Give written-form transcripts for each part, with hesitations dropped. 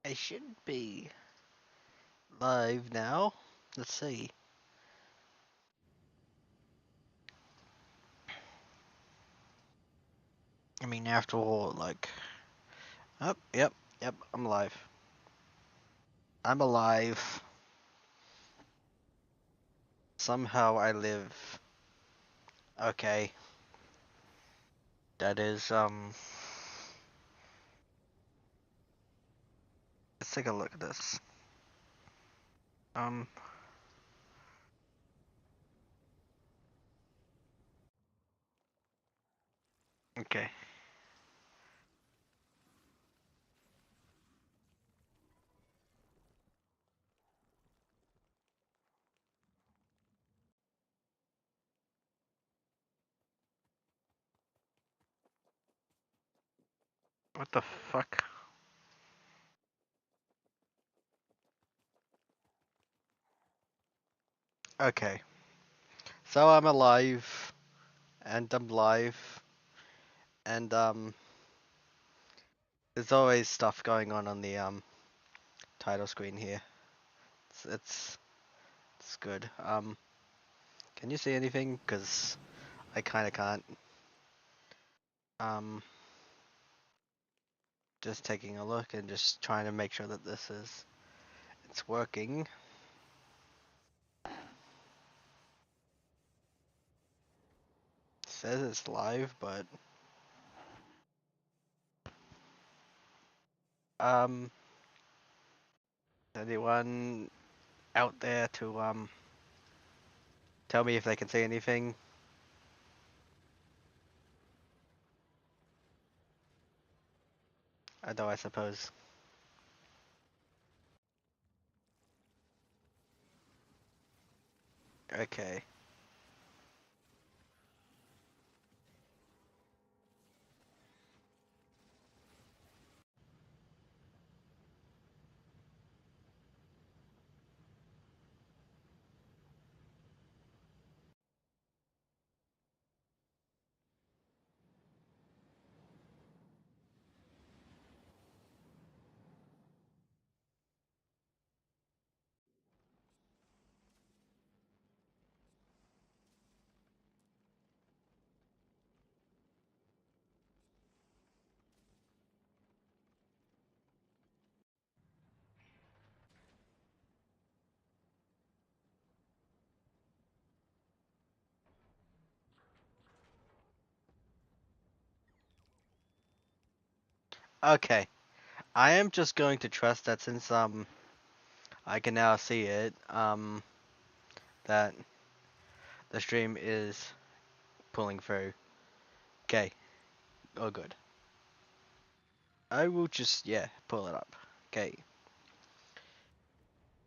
I should be live now. Let's see. I mean, after all, like, oh, yep, I'm live. I'm alive. Somehow I live. Okay, that is, let's take a look at this. Um, okay. What the fuck? Okay, so I'm alive, and I'm live, and, there's always stuff going on the, title screen here. It's, it's, it's good. Can you see anything? Because I kinda can't. Um, just taking a look and just trying to make sure that it's working. It says it's live, but um, anyone out there to tell me if they can see anything? Although I suppose. Okay. Okay. I am just going to trust that since I can now see it that the stream is pulling through. Okay. Oh good. I will just pull it up. Okay.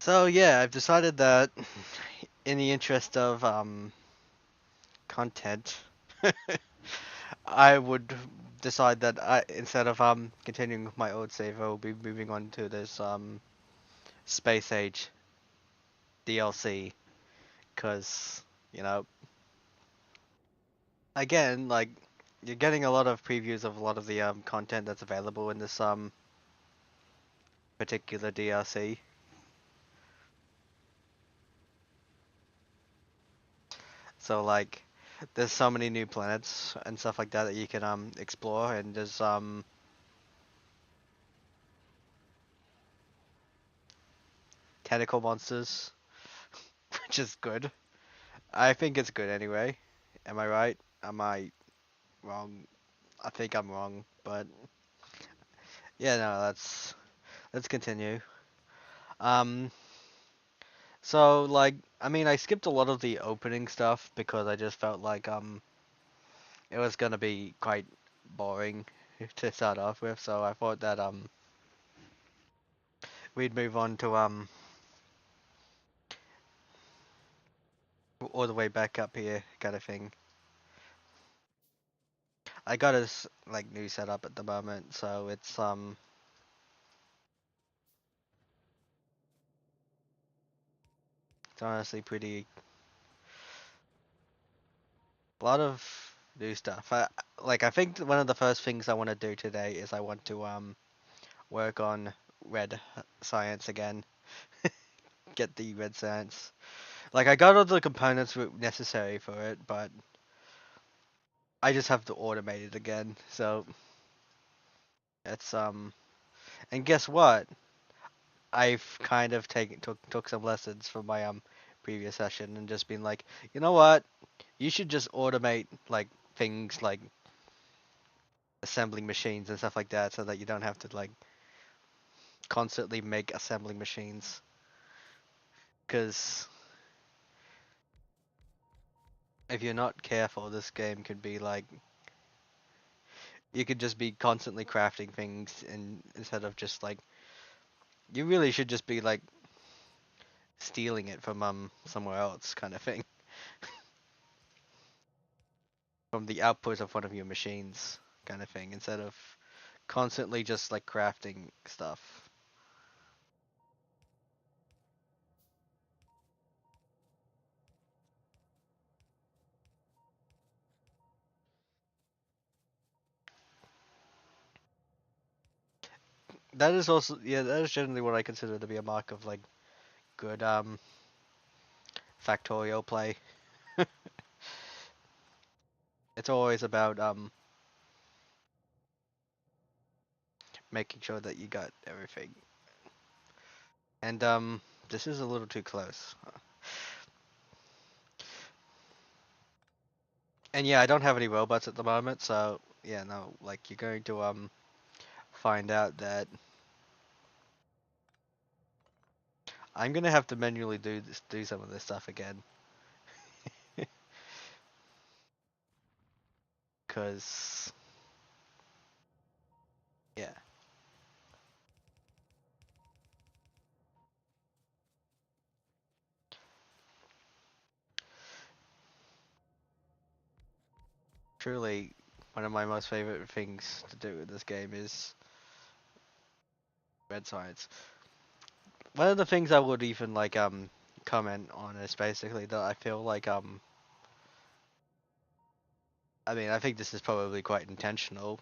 So yeah, I've decided that in the interest of content, I would decide that I instead of continuing with my old save, I will be moving on to this Space Age DLC because you know again like you're getting a lot of previews of a lot of the content that's available in this particular DLC. So like there's so many new planets and stuff like that that you can explore, and there's tentacle monsters, which is good. I think it's good anyway. Am I right? Am I wrong? I think I'm wrong, but yeah, no, let's continue. Um, so like, I mean, I skipped a lot of the opening stuff because I just felt like it was gonna be quite boring to start off with. So I thought that we'd move on to all the way back up here kind of thing. I got us like new setup at the moment, so it's honestly pretty a lot of new stuff. I think one of the first things I want to do today is I want to work on red science again. Get the red science. Like I got all the components necessary for it, but I just have to automate it again. So it's and guess what? I've kind of took some lessons from my previous session and just been like, you know what? You should just automate like things like assembling machines and stuff like that, so that you don't have to like constantly make assembling machines. Because if you're not careful, this game could be like you could just be constantly crafting things, and instead of just like you really should just be like stealing it from somewhere else, kind of thing, from the output of one of your machines, kind of thing, instead of constantly just like crafting stuff. That is also, yeah, that is generally what I consider to be a mark of like good Factorio play. It's always about making sure that you got everything. And this is a little too close. And yeah, I don't have any robots at the moment, so yeah, no, like you're going to find out that I'm gonna have to manually do some of this stuff again, cause yeah, truly one of my most favorite things to do in this game is red science. One of the things I would even like comment on is basically that I feel like I mean I think this is probably quite intentional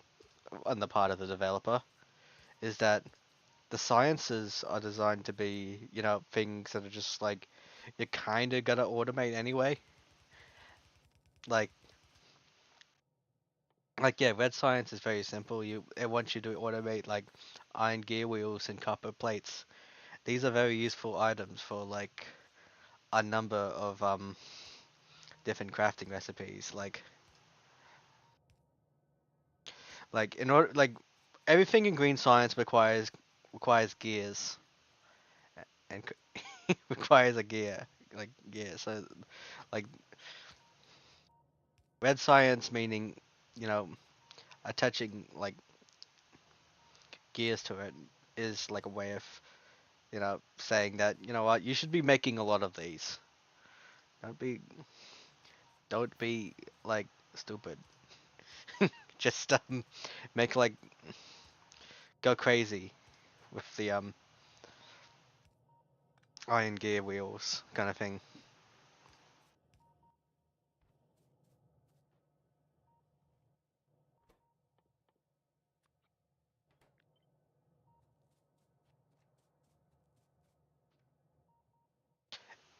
on the part of the developer, is that the sciences are designed to be, you know, things that are just like you kind of gotta automate anyway. Like, yeah, red science is very simple. It wants you to automate like iron gear wheels and copper plates. These are very useful items for like a number of different crafting recipes. Like in order like everything in green science requires gears and requires a gear like gear. So like red science meaning, you know, attaching like gears to it is like a way of, you know, saying that, you know what, you should be making a lot of these. Don't be don't be like stupid. Just make like go crazy with the iron gear wheels kind of thing.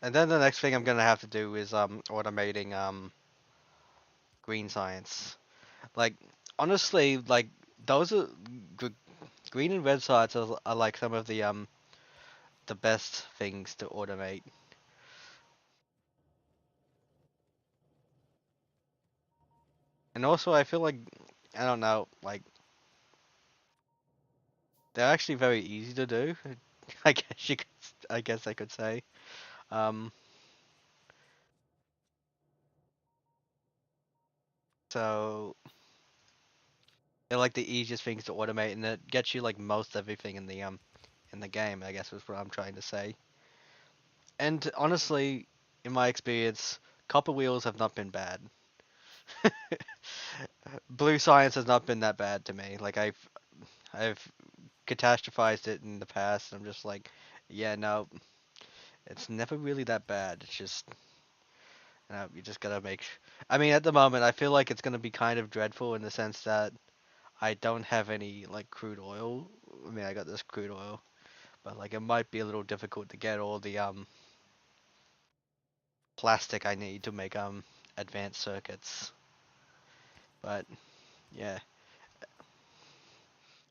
And then the next thing I'm gonna have to do is automating green science. Like honestly, like those are gr- green and red science are like some of the best things to automate. And also I feel like I don't know, like they're actually very easy to do. I guess I could say. Um, so they're like the easiest things to automate, and it gets you like most everything in the game. I guess is what I'm trying to say. And honestly, in my experience, copper wheels have not been bad. Blue science has not been that bad to me. Like I've catastrophized it in the past, and I'm just like, yeah, no, it's never really that bad. It's just you just gotta I mean, at the moment, I feel like it's gonna be kind of dreadful in the sense that I don't have any like crude oil. I mean, I got this crude oil, but like it might be a little difficult to get all the plastic I need to make advanced circuits. But yeah,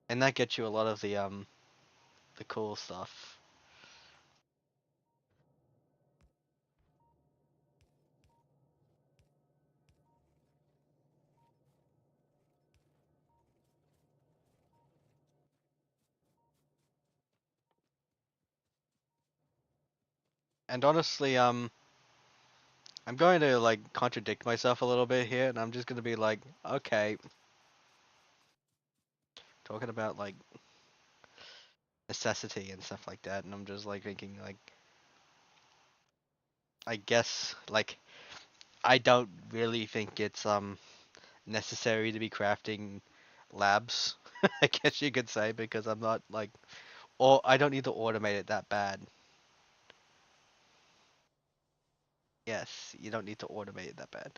and that gets you a lot of the cool stuff. And honestly, I'm going to like contradict myself a little bit here, and I'm just gonna be like, okay, talking about like necessity and stuff like that, and I'm just like thinking like, I guess like I don't really think it's necessary to be crafting labs. I guess you could say because I'm not like, or I don't need to automate it that bad. Yes, you don't need to automate it that bad.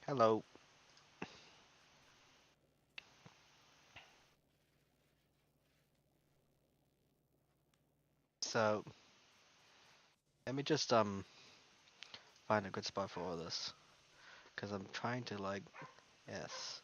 Hello. So let me just find a good spot for all this because I'm trying to like, yes.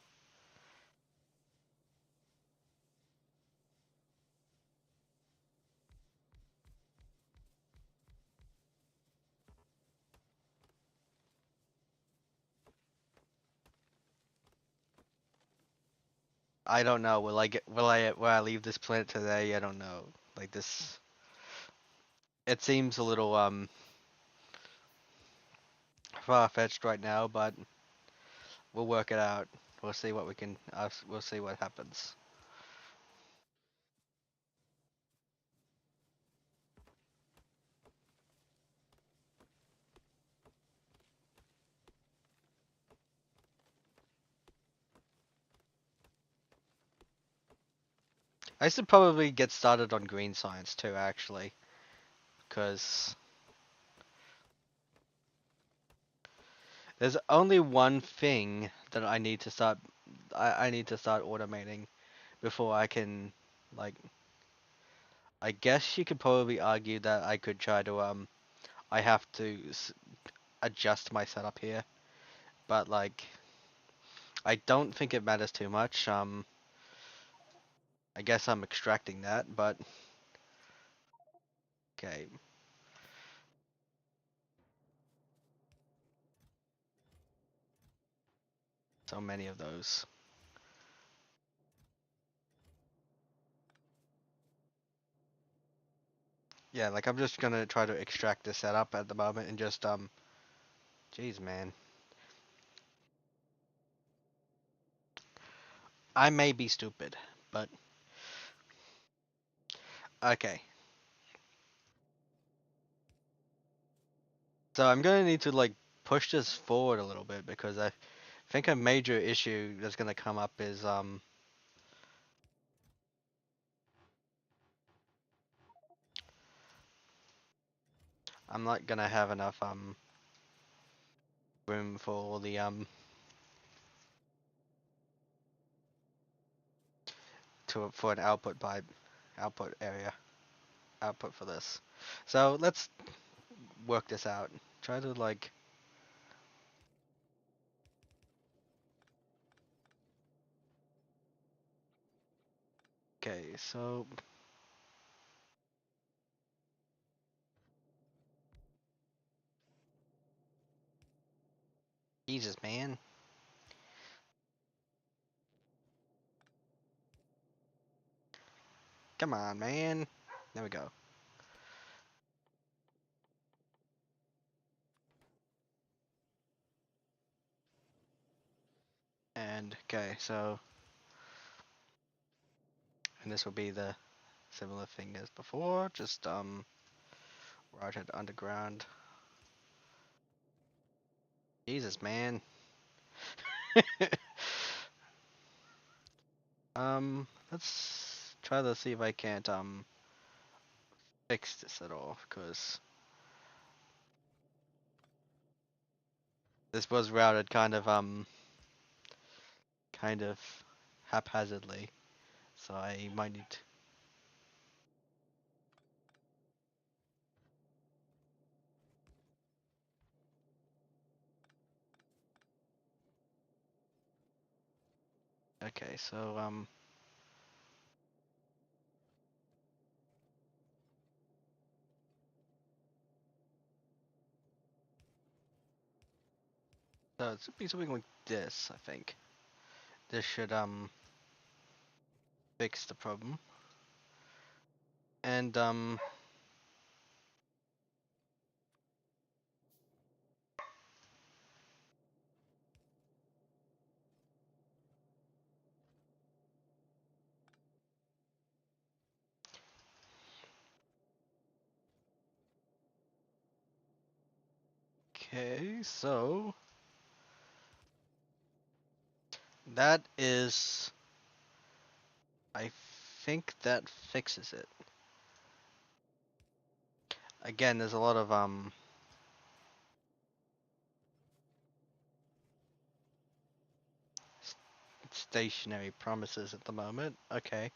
I don't know. Will I leave this planet today? I don't know. Like this, it seems a little far-fetched right now, but we'll work it out. We'll see what we can. We'll see what happens. I should probably get started on green science too, actually, because there's only one thing that I need to start. I need to start automating before I can, like, I guess you could probably argue that I could try to I have to adjust my setup here, but like, I don't think it matters too much. I guess I'm extracting that, but okay, so many of those. Yeah, like I'm just gonna try to extract the setup at the moment and just jeez, man. I may be stupid, but okay. So I'm gonna need to like push this forward a little bit because I think a major issue that's gonna come up is I'm not gonna have enough room for all the to for an output area output for this. So let's work this out. Try to like okay, so Jesus, man. Come on, man. There we go. And okay, so and this will be the similar thing as before, just routed underground. Jesus, man. Let's try to see if I can't fix this at all, because this was routed kind of haphazardly, so I might need. Okay, so so it should be something like this, I think. This should fix the problem. And okay, so that is, I think that fixes it. Again, there's a lot of stationary promises at the moment. Okay.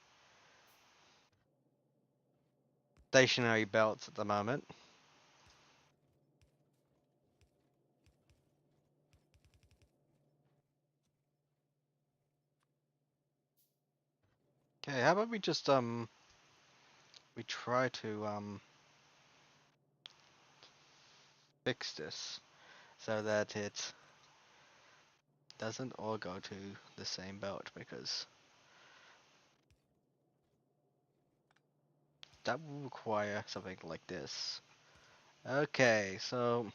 Stationary belts at the moment. Okay, how about we just we try to fix this so that it doesn't all go to the same belt, because that will require something like this. Okay, so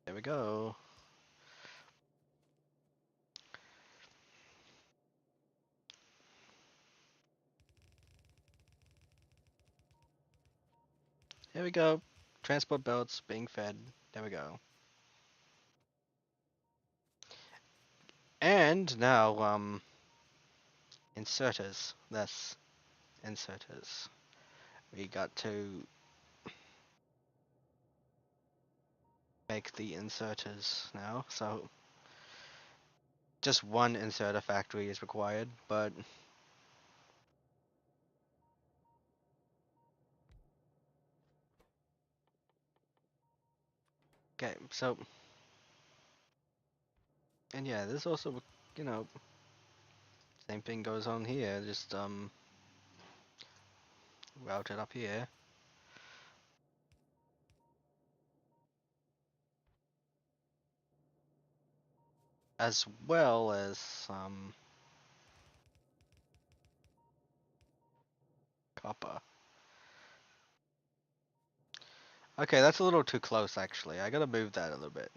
there we go. Here we go. Transport belts being fed. There we go. And now inserters. That's inserters. We got to make the inserters now. So just one inserter factory is required, but okay, so and yeah, this also, you know, same thing goes on here, just route it up here. As well as copper. Okay, that's a little too close actually. I gotta move that a little bit.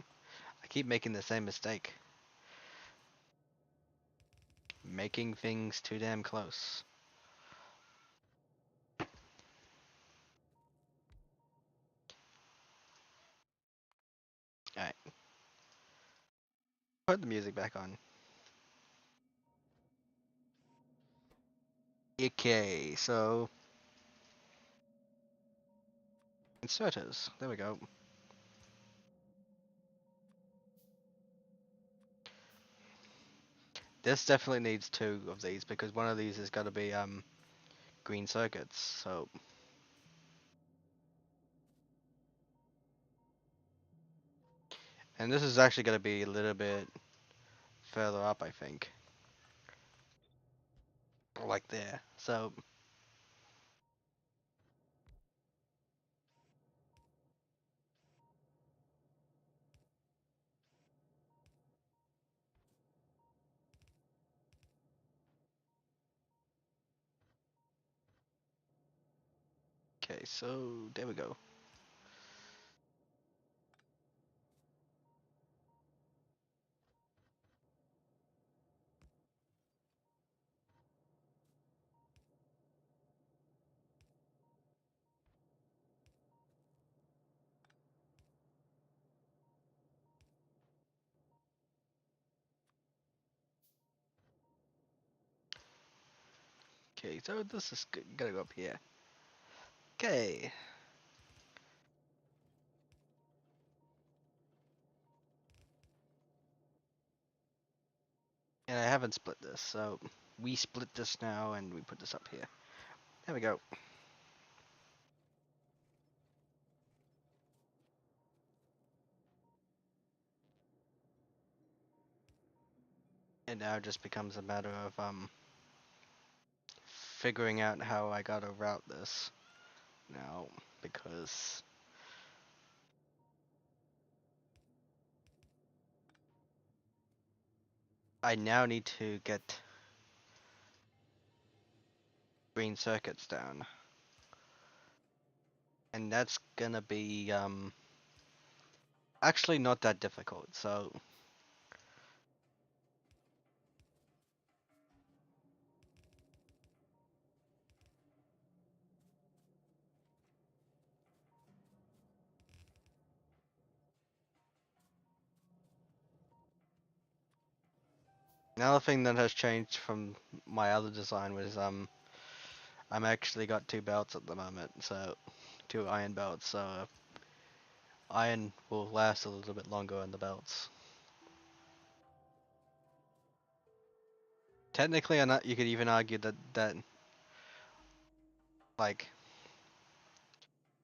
I keep making the same mistake. Making things too damn close. Alright, put the music back on. Okay, so inserters. There we go. This definitely needs two of these because one of these has got to be green circuits. So and this is actually going to be a little bit further up, I think. Like there. So okay, so there we go. Okay, so this is gonna go up here. Okay. And I haven't split this, so we split this now and we put this up here. There we go. it now just becomes a matter of figuring out how I gotta route this now, because I now need to get green circuits down, and that's gonna be actually not that difficult. So another thing that has changed from my other design was I'm actually got two belts at the moment, so two iron belts, so iron will last a little bit longer on the belts. Technically, you could even argue that like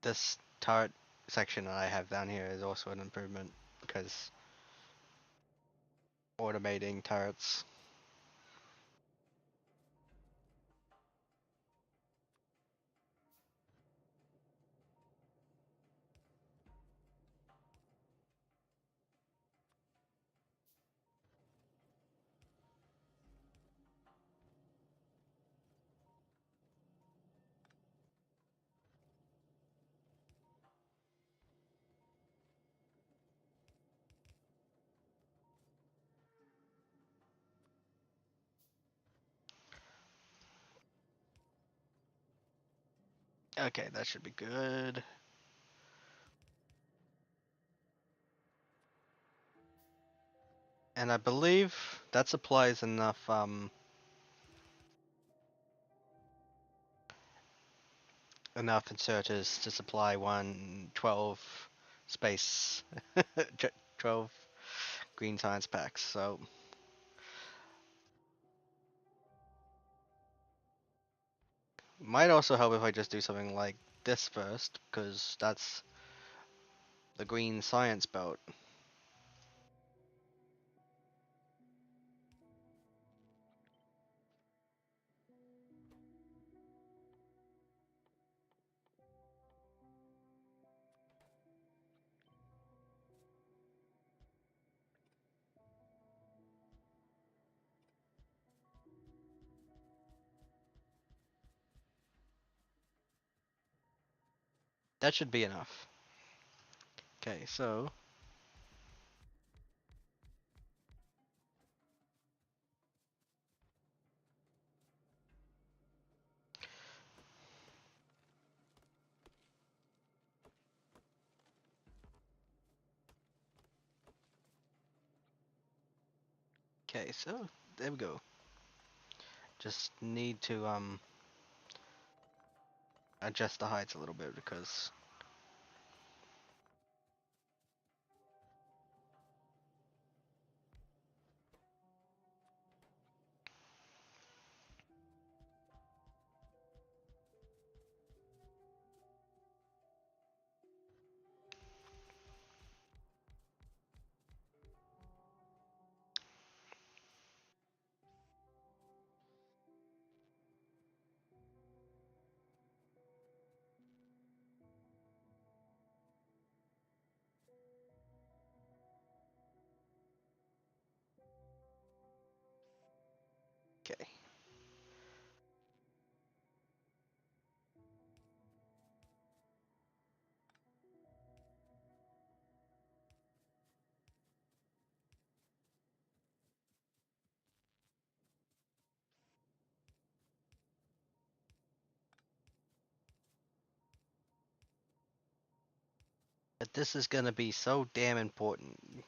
this turret section that I have down here is also an improvement because automating turrets. Okay, that should be good. And I believe that supplies enough inserters to supply 112 space 12 green science packs. So might also help if I just do something like this first, because that's the green science belt. That should be enough. Okay, so there we go. Just need to adjust the heights a little bit because okay. But this is gonna be so damn important.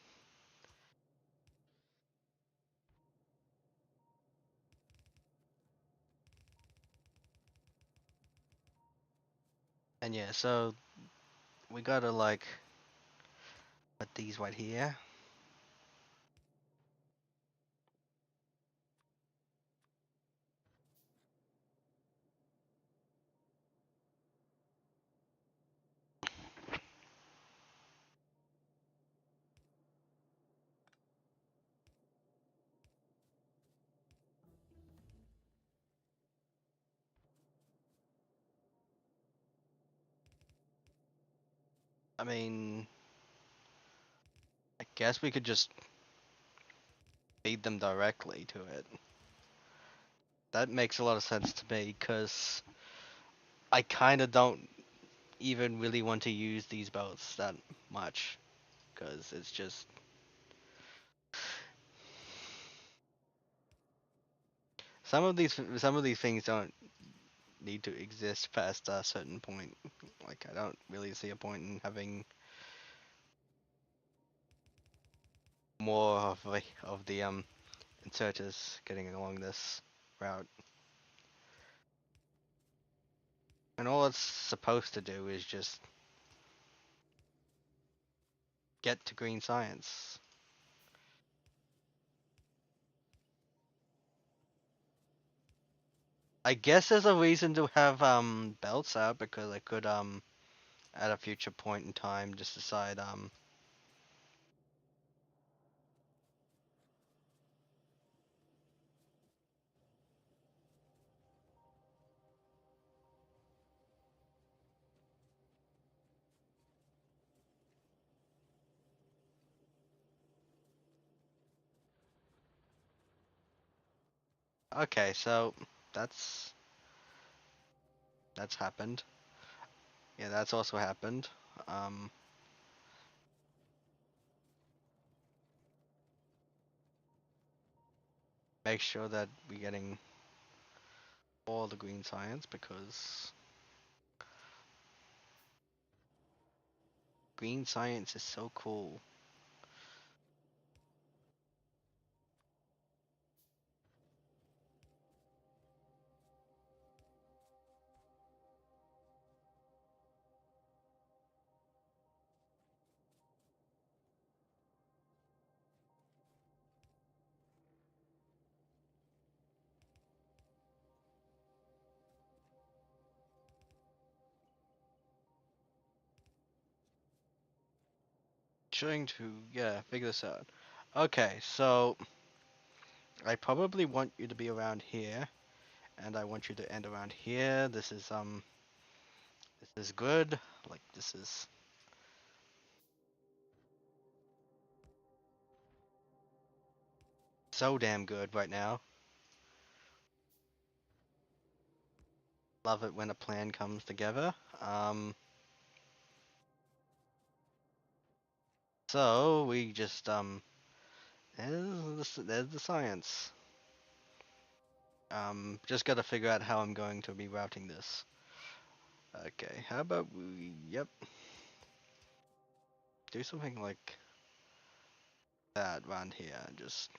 And yeah, so we gotta like put these right here. I mean, I guess we could just feed them directly to it. That makes a lot of sense to me, because I kind of don't even really want to use these boats that much, because it's just some of these things don't need to exist past a certain point. Like, I don't really see a point in having more of the inserters getting along this route. And all it's supposed to do is just get to green science. I guess there's a reason to have belts out, because I could at a future point in time just decide okay, so that's that's happened. Yeah, that's also happened. Um Make sure that we're getting all the green science, because green science is so cool. Trying to, yeah, figure this out. Okay, so I probably want you to be around here, and I want you to end around here. This is good. Like, this is so damn good right now. Love it when a plan comes together. So we just there's the science. Just gotta figure out how I'm going to be routing this. Okay, how about we, yep, do something like that around here, just,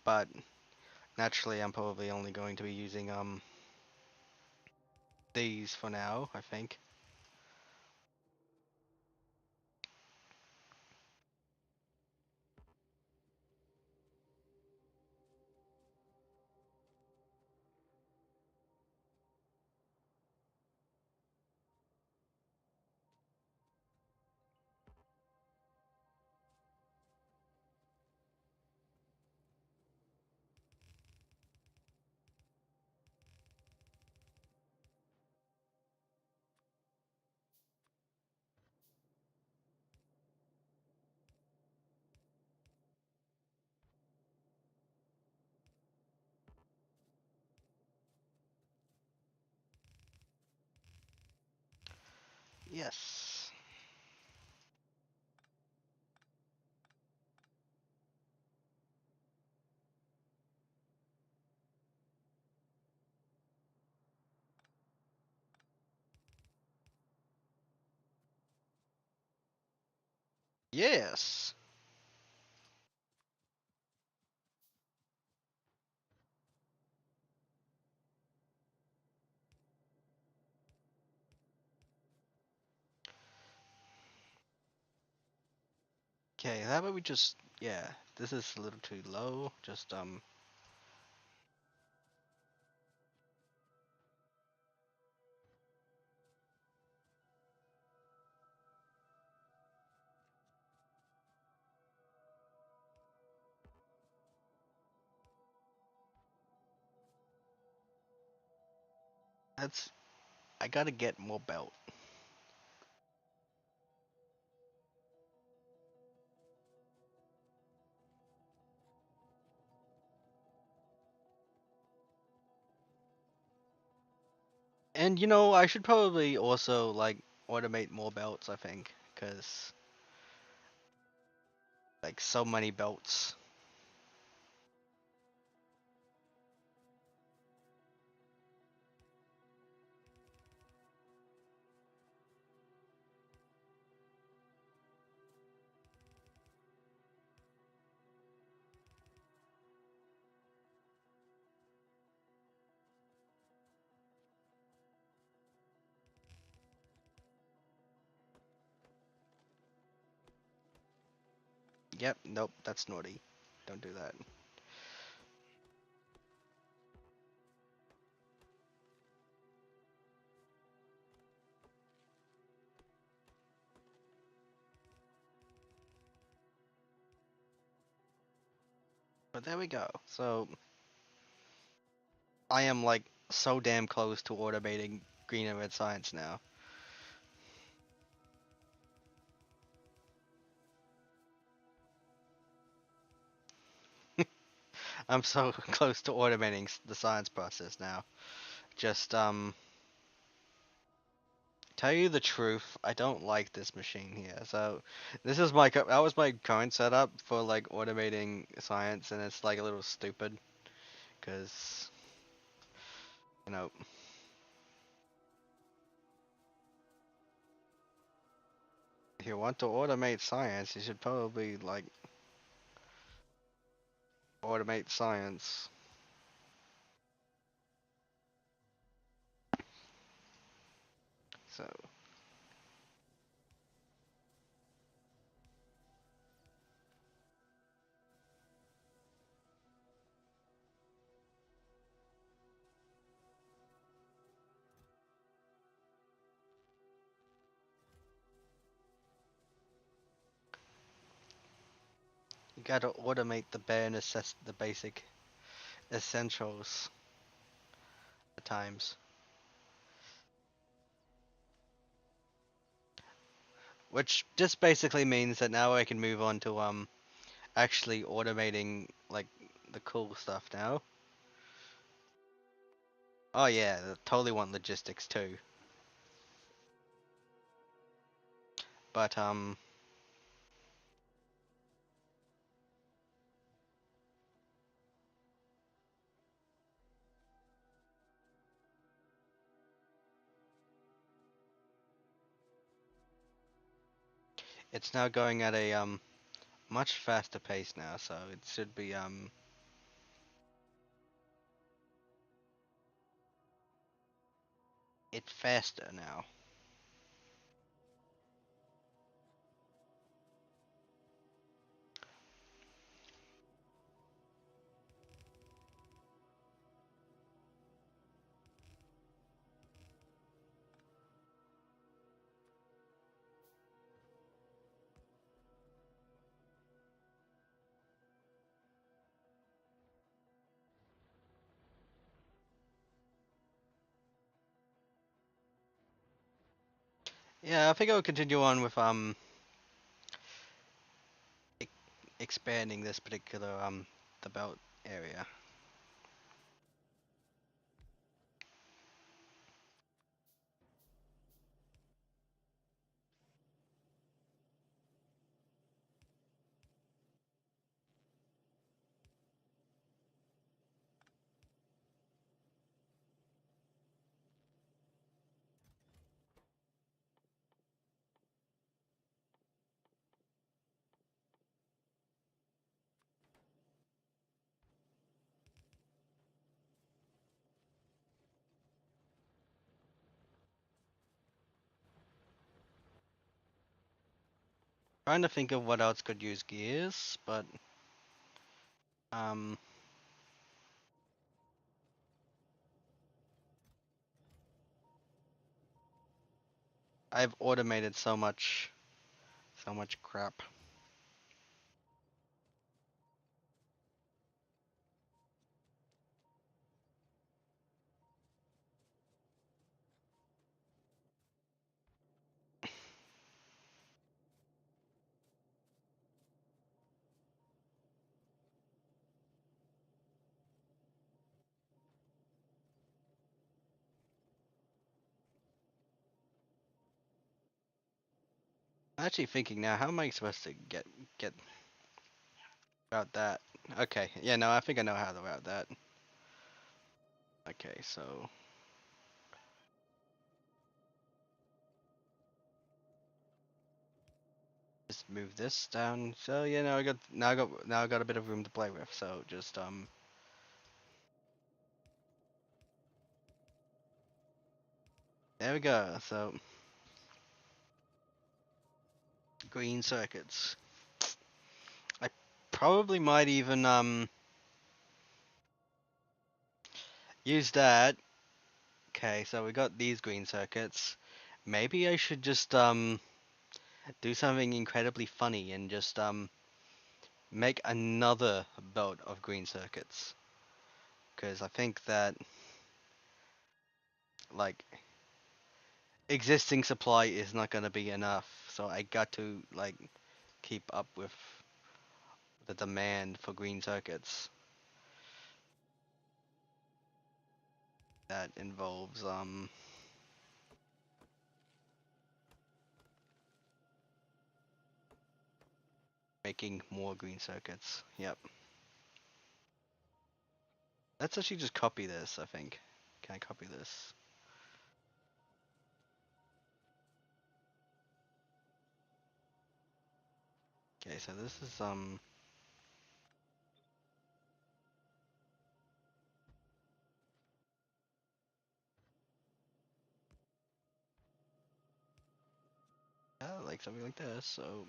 but naturally I'm probably only going to be using these for now, I think. Yes. Yes. Okay, how about we just, yeah, this is a little too low. Just that's, I gotta get more belt. And you know, I should probably also like automate more belts, I think, because like so many belts. Yep, nope, that's naughty. Don't do that. But there we go. So I am like so damn close to automating green and red science now. I'm so close to automating the science process now. Just tell you the truth, I don't like this machine here. So this is that was my current setup for like automating science, and it's like a little stupid because you know if you want to automate science, you should probably like automate science. So you gotta automate the basic essentials at times, which just basically means that now I can move on to actually automating like the cool stuff now. Oh yeah, I totally want logistics too. But it's now going at a much faster pace now, so it should be it's faster now. Yeah, I think I'll continue on with e expanding this particular the belt area. Trying to think of what else could use gears, but um I've automated so much crap. I'm actually thinking now, how am I supposed to get route that? Okay, yeah, no, I think I know how to route that. Okay, so just move this down. So yeah, now I got a bit of room to play with. So just there we go. So green circuits. I probably might even use that. Okay, so we got these green circuits. Maybe I should just do something incredibly funny and just make another belt of green circuits. Because I think that like existing supply is not gonna be enough. So I got to like keep up with the demand for green circuits. That involves making more green circuits. Yep. Let's actually just copy this, I think. Can I copy this? Okay, so this is yeah, like something like this. So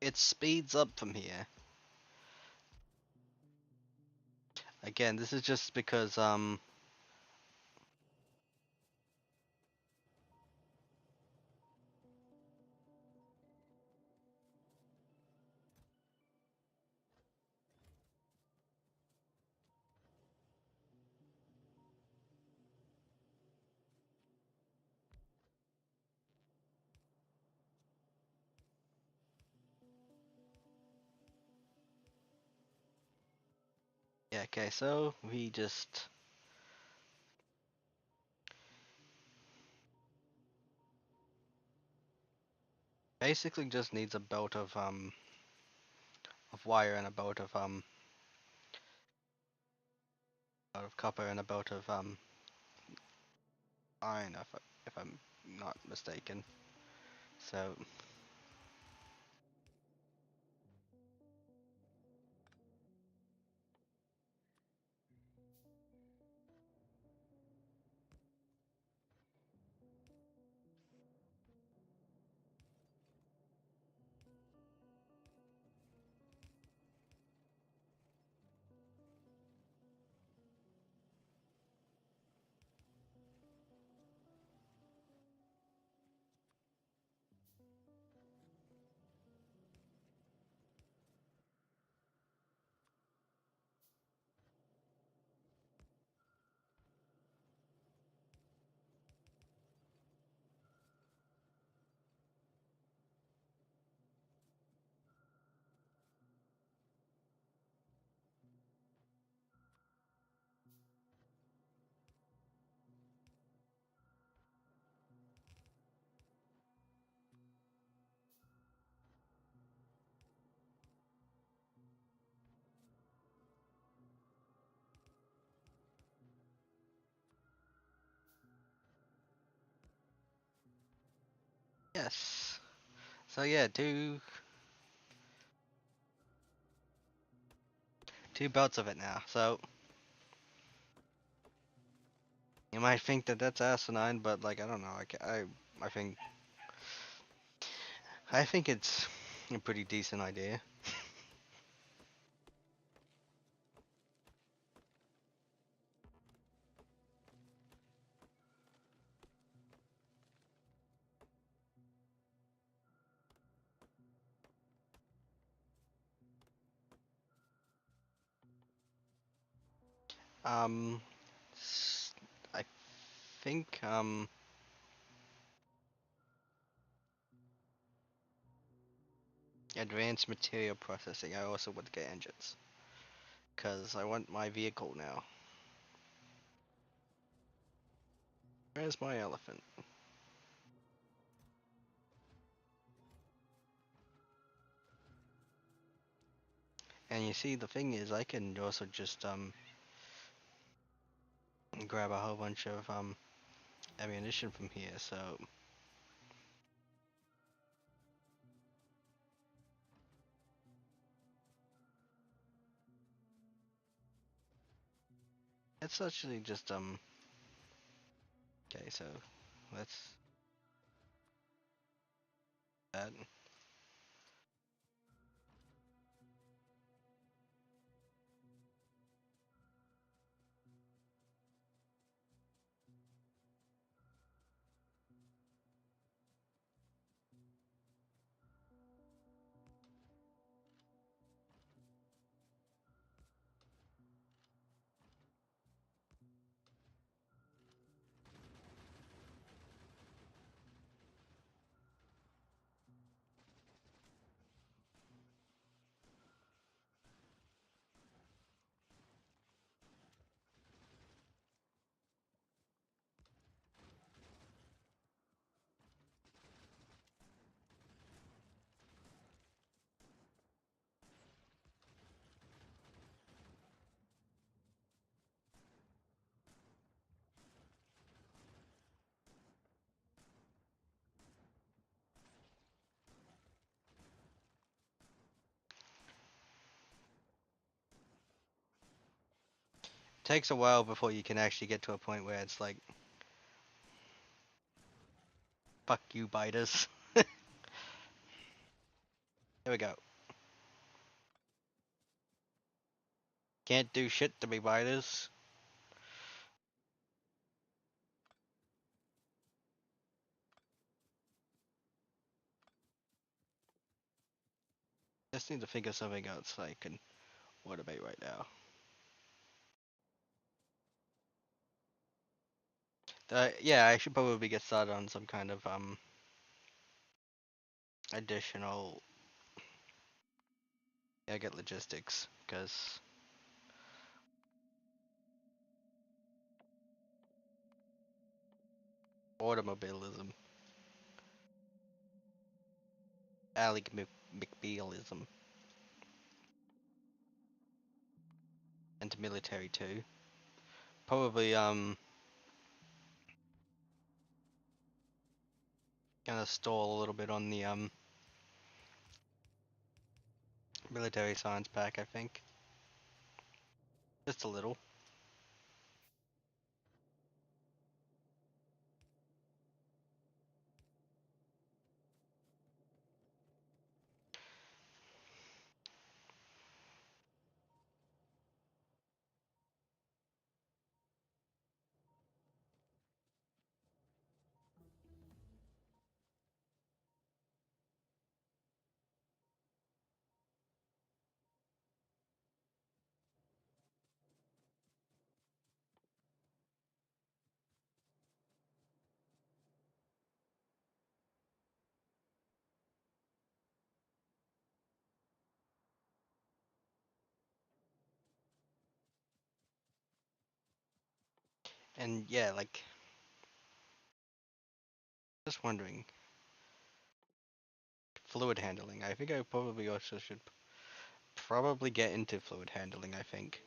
it speeds up from here. Again, this is just because yeah, okay, so we just basically just needs a belt of wire and a belt of copper and a belt of iron if I'm not mistaken. So Yes. So yeah, two belts of it now. So you might think that that's asinine, but like I don't know. I think it's a pretty decent idea. Um, I think advanced material processing. I also would get engines because I want my vehicle now. Where's my elephant? And you see, the thing is, I can also just grab a whole bunch of ammunition from here. So it's actually just okay. So let's that. Takes a while before you can actually get to a point where it's like, fuck you, biters. There we go. Can't do shit to me, biters. Just need to figure something out so I can automate right now. Yeah, I should probably get started on some kind of additional. Yeah, get logistics because automobilism, Alec McBealism, and military too. Probably gonna stall a little bit on the military science pack. I think just a little. And yeah, like just wondering, fluid handling. I think I probably also should probably get into fluid handling. I think.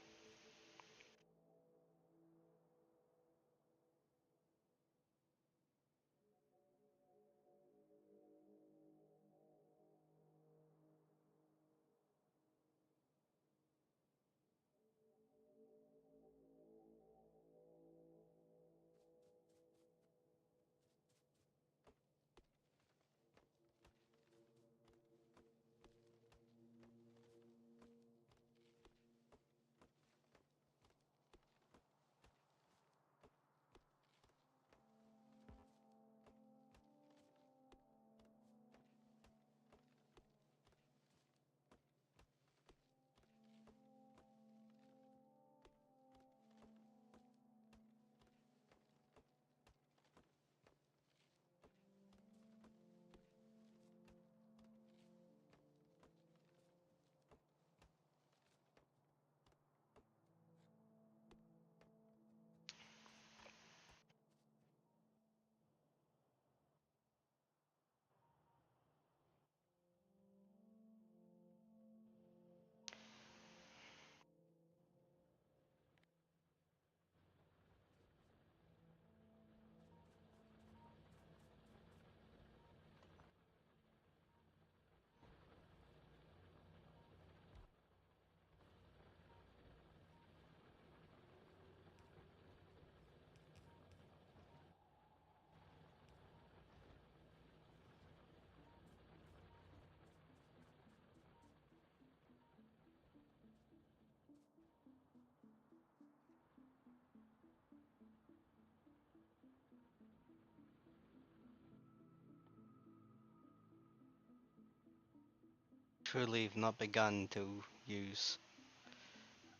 truly not begun to use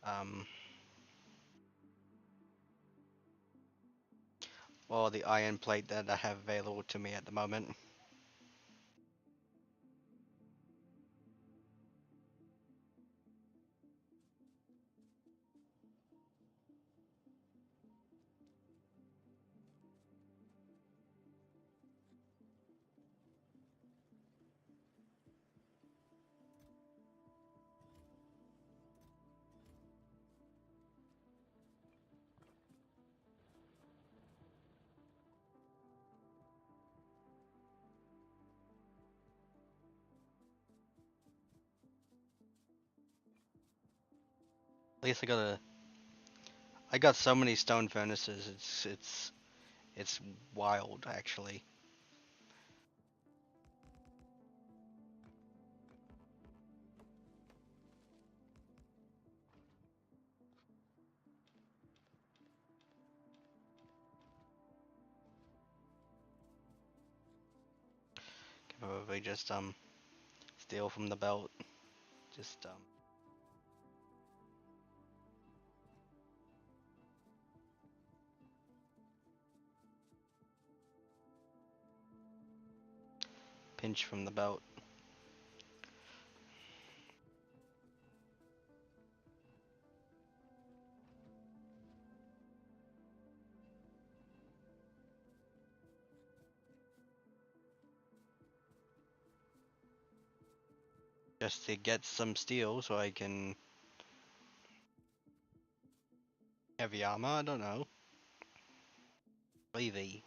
um, all the iron plate that I have available to me at the moment. At least I got so many stone furnaces. It's wild actually. Can probably just steal from the belt. Just pinch from the belt. Just to get some steel so I can heavy armor. I don't know. Levy.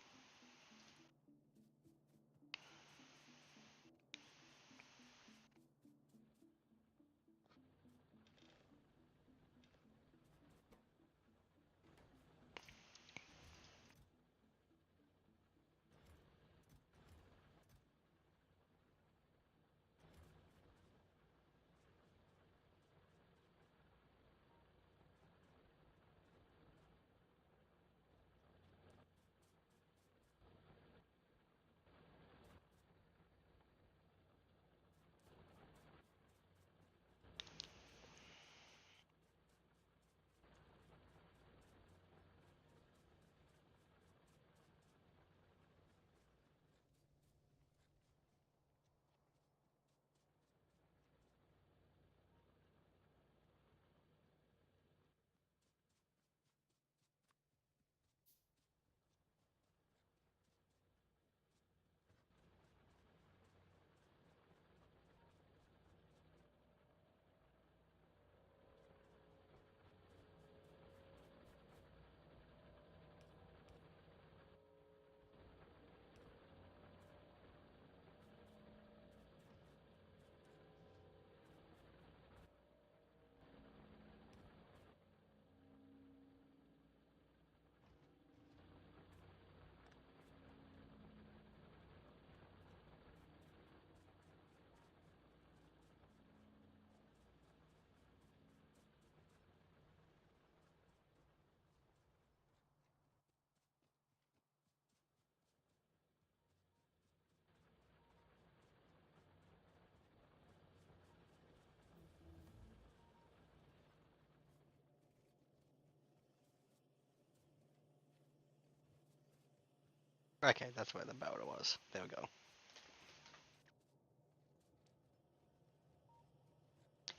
Okay, that's where the belt was. There we go.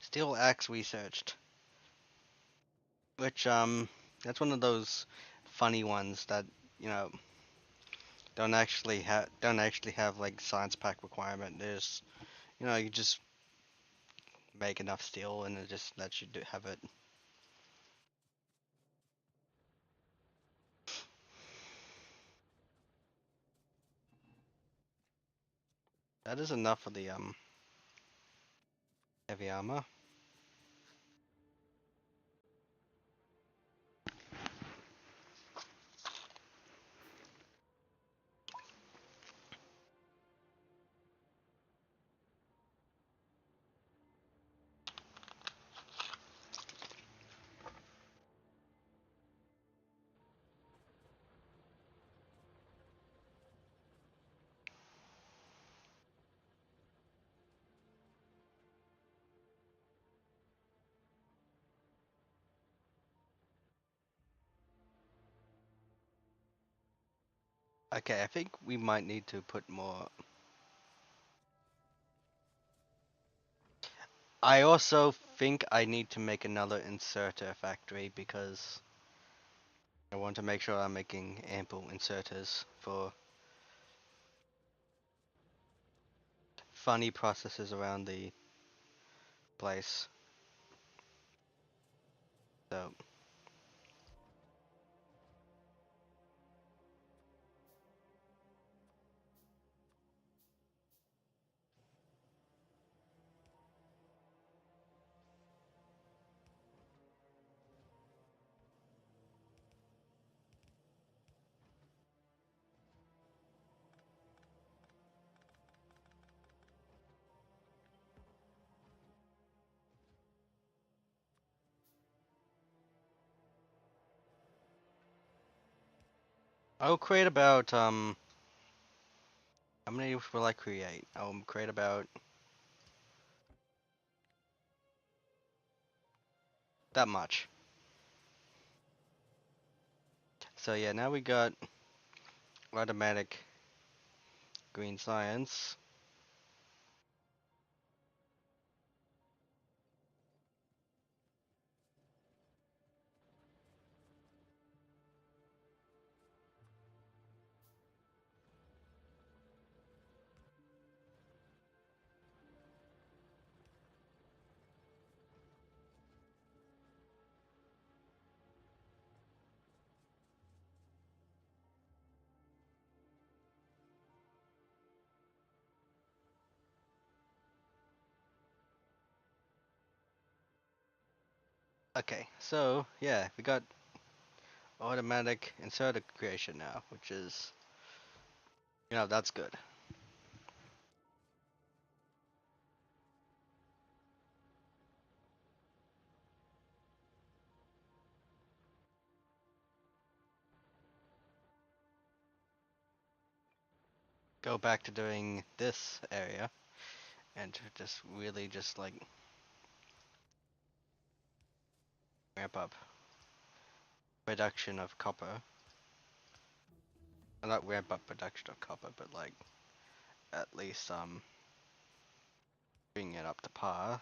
Steel axe researched. Which that's one of those funny ones that, you know, don't actually have like science pack requirement. There's, you just make enough steel and it just lets you have it. That is enough for the heavy armor. Okay, I think we might need to put more. I also think I need to make another inserter factory because I want to make sure I'm making ample inserters for funny processes around the place. So, I'll create about how many will I create? I'll create about that much. So yeah, now we got automatic green science. Okay, so yeah, we got automatic inserter creation now, which is, that's good. Go back to doing this area and to just really just like ramp up production of copper. Not ramp up production of copper, but like at least bring it up to par.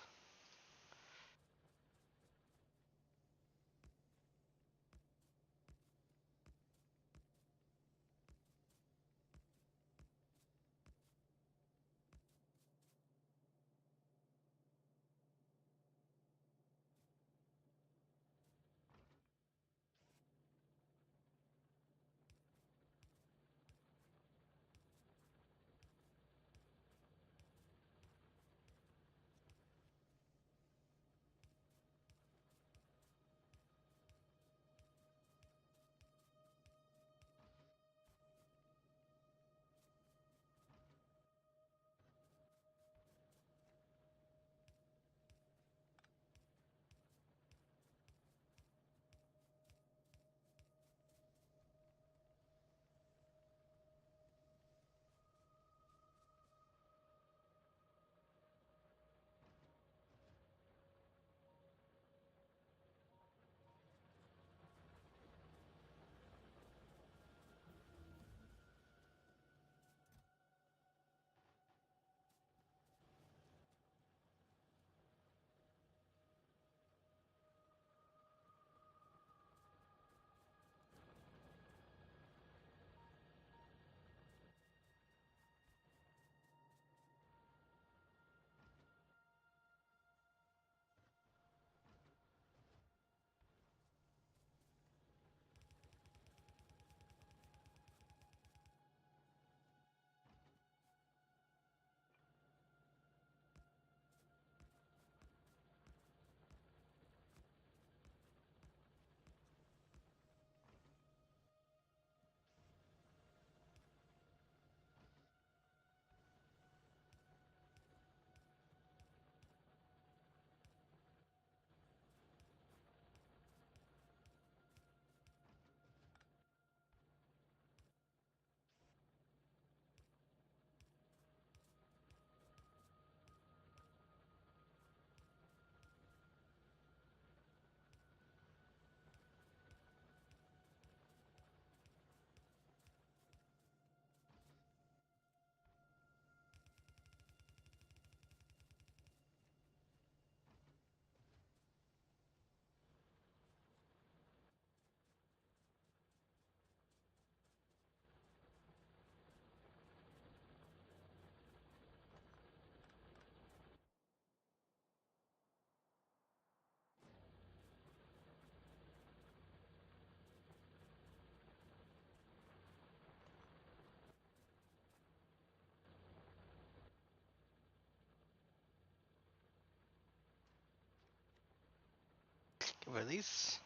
release.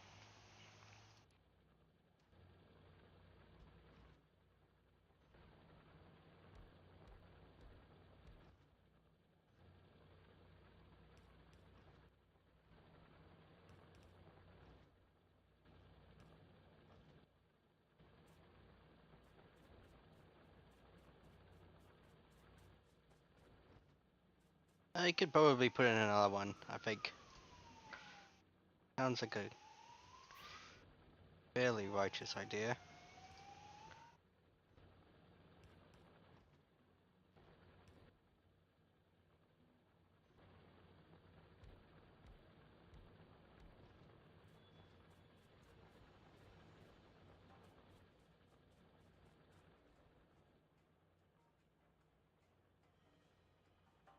I could probably put in another one, I think. Sounds like a fairly righteous idea.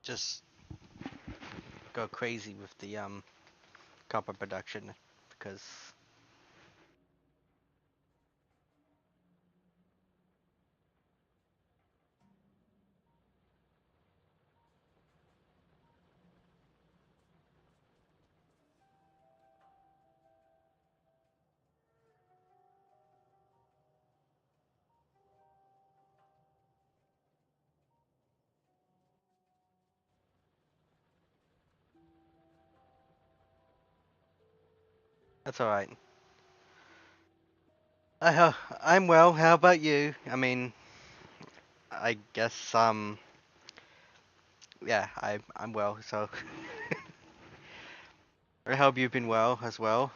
Just go crazy with the copper production because that's alright. I'm well. How about you? I mean, I guess yeah, I'm well. So I hope you've been well as well.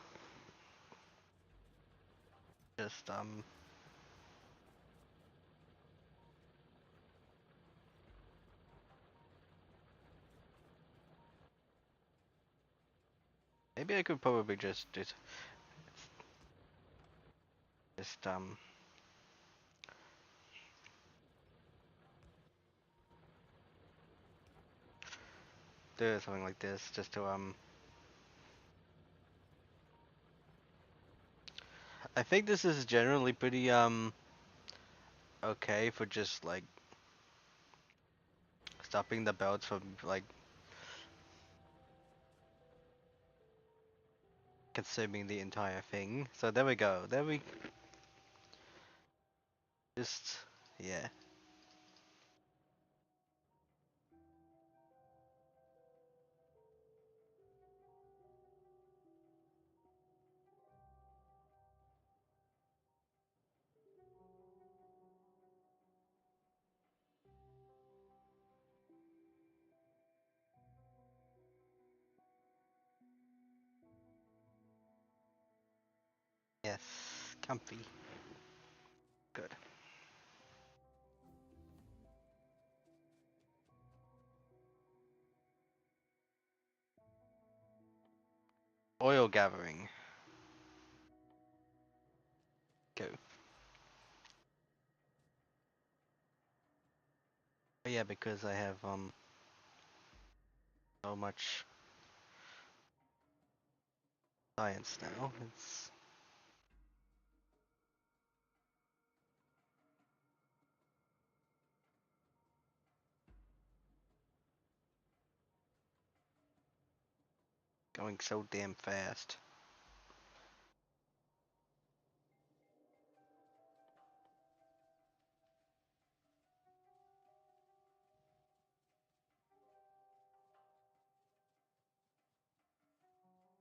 Just maybe I could probably just do something like this just to I think this is generally pretty okay for just like stopping the belts from like consuming the entire thing. So there we go. There we just yeah. Yes. Comfy. Good. Oil gathering. Go. Oh, yeah, because I have so much science now. It's going so damn fast.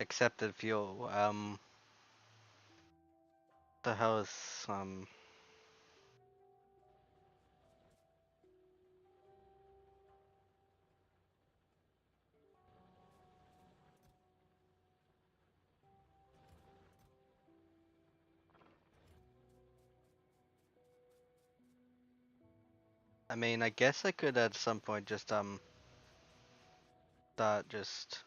Accepted fuel. The hell is I mean, I guess I could at some point just start just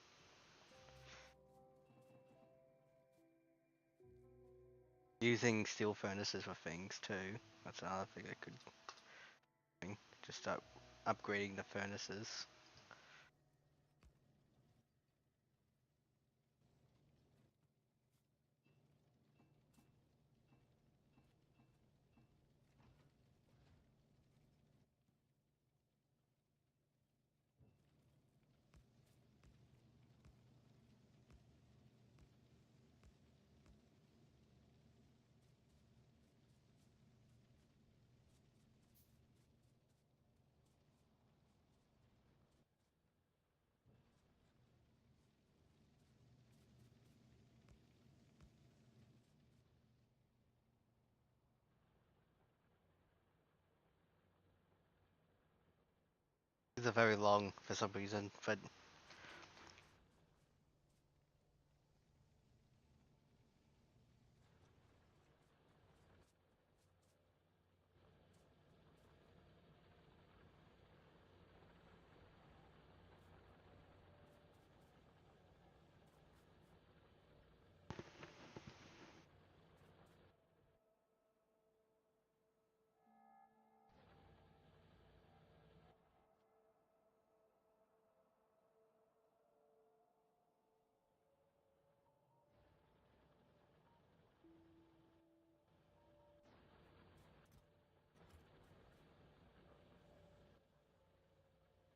using steel furnaces for things too. That's another thing I could do. Just start upgrading the furnaces. These are very long for some reason, but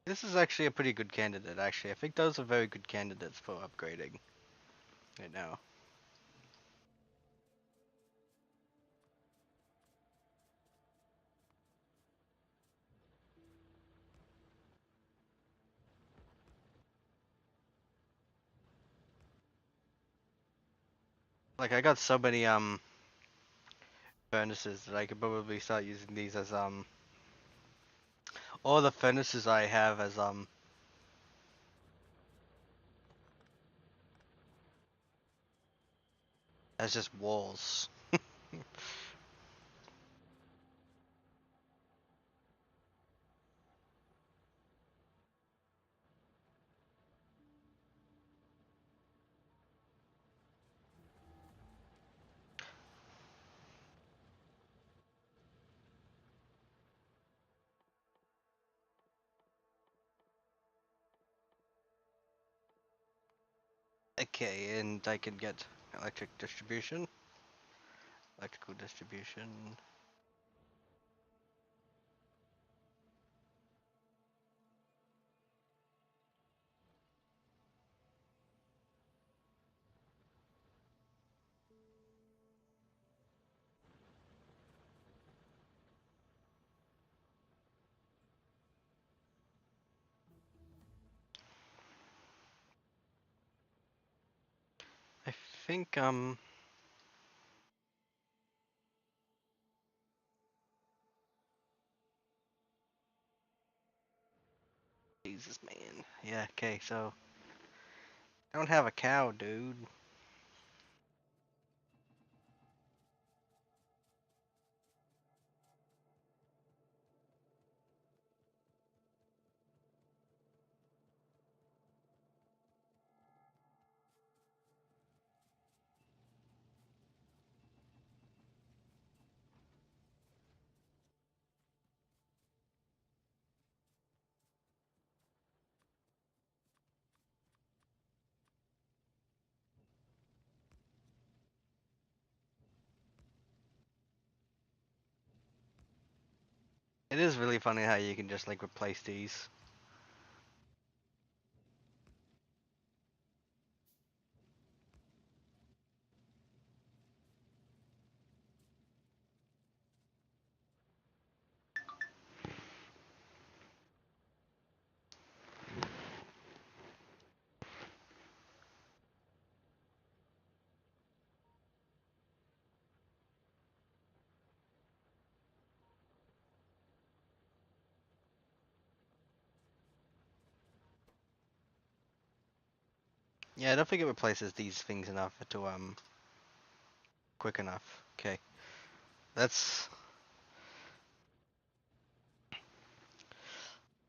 this is actually a pretty good candidate. Actually, I think those are very good candidates for upgrading right now. Like I got so many furnaces that I could probably start using these as all the furnaces I have as just walls. Okay, and I can get electric distribution, electrical distribution. I think Jesus man. Yeah, okay, so I don't have a cow, dude. It is really funny how you can just like replace these. Yeah, I don't think it replaces these things enough to quick enough. Okay. That's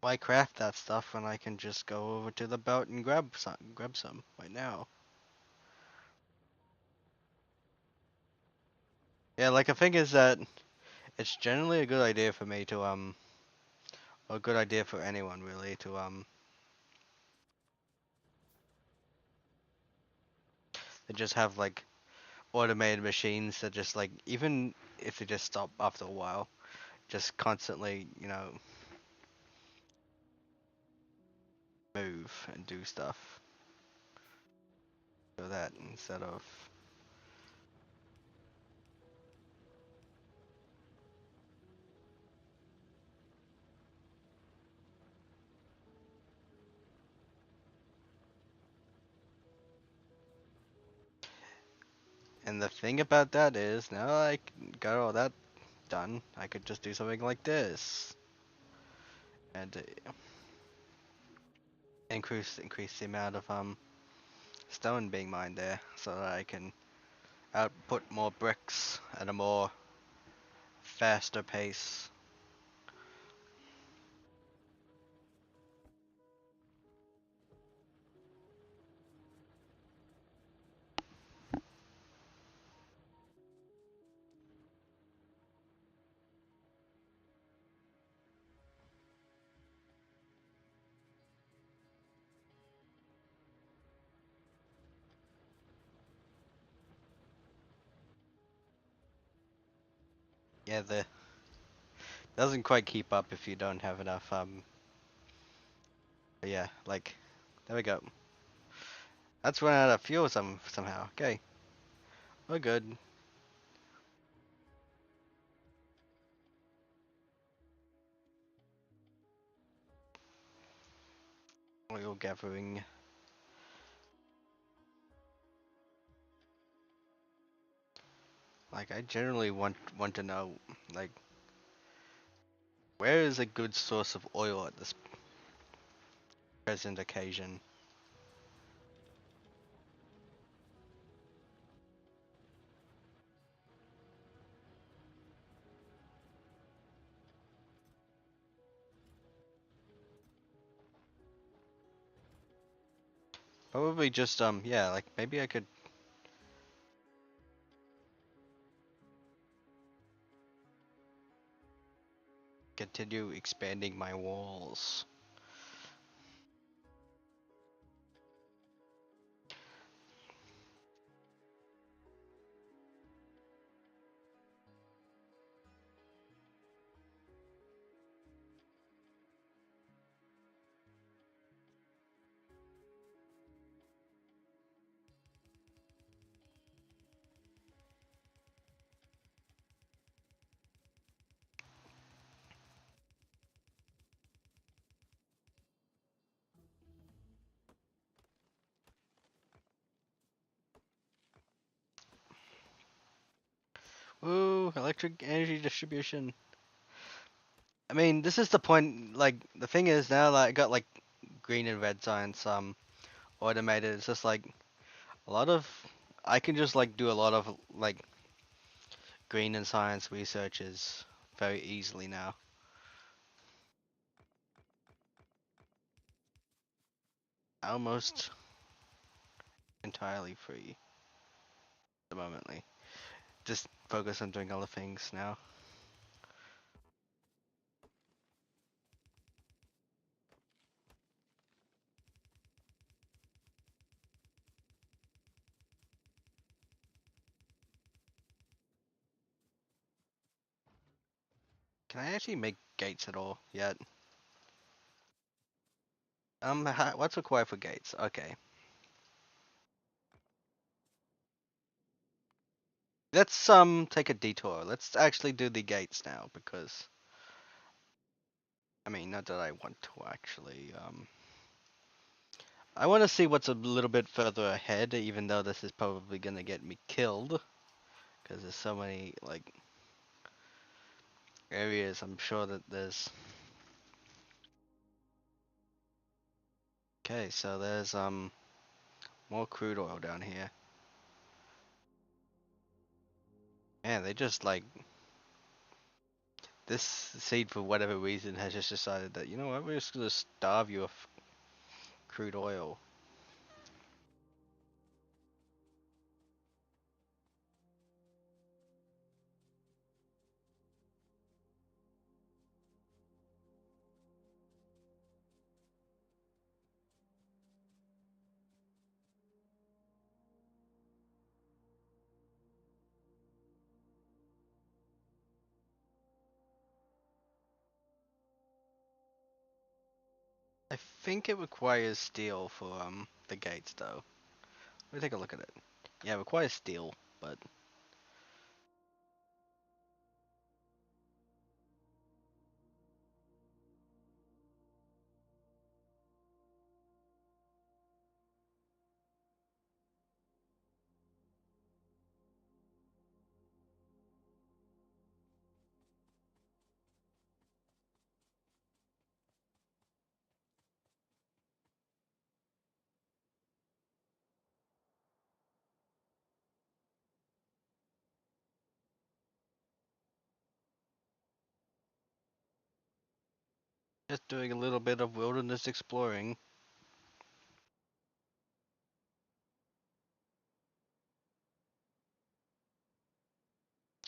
why craft that stuff when I can just go over to the belt and grab some right now. Yeah, like the thing is that it's generally a good idea for me to or a good idea for anyone really to just have like automated machines that just like even if they just stop after a while, just constantly, move and do stuff. So that instead of and the thing about that is now I got all that done, I could just do something like this. And increase the amount of stone being mined there, so that I can output more bricks at a more faster pace. Yeah, the doesn't quite keep up if you don't have enough but yeah, like there we go. That's run out of fuel somehow. Okay, we're good. Oil gathering. Like I generally want to know, like, where is a good source of oil at this present occasion? Probably just yeah, like maybe I could continue expanding my walls. Ooh, electric energy distribution. I mean, this is the point. Like the thing is now that I got like green and red signs automated. It's just like a lot of I can just like do a lot of like green and science researches very easily now. Almost entirely free at the momently. Just focus on doing other things now. Can I actually make gates at all yet? What's required for gates? Okay. Let's take a detour. Let's actually do the gates now because I mean not that I want to actually I want to see what's a little bit further ahead even though this is probably gonna get me killed because there's so many like areas I'm sure that there's okay so there's more crude oil down here. Man, they just like this seed for whatever reason has just decided that you know what we're just gonna starve you of crude oil. I think it requires steel for the gates though. Let me take a look at it. Yeah, it requires steel, but Just doing a little bit of wilderness exploring.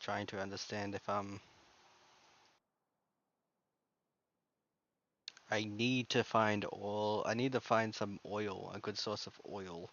Trying to understand if I need to find oil. I need to find some oil, a good source of oil.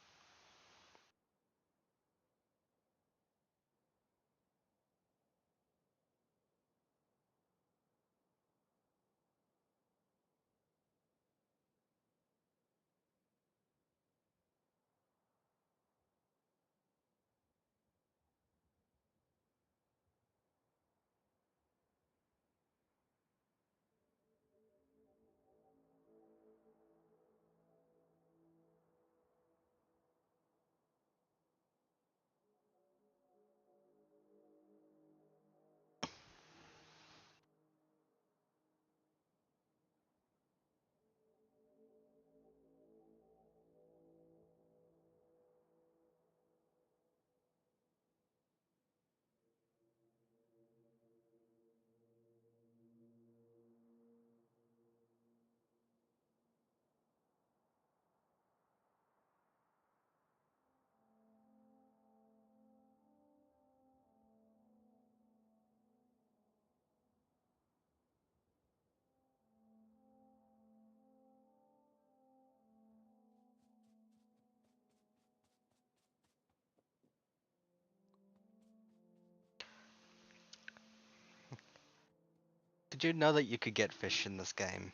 Did you know that you could get fish in this game?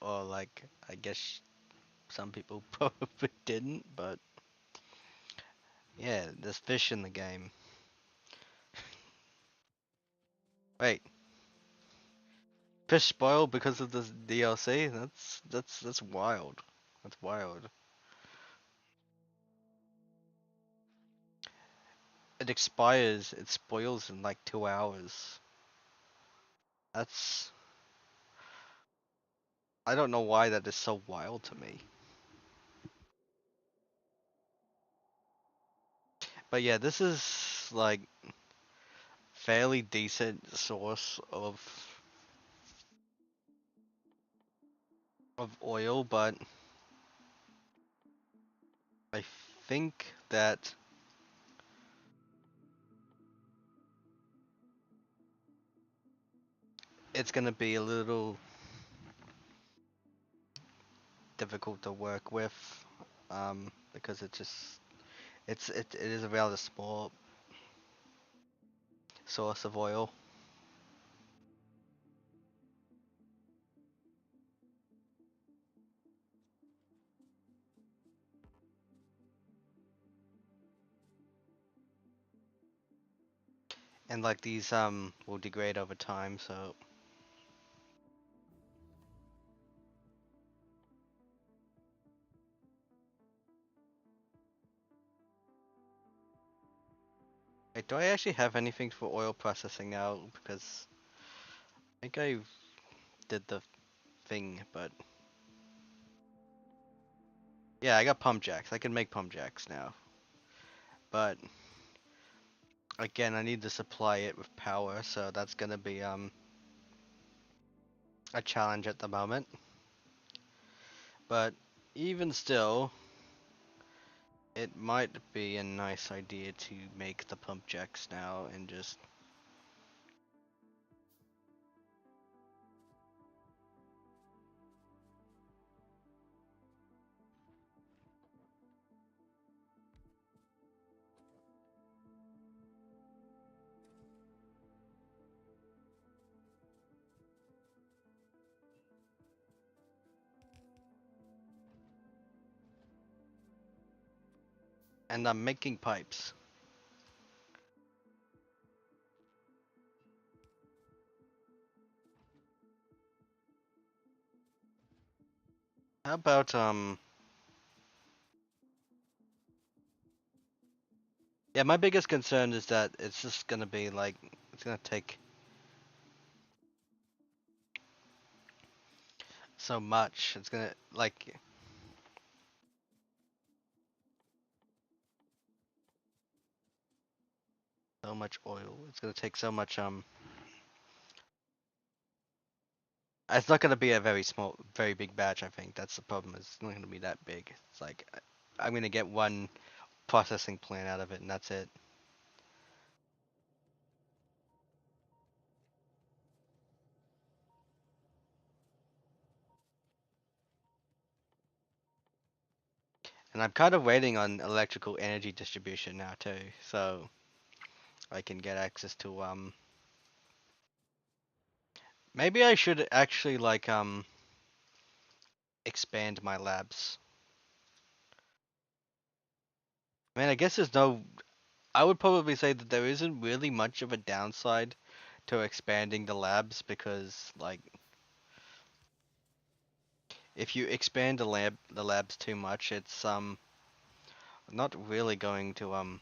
Or like, I guess some people probably didn't, but yeah, there's fish in the game. Wait, fish spoiled because of this DLC? That's wild. That's wild. It expires, it spoils in like 2 hours. That's I don't know why that is so wild to me. But yeah, this is like fairly decent source of oil, but I think that it's gonna be a little difficult to work with, because it is a rather small source of oil, and like these will degrade over time. So wait, do I actually have anything for oil processing now? Because I think I did the thing, but yeah, I got pump jacks. I can make pump jacks now, but again, I need to supply it with power, so that's gonna be a challenge at the moment. But even still, it might be a nice idea to make the pump jacks now and just and I'm making pipes. How about yeah, my biggest concern is that it's just gonna be like it's gonna take so much. It's gonna like so much oil. It's gonna take so much It's not gonna be a very small, very big batch. I think that's the problem. It's not gonna be that big. It's like I'm gonna get one processing plant out of it, and that's it. And I'm kind of waiting on electrical energy distribution now too, so I can get access to Maybe I should actually like expand my labs. I mean, I guess there's no. I would probably say that there isn't really much of a downside to expanding the labs because like if you expand the labs too much, it's not really going to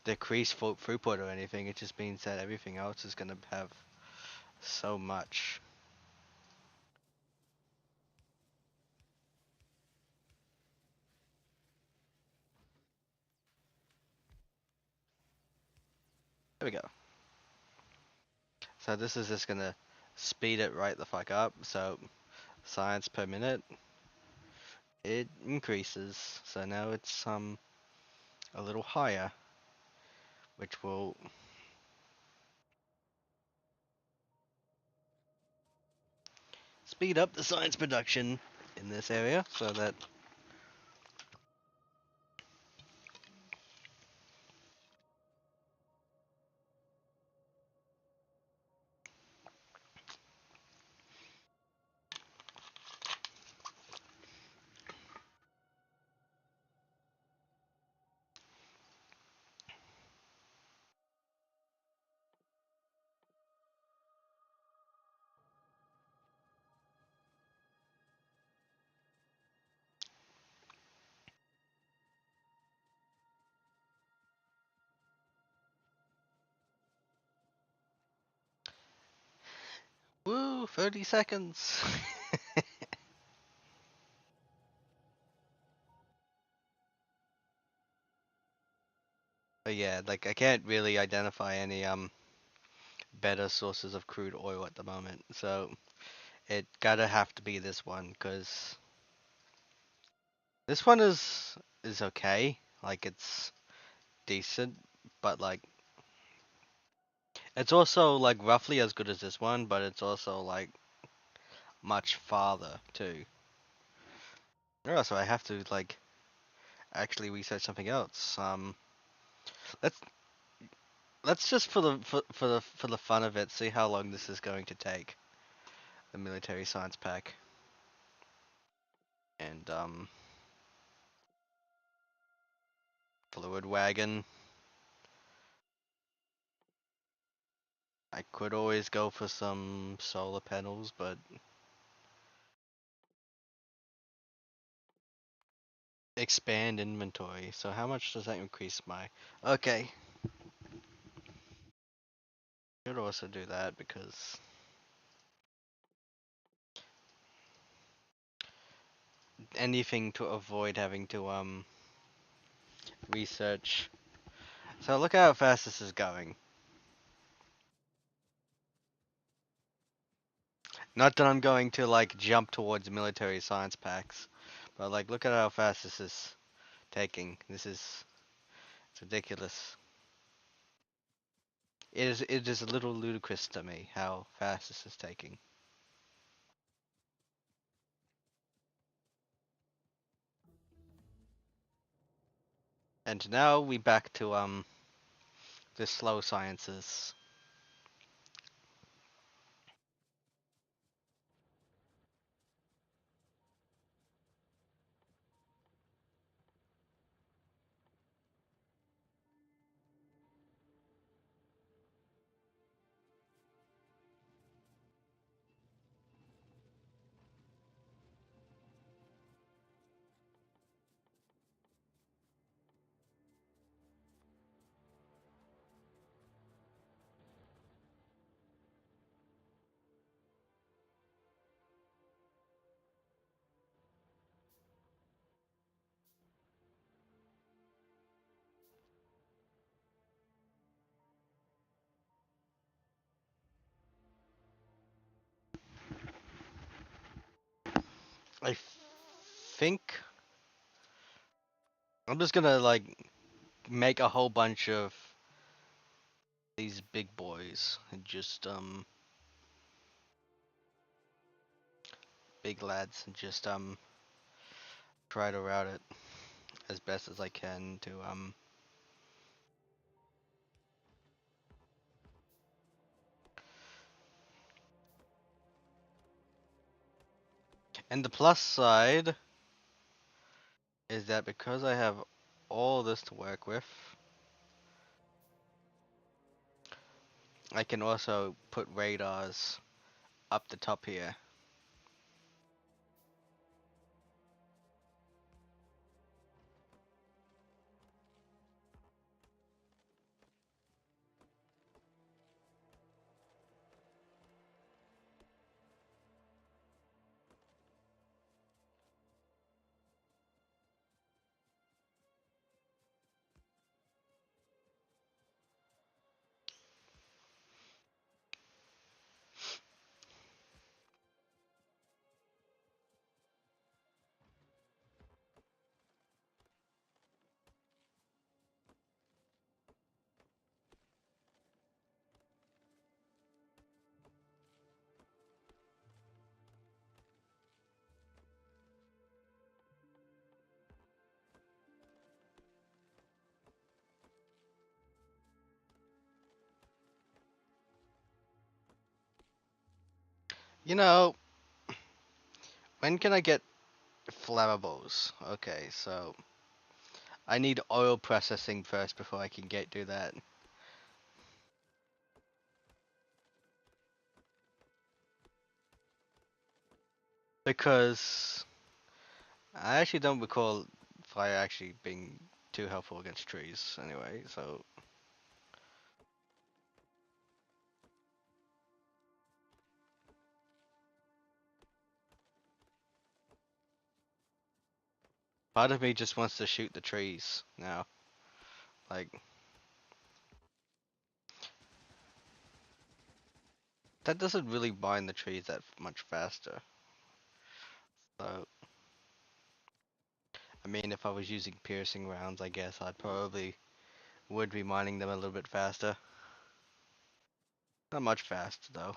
decrease throughput or anything. It just means that everything else is gonna have so much. There we go. So this is just gonna speed it right the fuck up. So science per minute, it increases. So now it's a little higher, which will speed up the science production in this area so that woo, 30 seconds. But yeah, like I can't really identify any better sources of crude oil at the moment. So it gotta have to be this one because this one is okay. Like it's decent, but like it's also like roughly as good as this one, but it's also like much farther too. Oh, so I have to like actually research something else. Let's let's just for the fun of it, see how long this is going to take. The military science pack and fluid wagon. I could always go for some solar panels, but expand inventory. So how much does that increase my? Okay, should also do that because anything to avoid having to research. So look at how fast this is going. Not that I'm going to like jump towards military science packs, but like look at how fast this is taking. This is it's ridiculous. It is a little ludicrous to me how fast this is taking. And now we back to the slow sciences. I think I'm just gonna like make a whole bunch of these big boys and just big lads and just try to route it as best as I can to and the plus side is that because I have all this to work with, I can also put radars up the top here. You know, when can I get flammables? Okay, so I need oil processing first before I can get do that. Because I actually don't recall fire actually being too helpful against trees anyway, so part of me just wants to shoot the trees now. Like, that doesn't really bind the trees that much faster. So, I mean, if I was using piercing rounds, I guess I'd probably would be mining them a little bit faster. Not much faster though.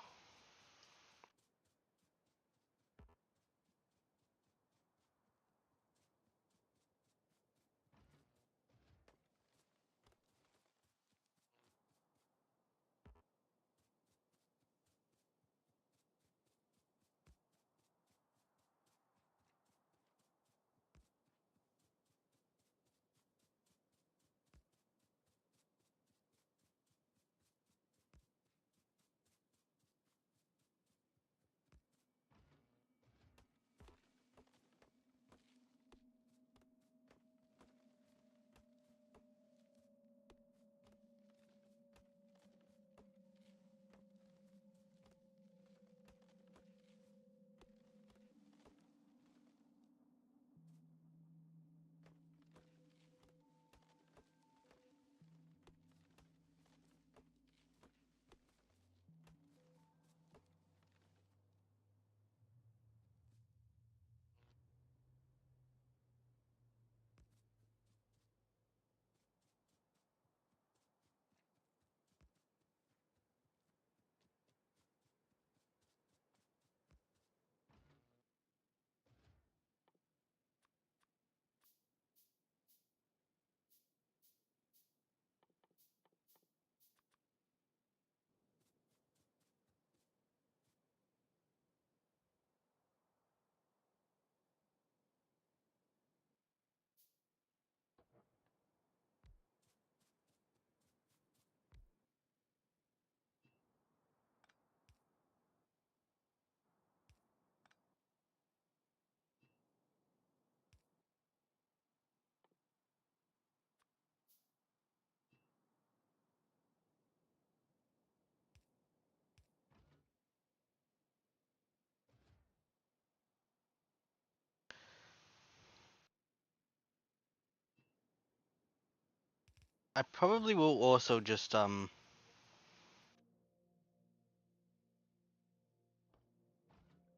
I probably will also just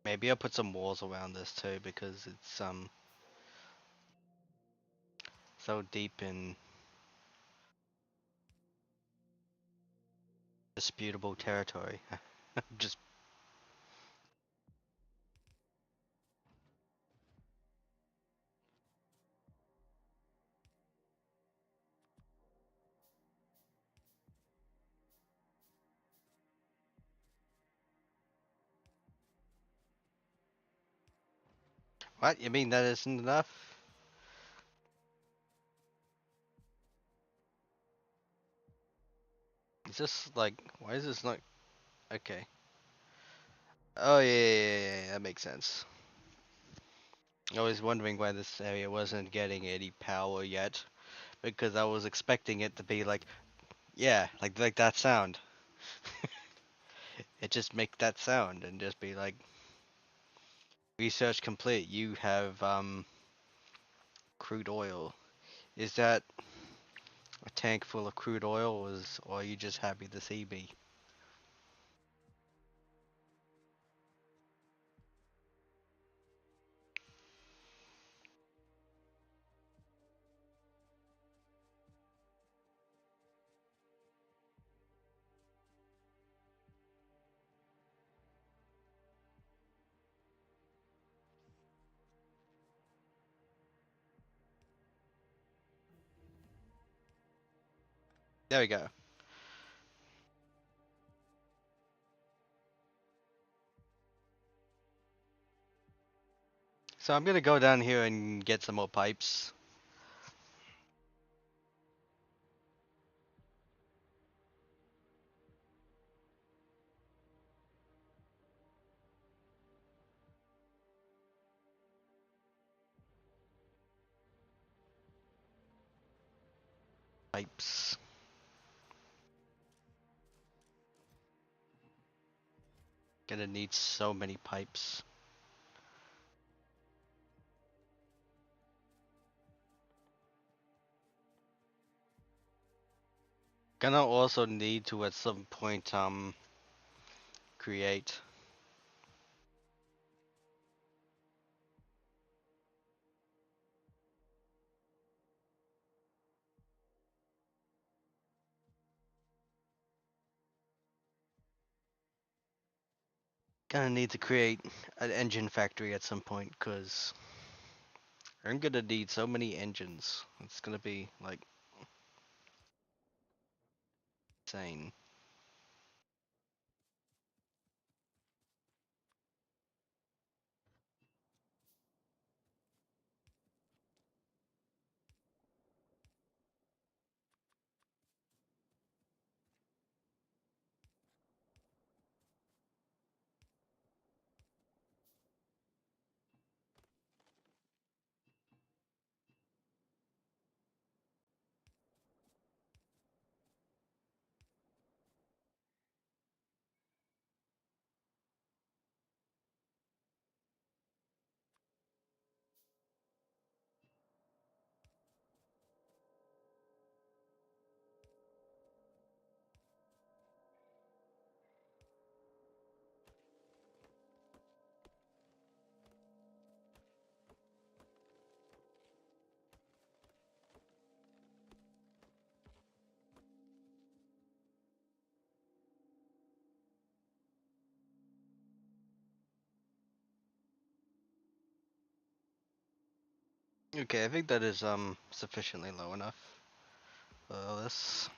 Maybe I'll put some walls around this too because it's so deep in disputable territory. Just what? You mean that isn't enough? It's just like why is this not okay? Oh yeah, that makes sense. I was wondering why this area wasn't getting any power yet because I was expecting it to be like yeah, like that sound. It just make that sound and just be like research complete. You have crude oil. Is that a tank full of crude oil or are you just happy to see me? There we go. So I'm gonna go down here and get some more pipes. Pipes. Gonna need so many pipes. Gonna also need to at some point create. Gonna need to create an engine factory at some point because I'm gonna need so many engines. It's gonna be like insane. Okay, I think that is sufficiently low enough for this.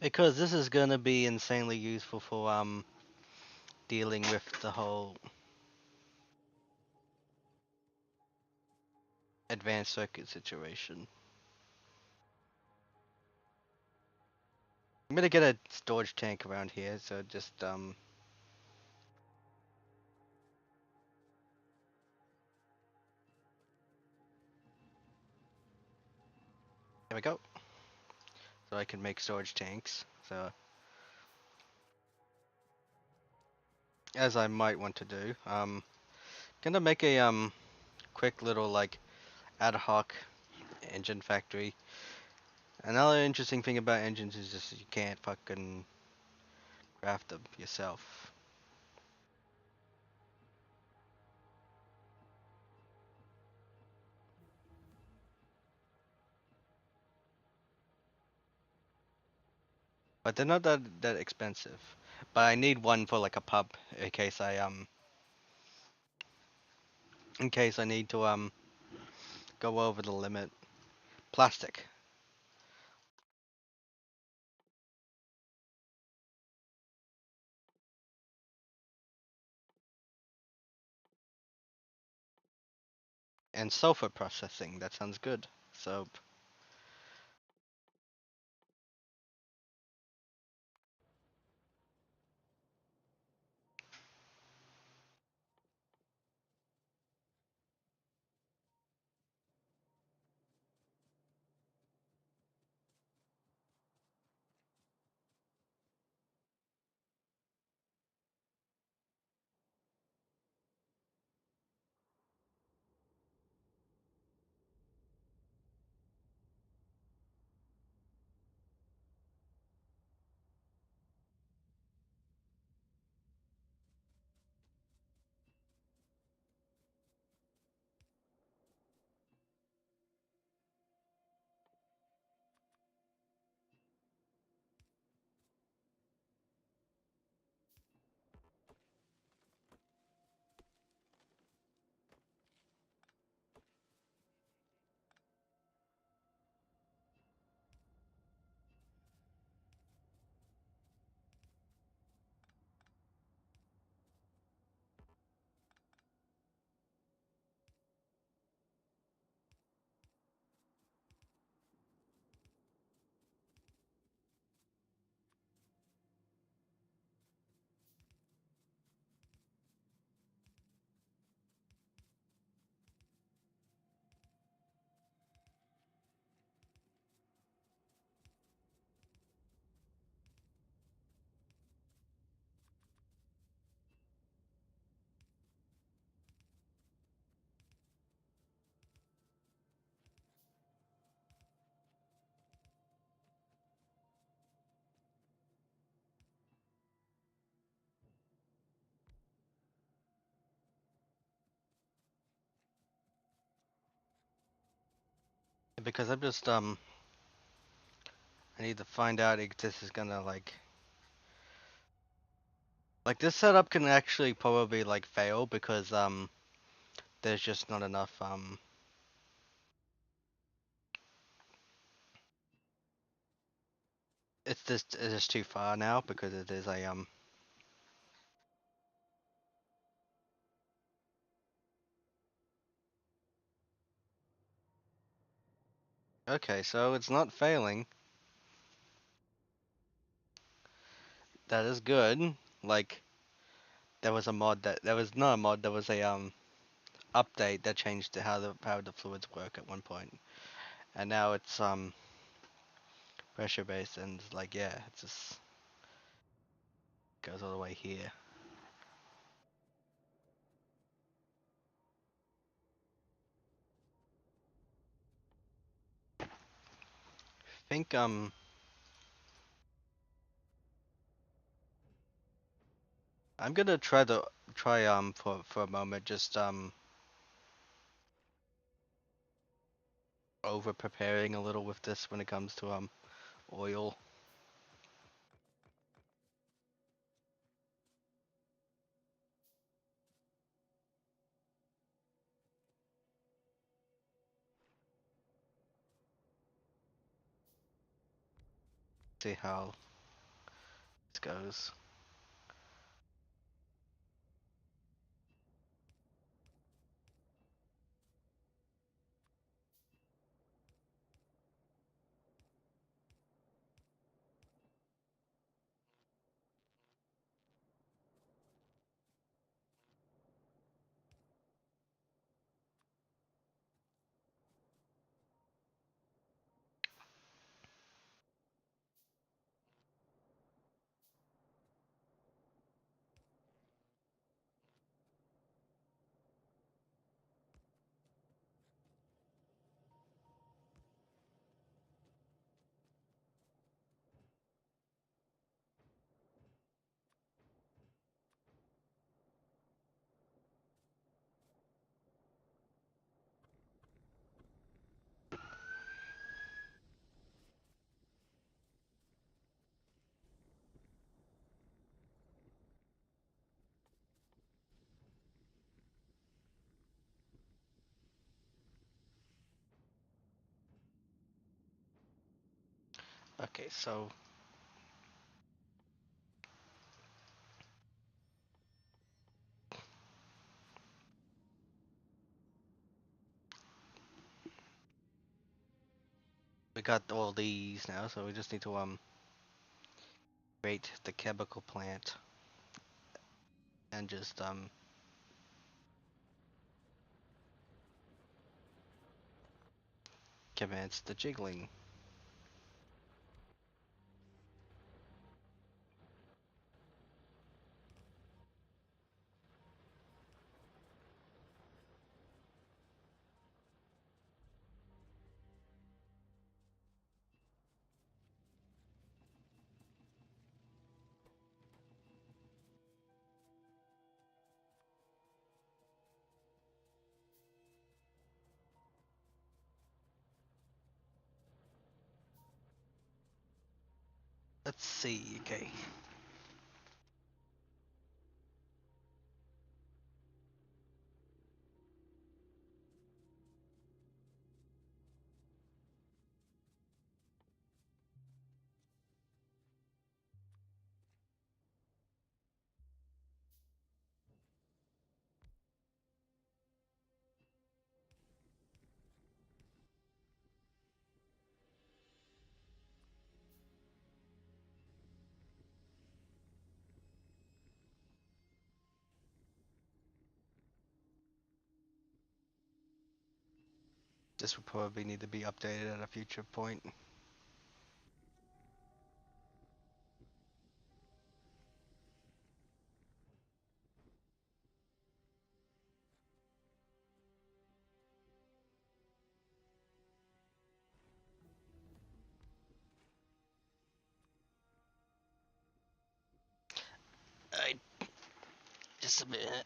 Because this is gonna be insanely useful for dealing with the whole advanced circuit situation. I'm gonna get a storage tank around here, so just there we go. So I can make storage tanks. So as I might want to do, gonna make a quick little like ad hoc engine factory. Another interesting thing about engines is just you can't fucking craft them yourself. But they're not that expensive. But I need one for like a pub in case I need to go over the limit. Plastic. And sulfur processing. That sounds good. So because I'm just I need to find out if this is gonna like this setup can actually probably like fail because there's just not enough it's just too far now because it is a okay, so it's not failing. That is good. Like there was not a mod, there was a update that changed how the fluids work at one point. And now it's pressure based and like yeah, it just goes all the way here. Think I'm gonna try for a moment just over preparing a little with this when it comes to oil. See how This goes. Okay, so we got all these now, so we just need to create the chemical plant and just commence the jiggling. Let's see, okay. This will probably need to be updated at a future point. Alright, just a minute.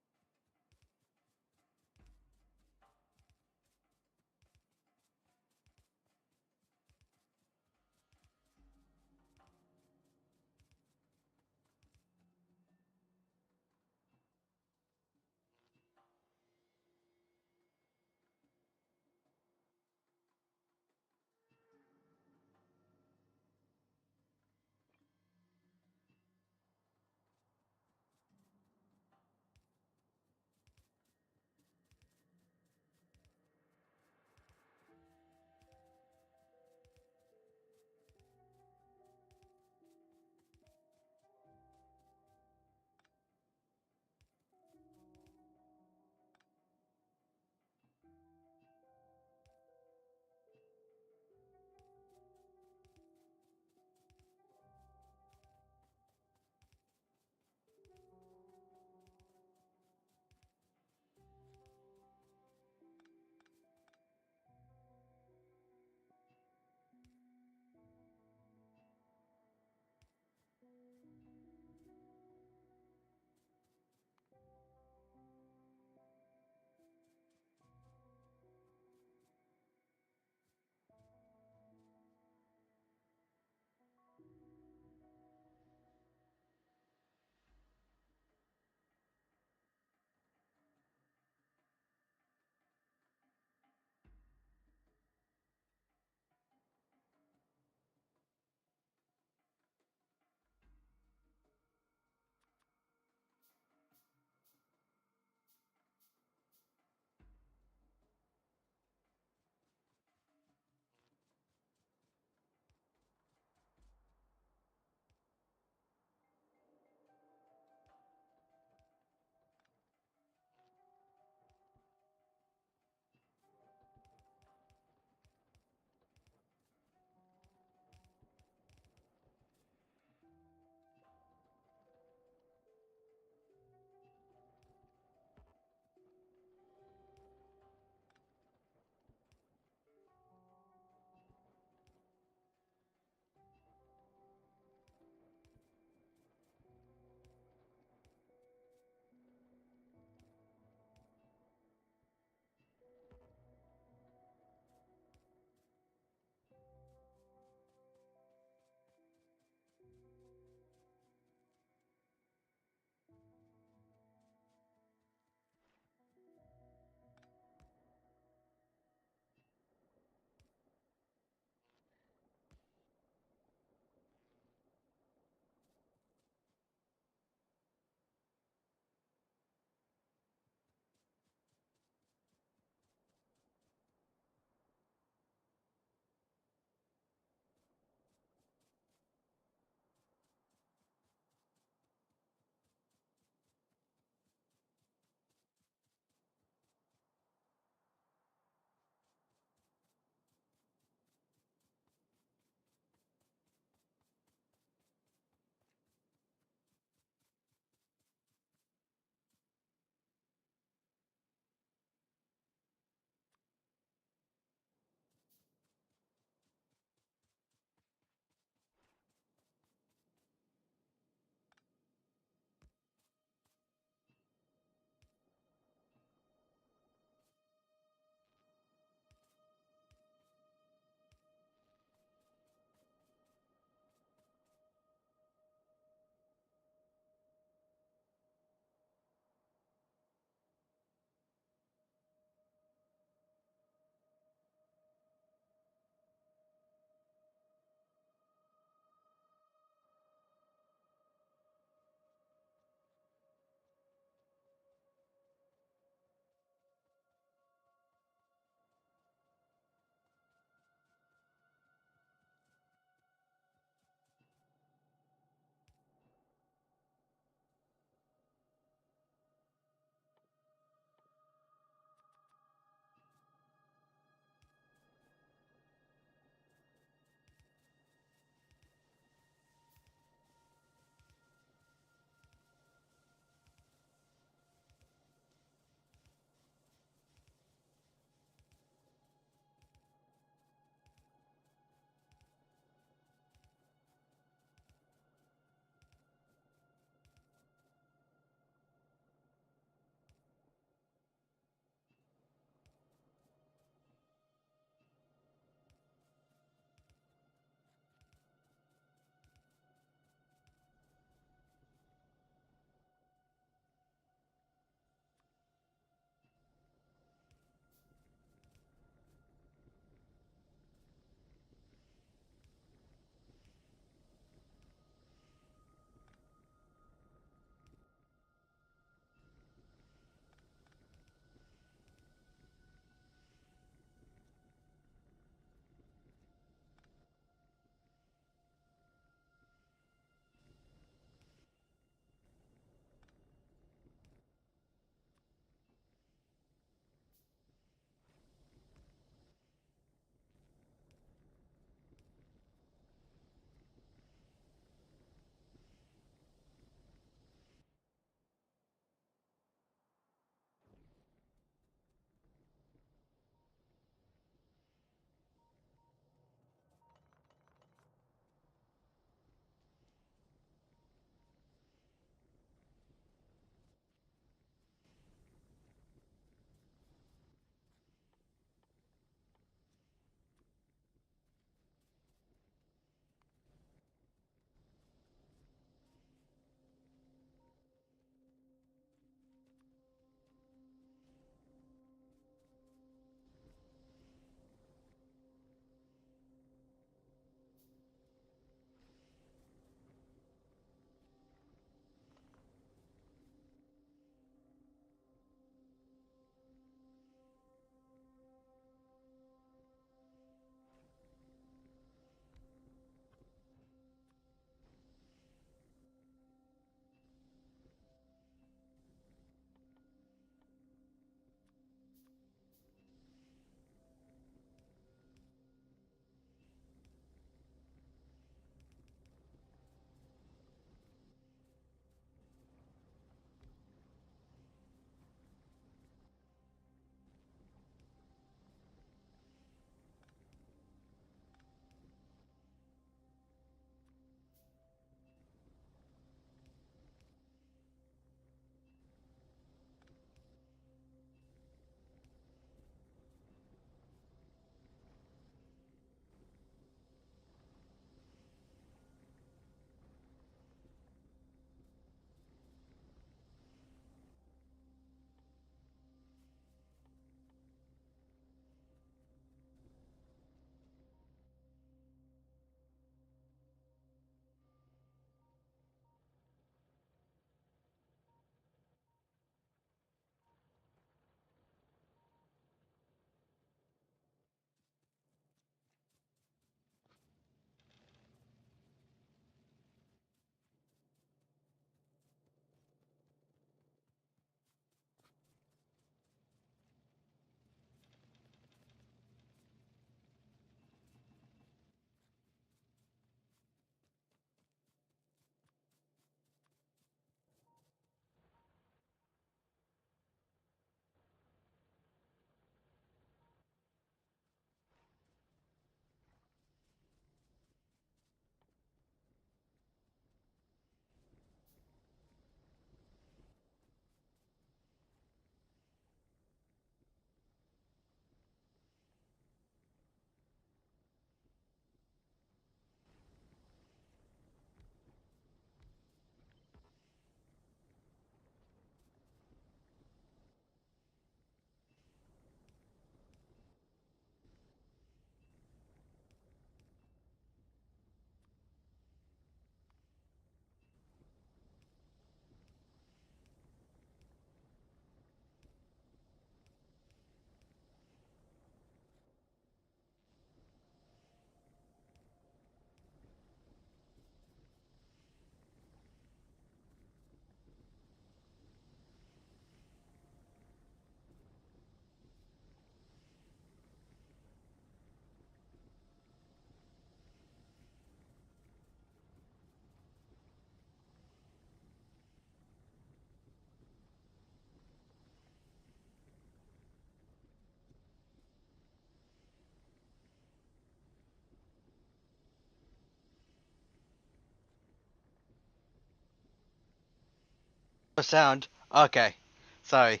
A sound. Okay. Sorry.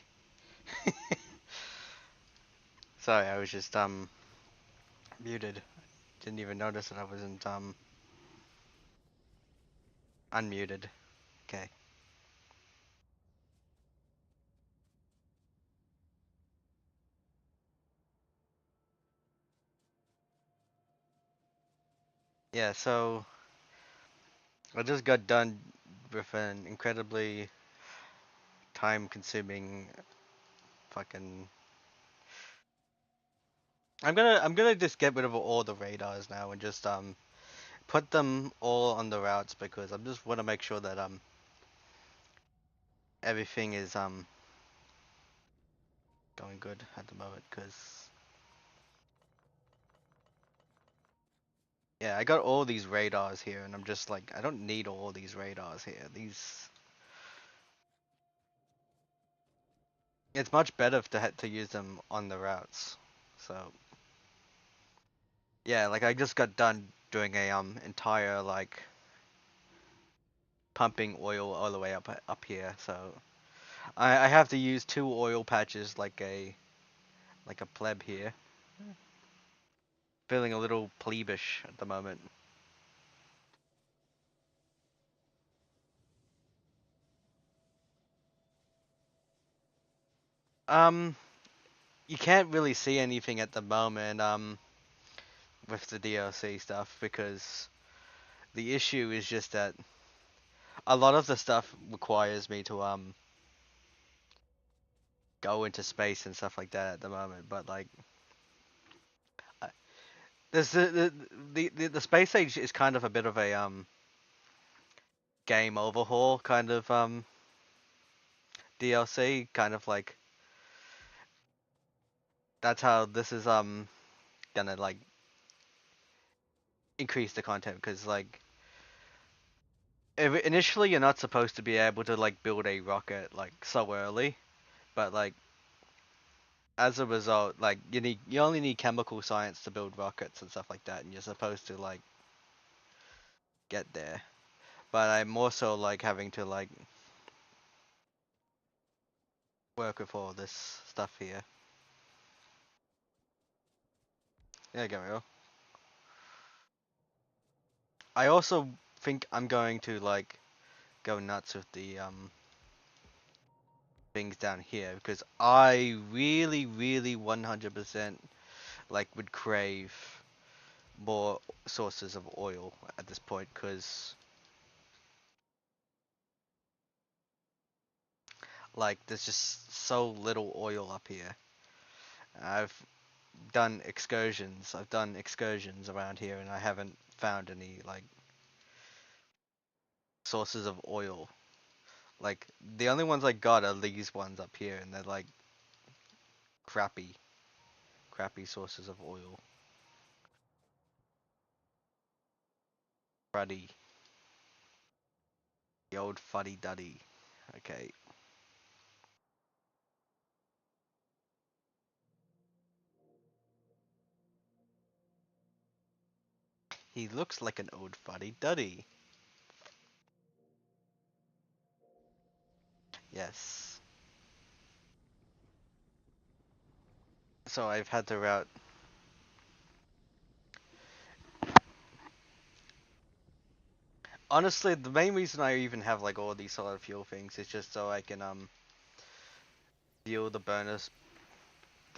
Sorry, I was just muted. Didn't even notice that I wasn't unmuted. Okay. Yeah, so I just got done with an incredibly time consuming fucking I'm gonna just get rid of all the radars now and just put them all on the routes because I just wanna make sure that everything is going good at the moment because yeah, I got all these radars here and I'm just like I don't need all these radars here. These it's much better to use them on the routes. So yeah, like I just got done doing a entire like pumping oil all the way up here. So I have to use two oil patches like a pleb here. Feeling a little plebish at the moment. Um, you can't really see anything at the moment with the DLC stuff because the issue is just that a lot of the stuff requires me to go into space and stuff like that at the moment. But like, I- there's the space age is kind of a bit of a game overhaul kind of DLC, kind of like that's how this is gonna like increase the content because like initially you're not supposed to be able to like build a rocket like so early, but like as a result, like you only need chemical science to build rockets and stuff like that, and you're supposed to like get there. But I'm also like having to like work with all this stuff here. There you go. I also think I'm going to like go nuts with the things down here because I really 100% like would crave more sources of oil at this point because like there's just so little oil up here. I've I've done excursions around here and I haven't found any like sources of oil. Like the only ones I got are these ones up here and they're like crappy crappy sources of oil. Fuddy. The old fuddy duddy. Okay. He looks like an old fuddy duddy. Yes. So I've had to route. Honestly, the main reason I even have like all these solid fuel things is just so I can fuel the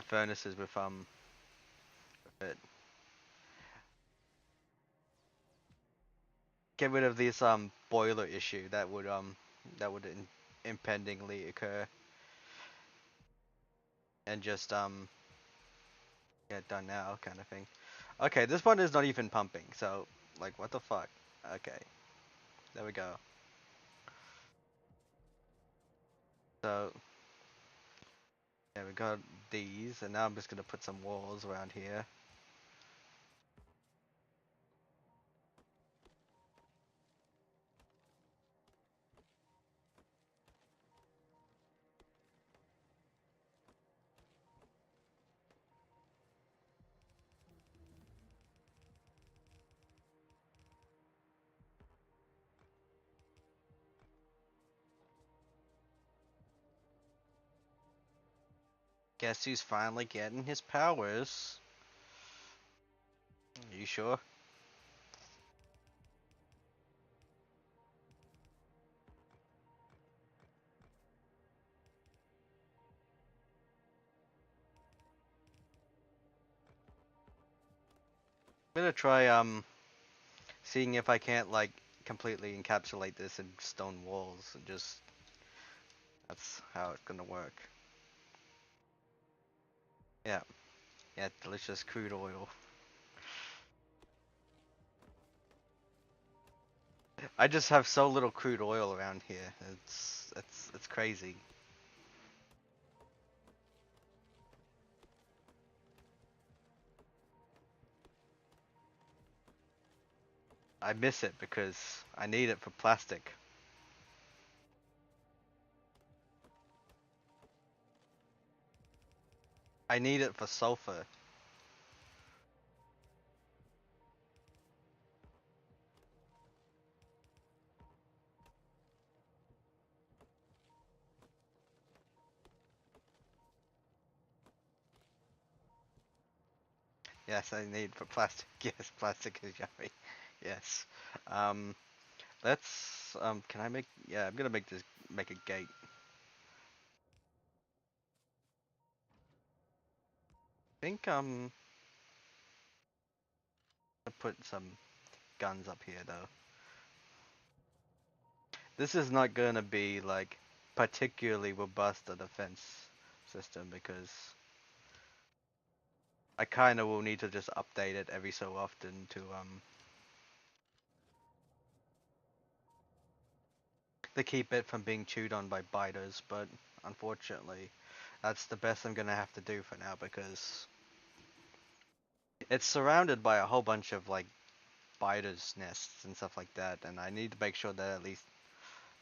furnaces with it. Get rid of this boiler issue that would impendingly occur and just get done now kind of thing. Okay, this one is not even pumping, so like what the fuck? Okay, there we go. So yeah, we got these, and now I'm just gonna put some walls around here. Guess who's finally getting his powers? Are you sure? I'm gonna try seeing if I can't like completely encapsulate this in stone walls and just that's how it's gonna work. Yeah, yeah, delicious crude oil. I just have so little crude oil around here. It's crazy. I miss it because I need it for plastic. I need it for sulfur. Yes, I need for plastic. Yes, plastic is yummy. Yes. Um, let's can I make yeah, I'm gonna make a gate. I think I put some guns up here though. This is not gonna be like particularly robust a defense system because I kinda will need to just update it every so often to keep it from being chewed on by biters, but unfortunately that's the best I'm gonna have to do for now because it's surrounded by a whole bunch of like biters' nests and stuff like that, and I need to make sure that at least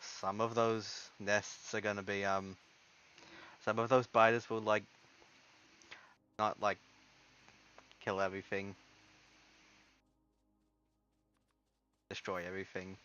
some of those nests are gonna be some of those biters will like not like kill everything, destroy everything.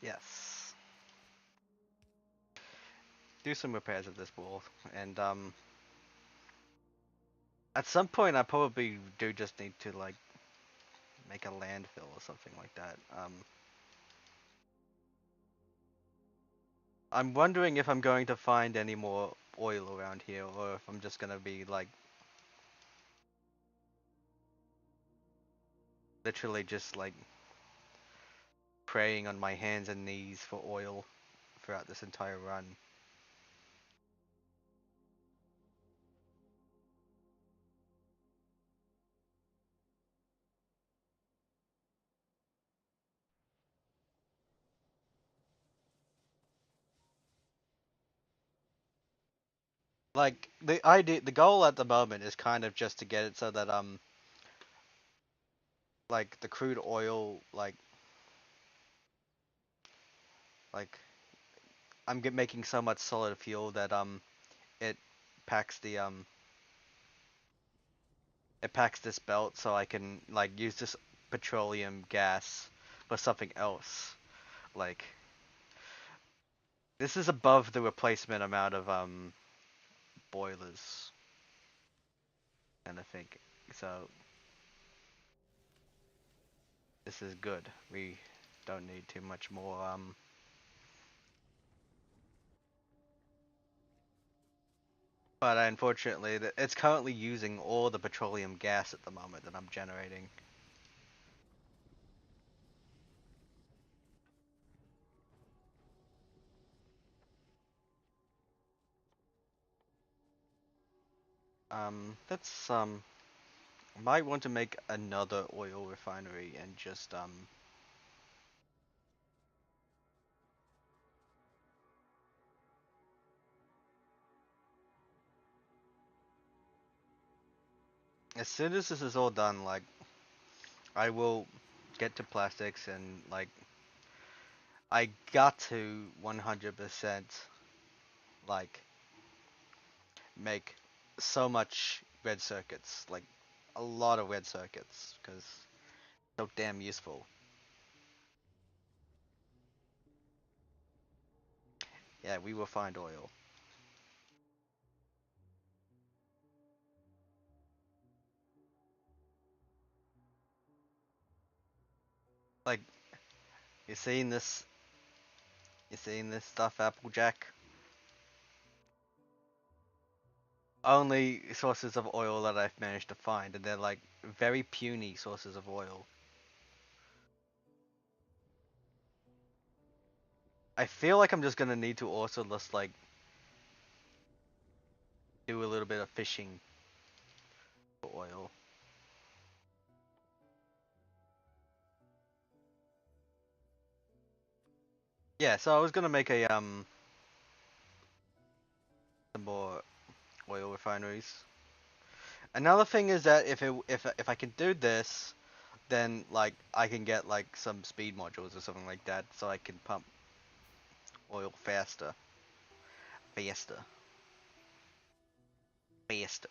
Yes. Do some repairs of this wall, and at some point I probably do just need to like make a landfill or something like that. I'm wondering if I'm going to find any more oil around here, or if I'm just gonna be like literally just like praying on my hands and knees for oil throughout this entire run. Like the goal at the moment is kind of just to get it so that like the crude oil like making so much solid fuel that it packs the it packs this belt so I can like use this petroleum gas for something else. Like this is above the replacement amount of boilers, and I think so this is good. We don't need too much more but unfortunately it's currently using all the petroleum gas at the moment that I'm generating. Let's might want to make another oil refinery and just As soon as this is all done, like I will get to plastics and like I got to 100% like make so much red circuits, like a lot of red circuits, because so damn useful. Yeah, we will find oil. Like you seeing this? You seeing this stuff, Applejack? Only sources of oil that I've managed to find, and they're like very puny sources of oil. I feel like I'm just gonna need to also just like do a little bit of fishing for oil. Yeah, so I was gonna make a some more oil refineries. Another thing is that if I can do this, then like I can get like some speed modules or something like that, so I can pump oil faster, faster, faster.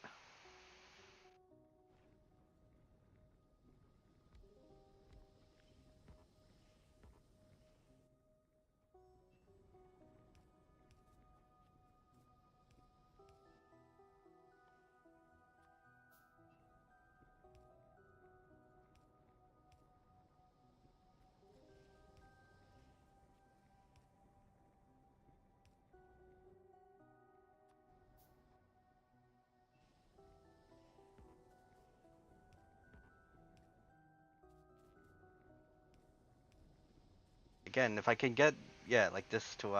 Again, if I can get yeah like this to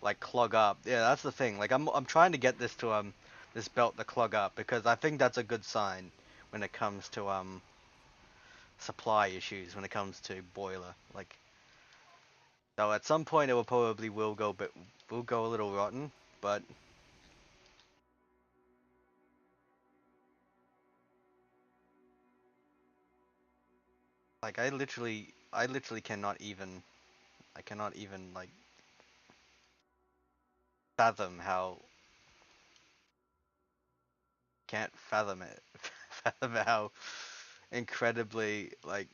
like clog up, yeah that's the thing. Like I'm trying to get this to this belt to clog up because I think that's a good sign when it comes to supply issues when it comes to boiler. Like so at some point it will probably will go a little rotten, but like I literally I cannot even like fathom how can't fathom it fathom how incredibly like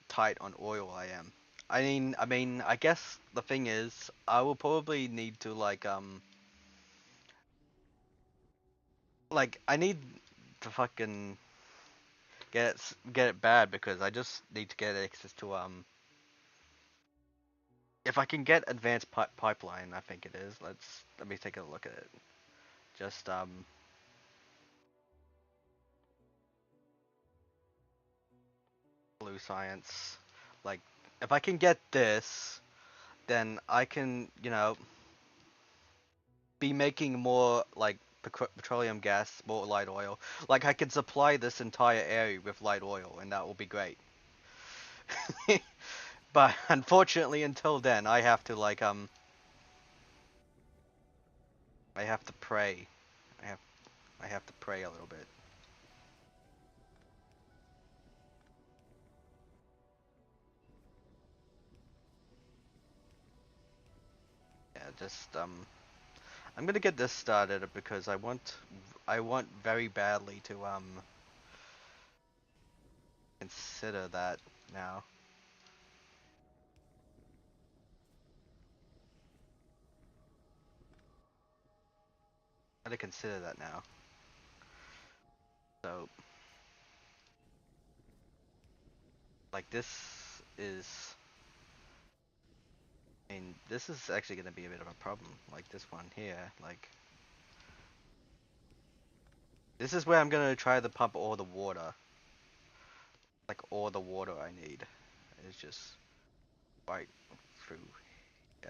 tight on oil I am. I guess the thing is I will probably need to like I need to fucking get it bad because I just need to get access to if I can get advanced pipeline, I think it is. Let me take a look at it. Just blue science. Like if I can get this, then I can, you know, be making more like petroleum gas, more light oil. Like I can supply this entire area with light oil, and that will be great. But unfortunately, until then, I have to pray. I have I have to pray a little bit. Yeah, just I'm gonna get this started because I want very badly to consider that now. Gotta consider that now. So like this is this is actually gonna be a bit of a problem. Like this one here, like this is where I'm gonna try to pump all the water. Like all the water I need is just right through. Yeah.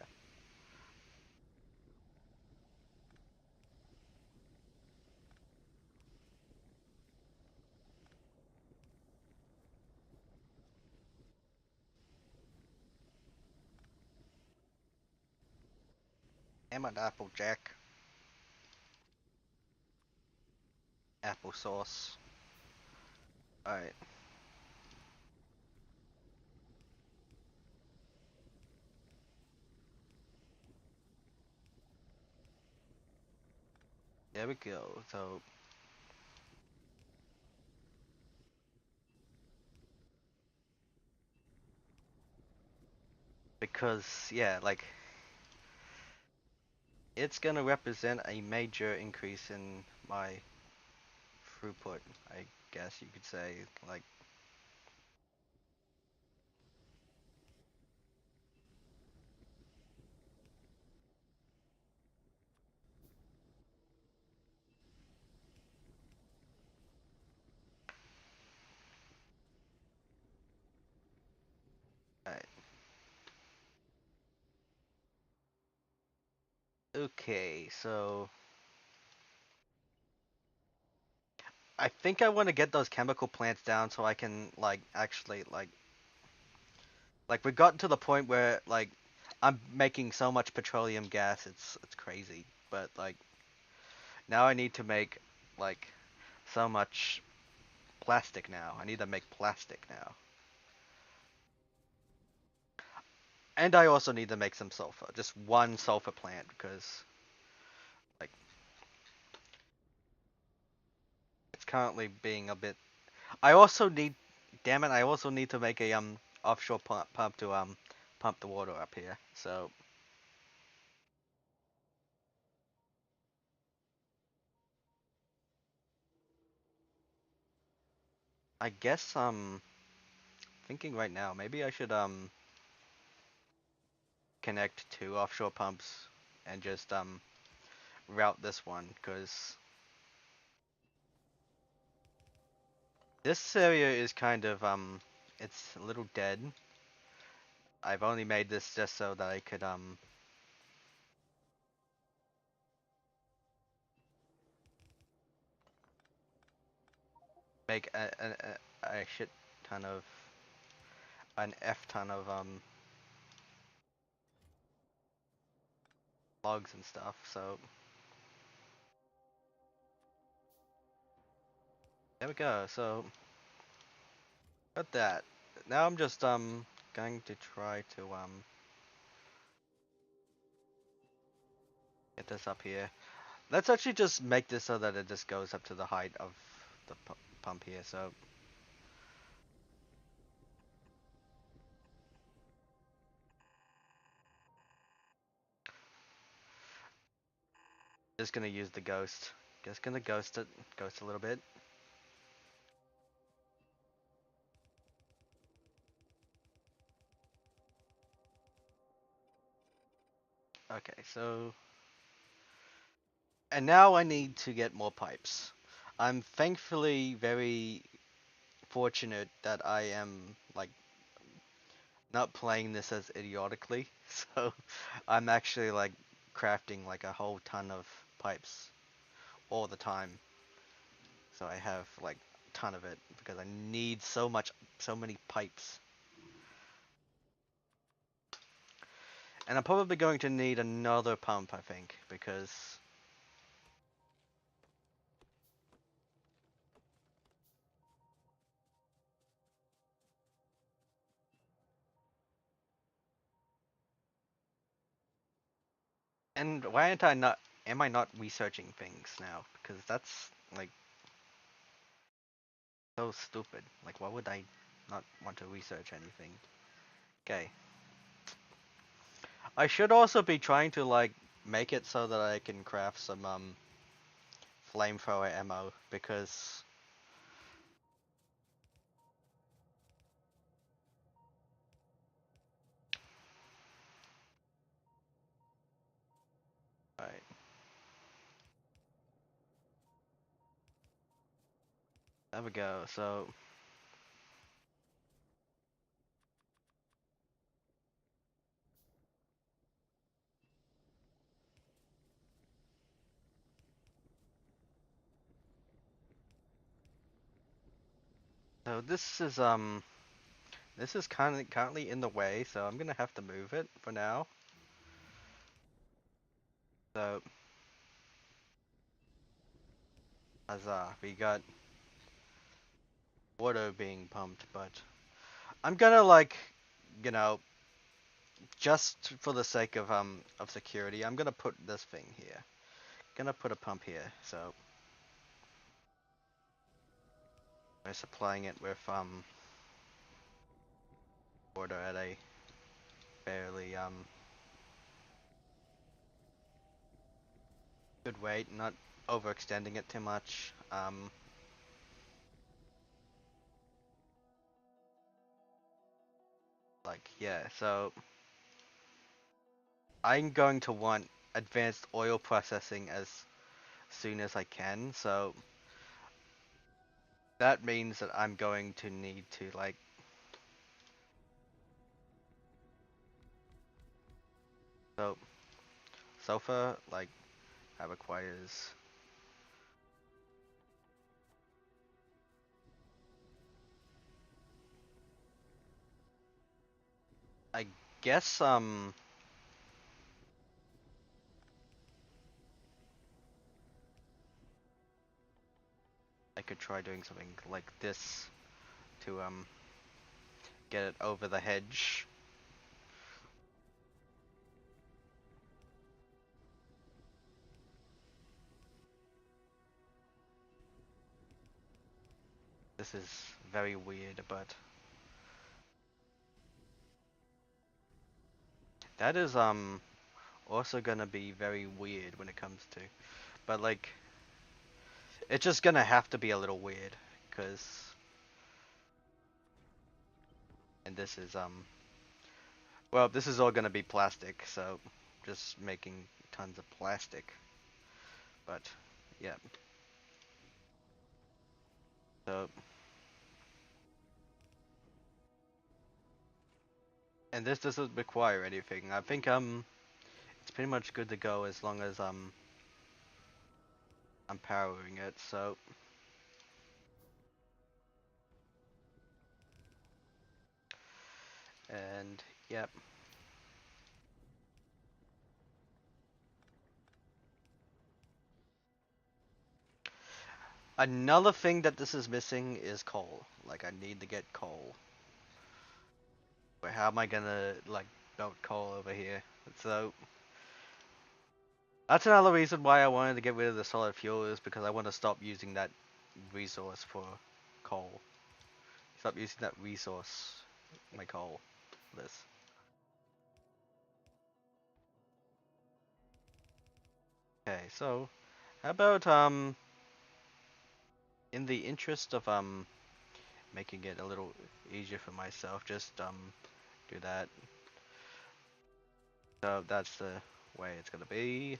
Am an Applejack. applesauce. Alright, there we go. So, because, yeah, like, it's gonna represent a major increase in my throughput, I guess you could say. Like, alright. Okay, so I think I want to get those chemical plants down so I can like actually like we got to the point where like I'm making so much petroleum gas it's crazy. But like now I need to make like so much plastic now. I need to make plastic now. And I also need to make some sulfur. Just one sulfur plant because like it's currently being a bit I also need damn it, I also need to make a offshore pump to pump the water up here. So I guess thinking right now, maybe I should connect two offshore pumps and just route this one because this area is kind of it's a little dead. I've only made this just so that I could make a shit ton of an F ton of logs and stuff. So there we go. So got that. Now I'm just going to try to get this up here. Let's actually just make this so that it just goes up to the height of the pump here. So just gonna use the ghost. Just gonna ghost a little bit. Okay, so and now I need to get more pipes. I'm thankfully very fortunate that I am like not playing this as idiotically. So I'm actually like crafting like a whole ton of pipes all the time. So I have like a ton of it because I need so many pipes. And I'm probably going to need another pump, I think, because and why aren't I not am I not researching things now? Because that's like so stupid. Like why would I not want to research anything? Okay. I should also be trying to like make it so that I can craft some flamethrower ammo because alright. There we go. So this is kind of currently in the way, so I'm gonna have to move it for now. So Huzzah, we got water being pumped, but I'm gonna like, you know, just for the sake of security, I'm gonna put this thing here. Gonna put a pump here, so we're supplying it with water at a fairly good rate, not overextending it too much. Like yeah, so I'm going to want advanced oil processing as soon as I can, so that means that I'm going to need to like so sofa like that requires I guess I could try doing something like this to get it over the hedge. This is very weird, but that is also gonna be very weird when it comes to, but like it's just gonna have to be a little weird, cause and this is well, this is all gonna be plastic, so just making tons of plastic. But yeah, so and this doesn't require anything. I think it's pretty much good to go as long as I'm powering it. So and yep. Another thing that this is missing is coal. Like I need to get coal. But how am I gonna like melt coal over here? So that's another reason why I wanted to get rid of the solid fuel is because I want to stop using that resource for coal. Stop using that resource, my coal, for this. Okay, so how about in the interest of making it a little easier for myself, just do that. So that's the way it's gonna be.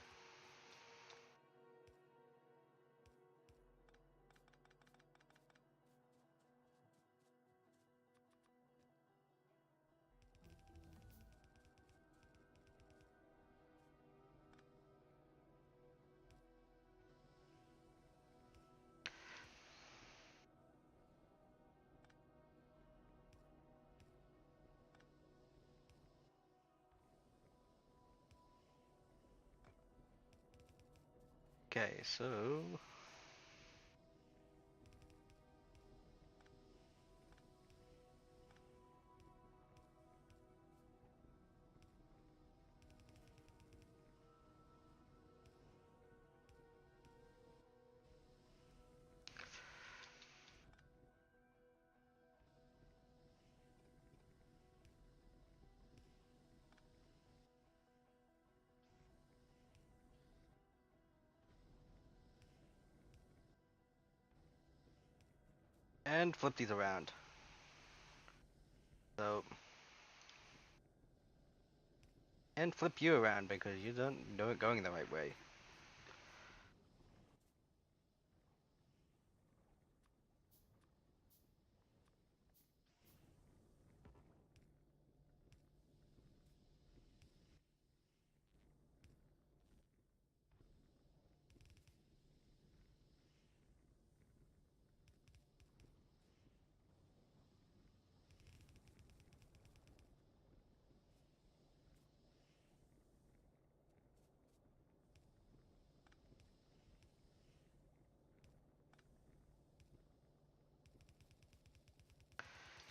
Okay, so and flip these around. So and flip you around because you don't know it going the right way.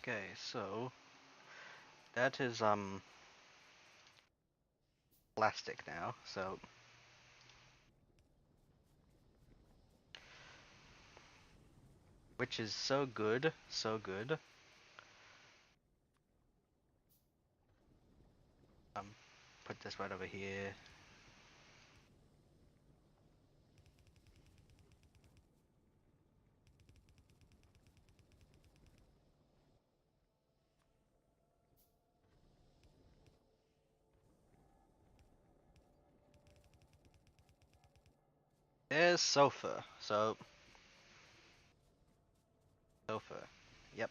Okay, so that is plastic now, so which is so good, so good. Um, put this right over here. There's sofa. So sofa. Yep.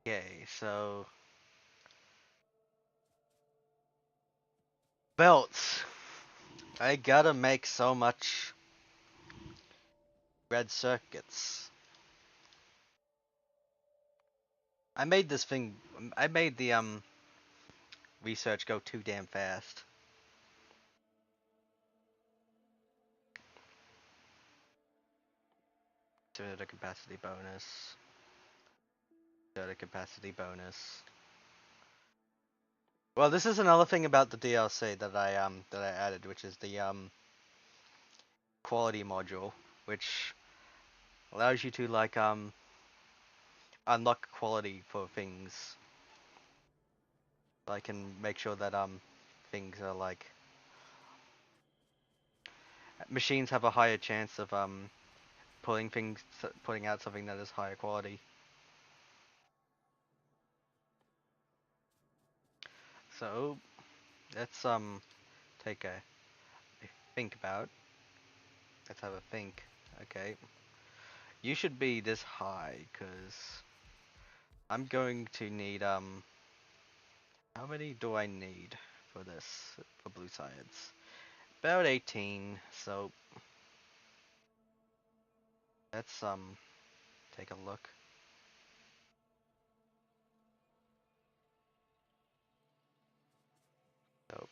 Okay, so belts. I gotta make so much red circuits. I made this thing. I made the research go too damn fast. Inserter capacity bonus. Inserter capacity bonus. Well, this is another thing about the DLC that I added, which is the quality module, which allows you to like unlock quality for things. I can make sure that things are like machines have a higher chance of putting out something that is higher quality. So let's take a think about. Let's have a think. Okay, you should be this high because I'm going to need how many do I need for this for blue science? About 18. So let's take a look. So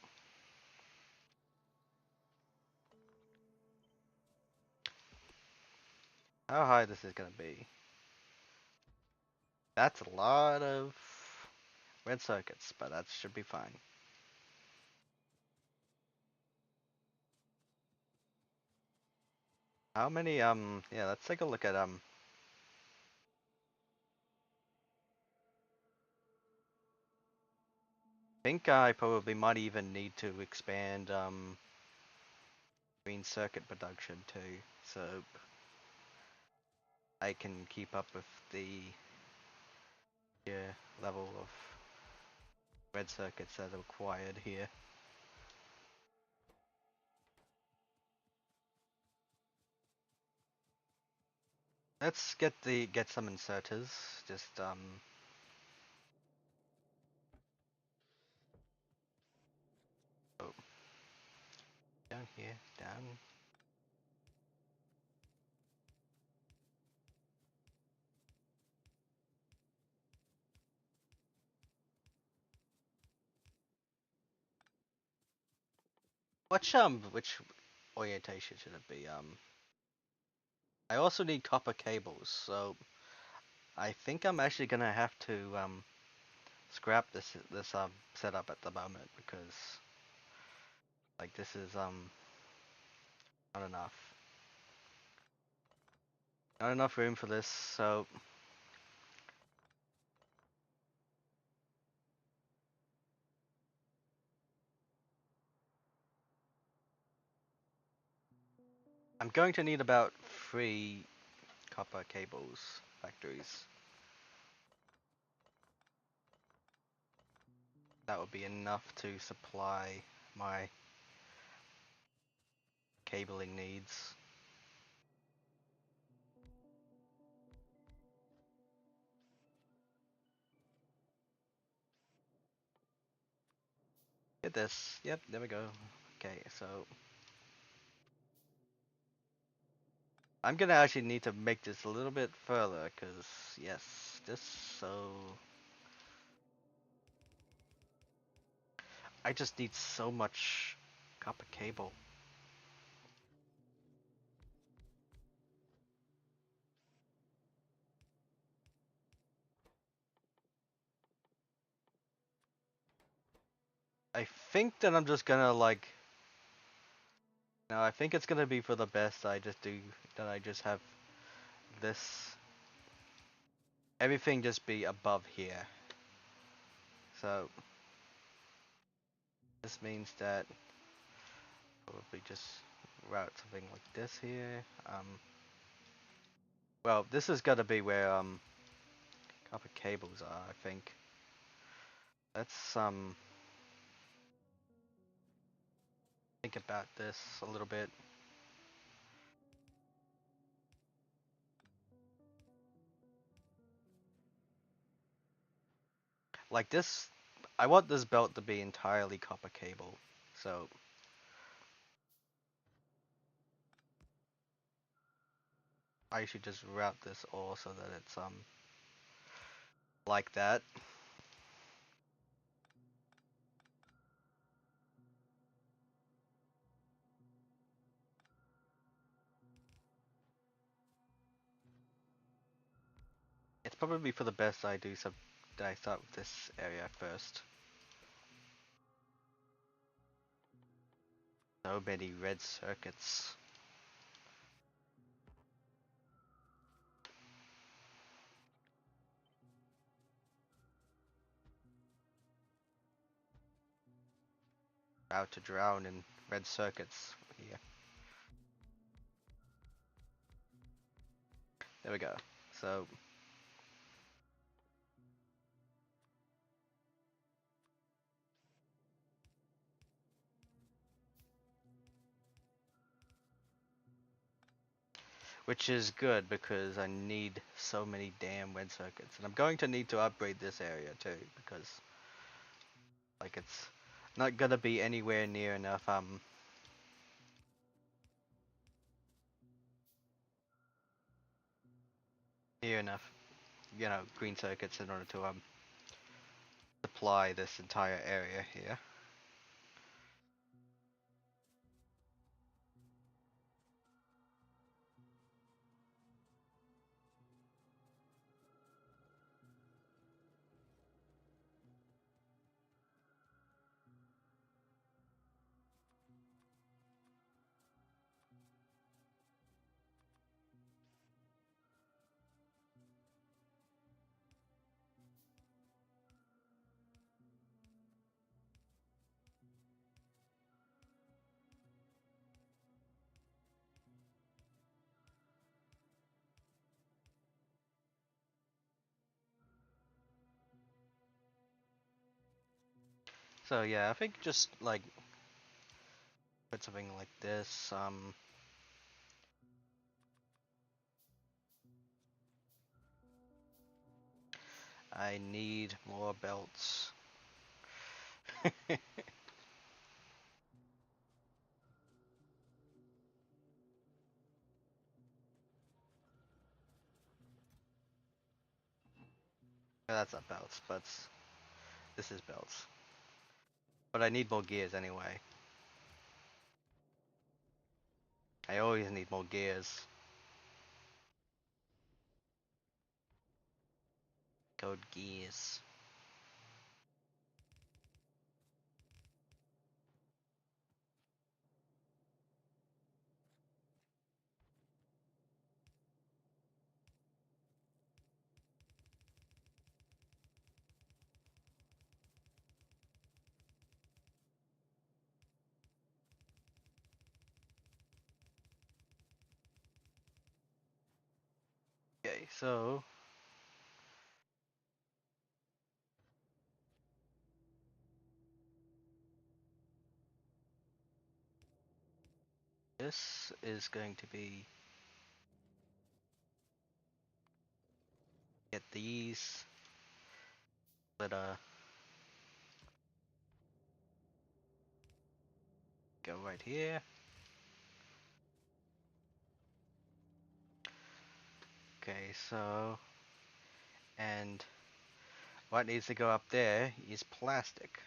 how high this is gonna be? That's a lot of red circuits, but that should be fine. How many yeah, let's take a look at I think I probably might even need to expand green circuit production too, so I can keep up with the level of red circuits that are required here. Let's get some inserters. Just oh, down here, down. Which orientation should it be? I also need copper cables, so I think I'm actually gonna have to scrap this setup at the moment because like this is not enough. Not enough room for this, so I'm going to need about 3 copper cables factories. That would be enough to supply my cabling needs. Get this. Yep, there we go. Okay, so I'm gonna actually need to make this a little bit further, cause yes, this so I just need so much copper cable. I think that I'm just gonna like. No, I think it's gonna be for the best. I just do that. I just have this. Everything just be above here. So this means that probably just route something like this here. Well, this is gonna be where copper cables are. I think. Let's think about this a little bit. Like this, I want this belt to be entirely copper cable. So I should just route this all so that it's like that. It's probably for the best I do some that I start with this area first. So many red circuits. About to drown in red circuits here. There we go. So which is good because I need so many damn red circuits. And I'm going to need to upgrade this area too because like it's not gonna be anywhere near enough near enough, you know, green circuits in order to supply this entire area here. So yeah, I think just like put something like this. I need more belts. That's not belts, but this is belts. But I need more gears anyway. I always need more gears. Code gears. Okay, so this is going to be get these that go right here. Okay, so and what needs to go up there is plastic.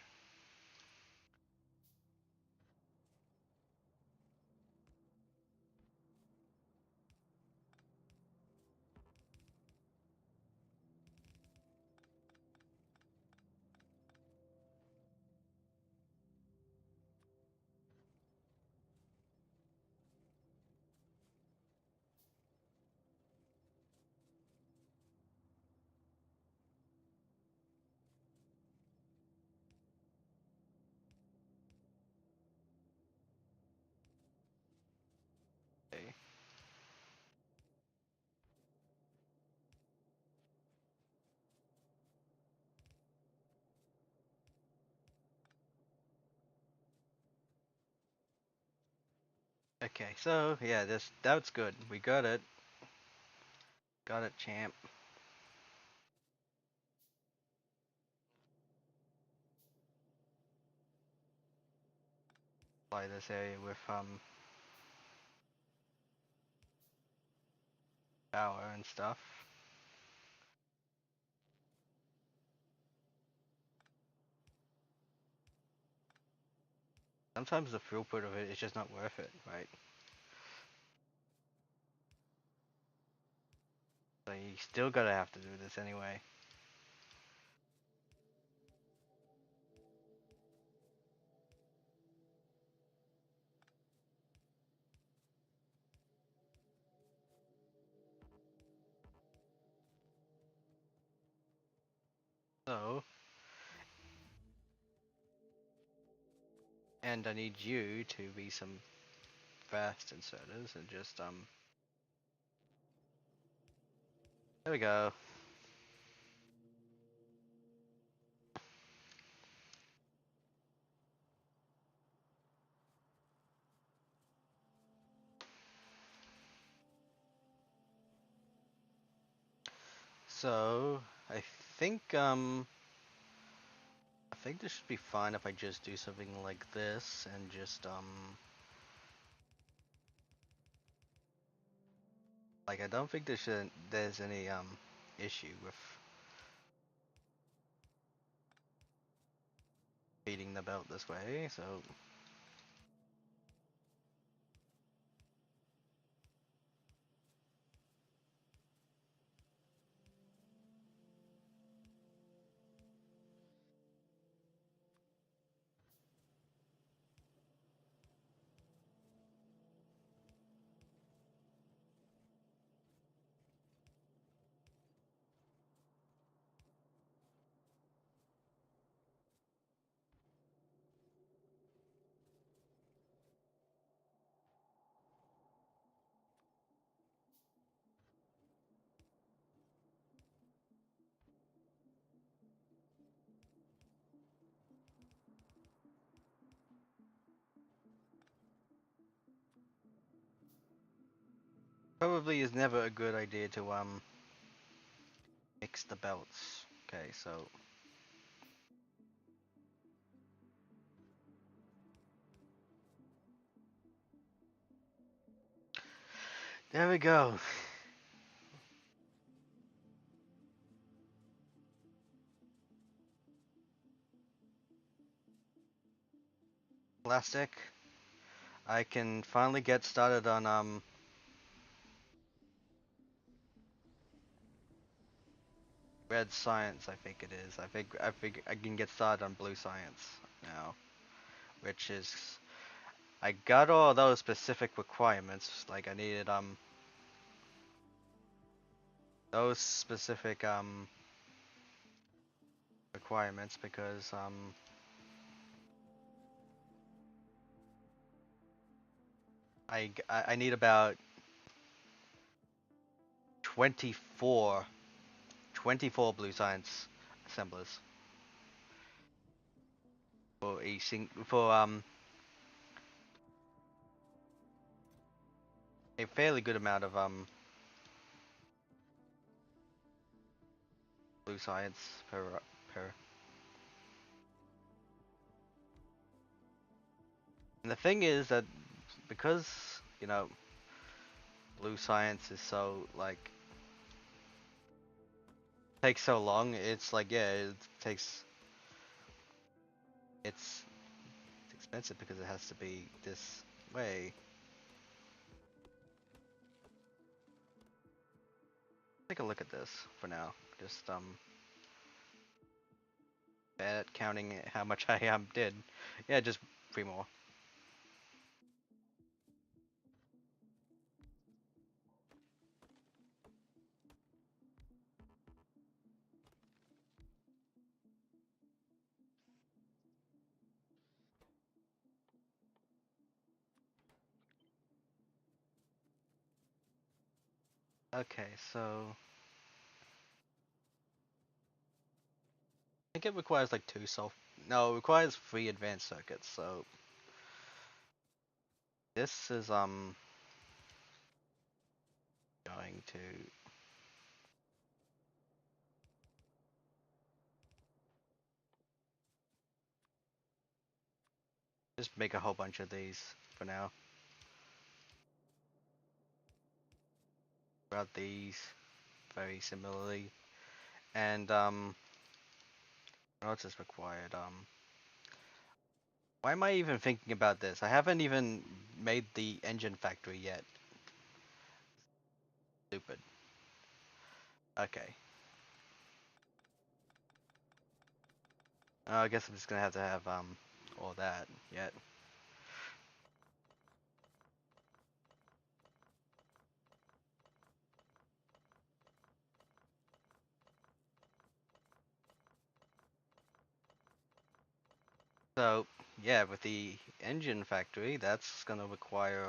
Okay, so yeah, that's good. We got it. Got it, champ. Apply this area with power and stuff. Sometimes the throughput of it is just not worth it, right? So you still gotta have to do this anyway. So, and I need you to be some fast inserters and just there we go. So, I think I think this should be fine if I just do something like this and just like I don't think there's any issue with feeding the belt this way, so probably is never a good idea to mix the belts. Okay, so there we go. Plastic. I can finally get started on red science. I think it is. I think I can get started on blue science now, which is I got all those specific requirements. Like I needed those specific requirements because I need about 24 24 blue science assemblers for for a fairly good amount of blue science per. And the thing is that because you know blue science is so like takes so long, it's like yeah, takes it's expensive because it has to be this way. Take a look at this for now. Just bad at counting how much I did. Yeah, just 3 more. Okay, so I think it requires like two self. No, it requires 3 advanced circuits. So This is going to just make a whole bunch of these for now. About these very similarly. And what else is required? Why am I even thinking about this? I haven't even made the engine factory yet. Stupid. Okay. I guess I'm just gonna have to have all that yet. So yeah, with the engine factory, that's gonna require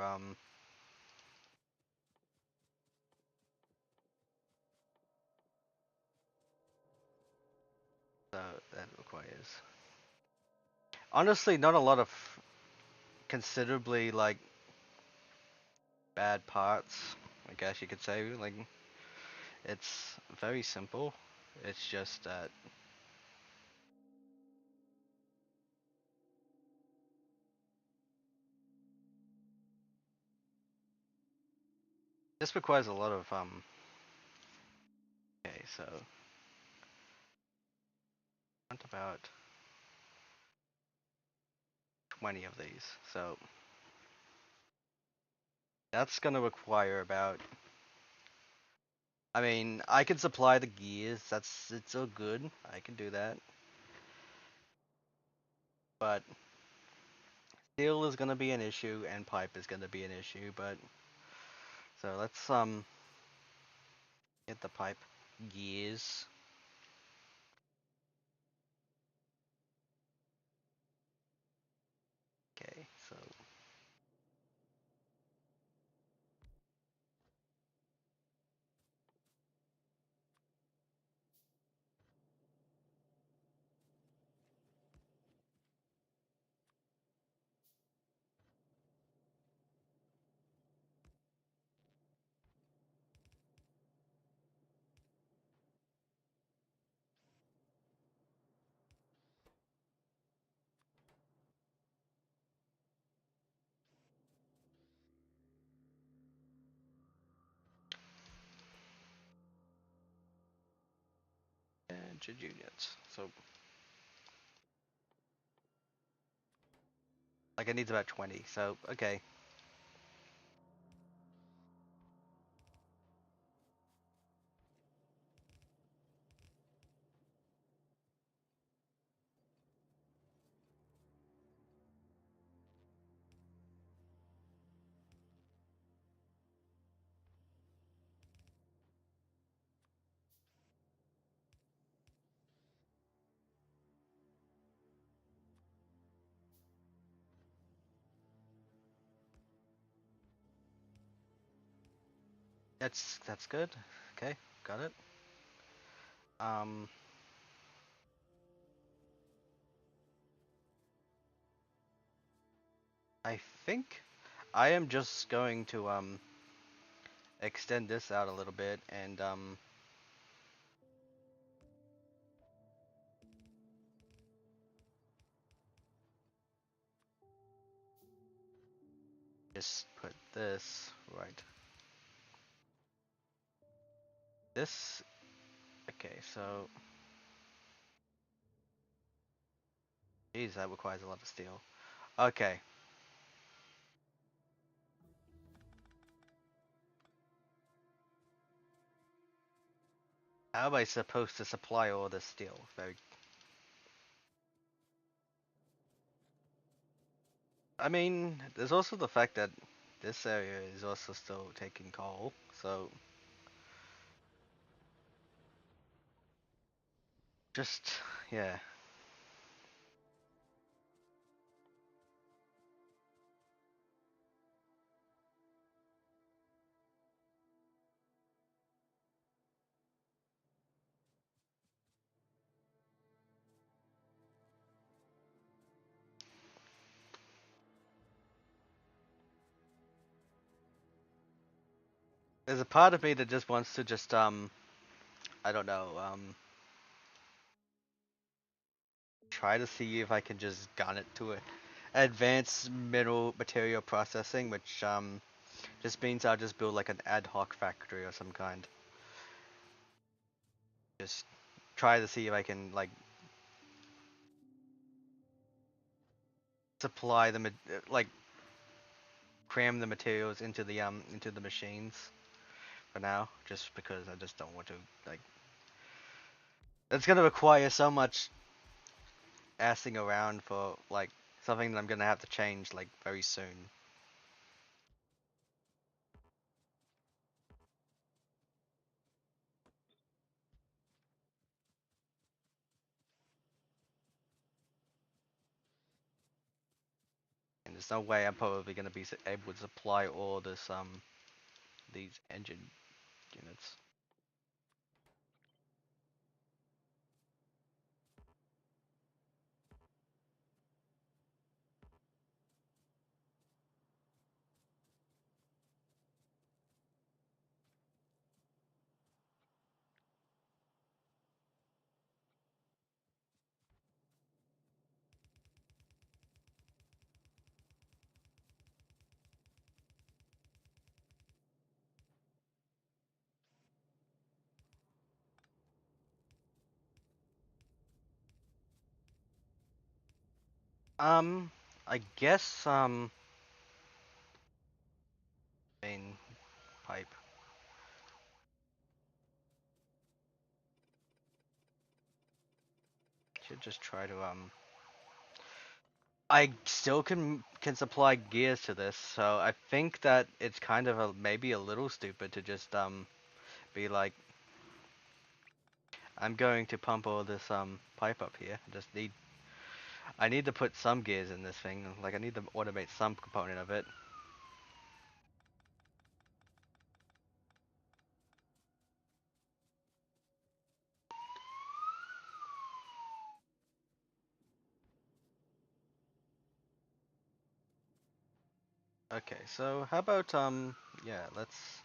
so that requires honestly not a lot of considerably like bad parts, I guess you could say. Like it's very simple. It's just that this requires a lot of okay, so what about 20 of these? So that's gonna require about I mean, I can supply the gears, it's so good. I can do that. But steel is gonna be an issue and pipe is gonna be an issue, but so let's get the pipe gears. Okay, so engine units. So like it needs about 20. So okay. That's good. Okay, got it. Um I think I am just going to extend this out a little bit and just put this right. This okay, so geez, that requires a lot of steel. Okay. How am I supposed to supply all this steel? Very I mean, there's also the fact that this area is also still taking coal, so just yeah. There's a part of me that just wants to just I don't know, try to see if I can just gun it to it. Advanced mineral material processing, which just means I'll just build like an ad hoc factory or some kind. Just try to see if I can like supply the like cram the materials into the machines for now, just because I just don't want to like. It's gonna require so much assing around for like something that I'm gonna have to change like very soon. And there's no way I'm probably gonna be able to supply all this these engine units. Um, I guess main pipe. Should just try to I still can supply gears to this, so I think that it's kind of maybe a little stupid to just be like I'm going to pump all this pipe up here. I need to put some gears in this thing. Like I need to automate some component of it. Okay, so how about yeah, let's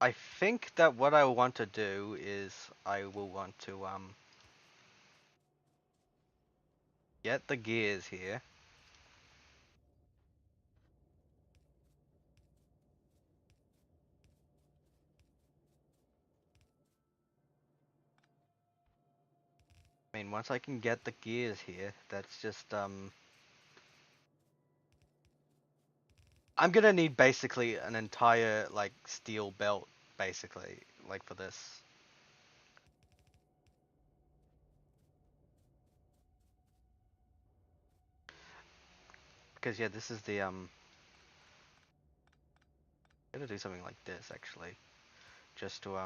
I think that what I want to do is I will want to get the gears here. I mean, once I can get the gears here, that's just I'm gonna need basically an entire like steel belt basically like for this. Because yeah, this is the I'm gonna do something like this actually, just to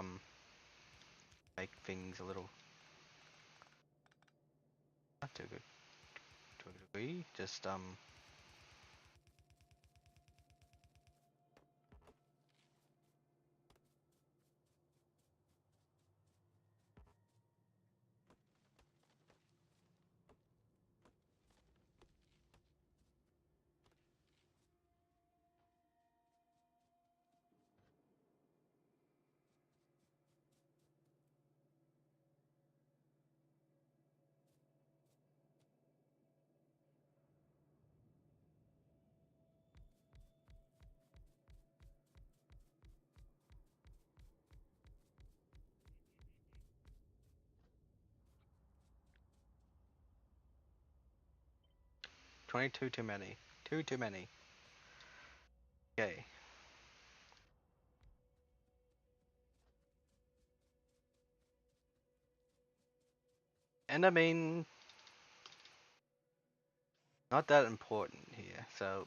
make things a little not too good to a degree. Just 22 too many. Two too many. Okay. And I mean, not that important here. So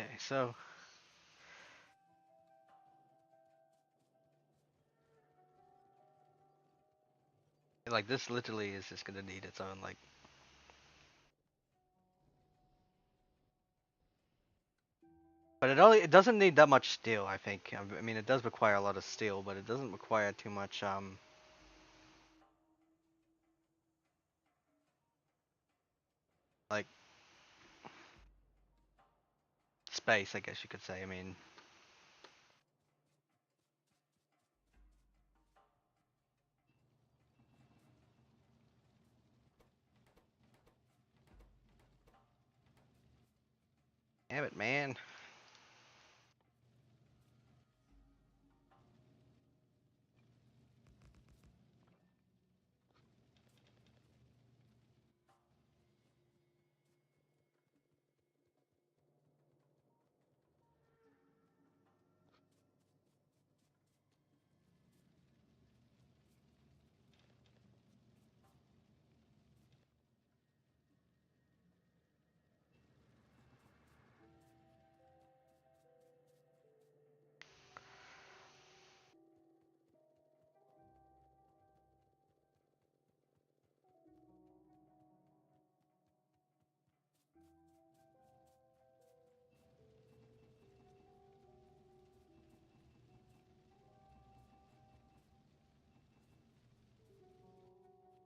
Okay, so like this literally is just gonna need its own like. But it doesn't need that much steel, I think. I mean, it does require a lot of steel, but it doesn't require too much like space, I guess you could say. I mean, damn it, man.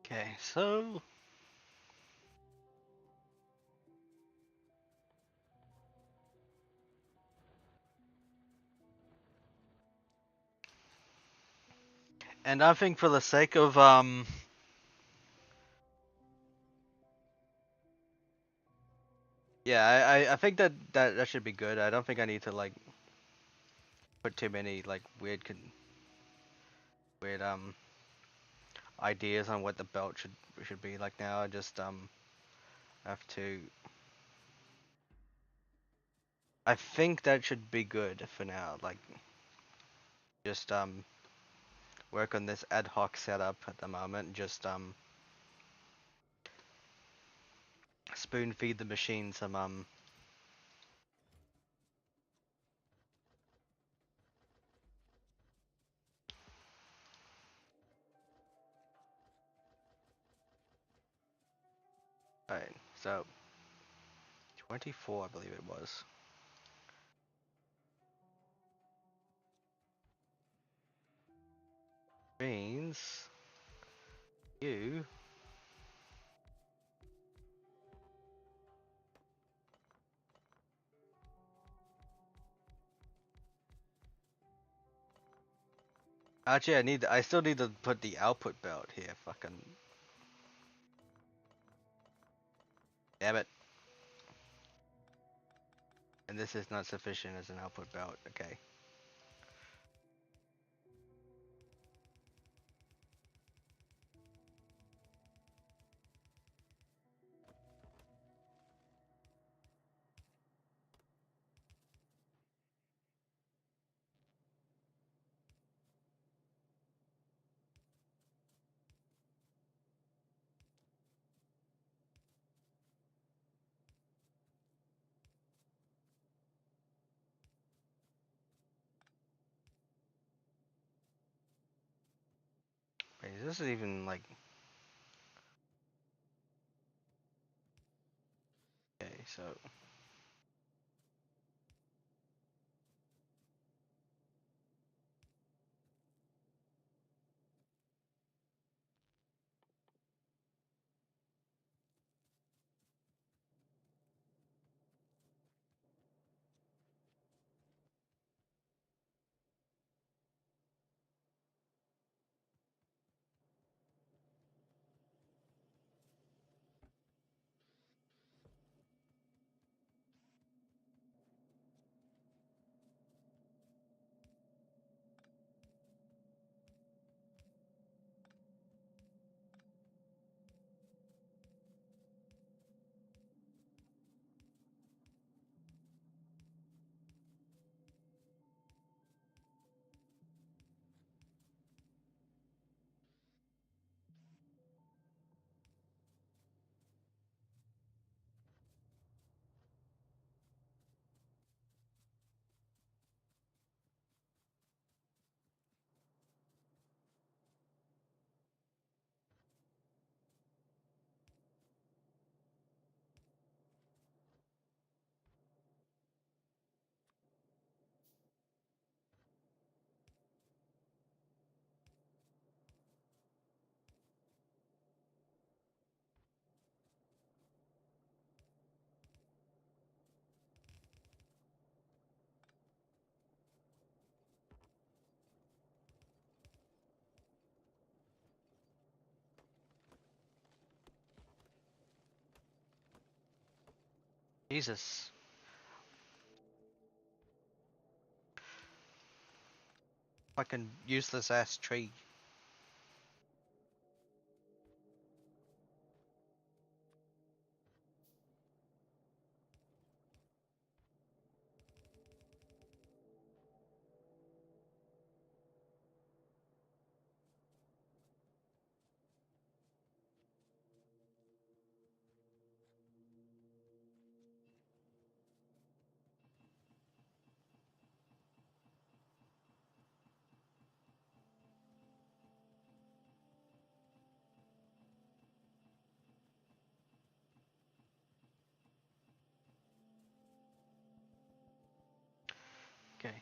Okay, so and I think for the sake of yeah, I think that should be good. I don't think I need to like put too many like weird ideas on what the belt should be like now. I just have to. I think that should be good for now. Like just work on this ad hoc setup at the moment. Just spoon feed the machine some Alright, so 24 I believe it was. Means you actually I still need to put the output belt here. Fucking damn it. And this is not sufficient as an output belt. Okay. Wait, is this even like okay, so Jesus. Fucking useless ass tree. Okay.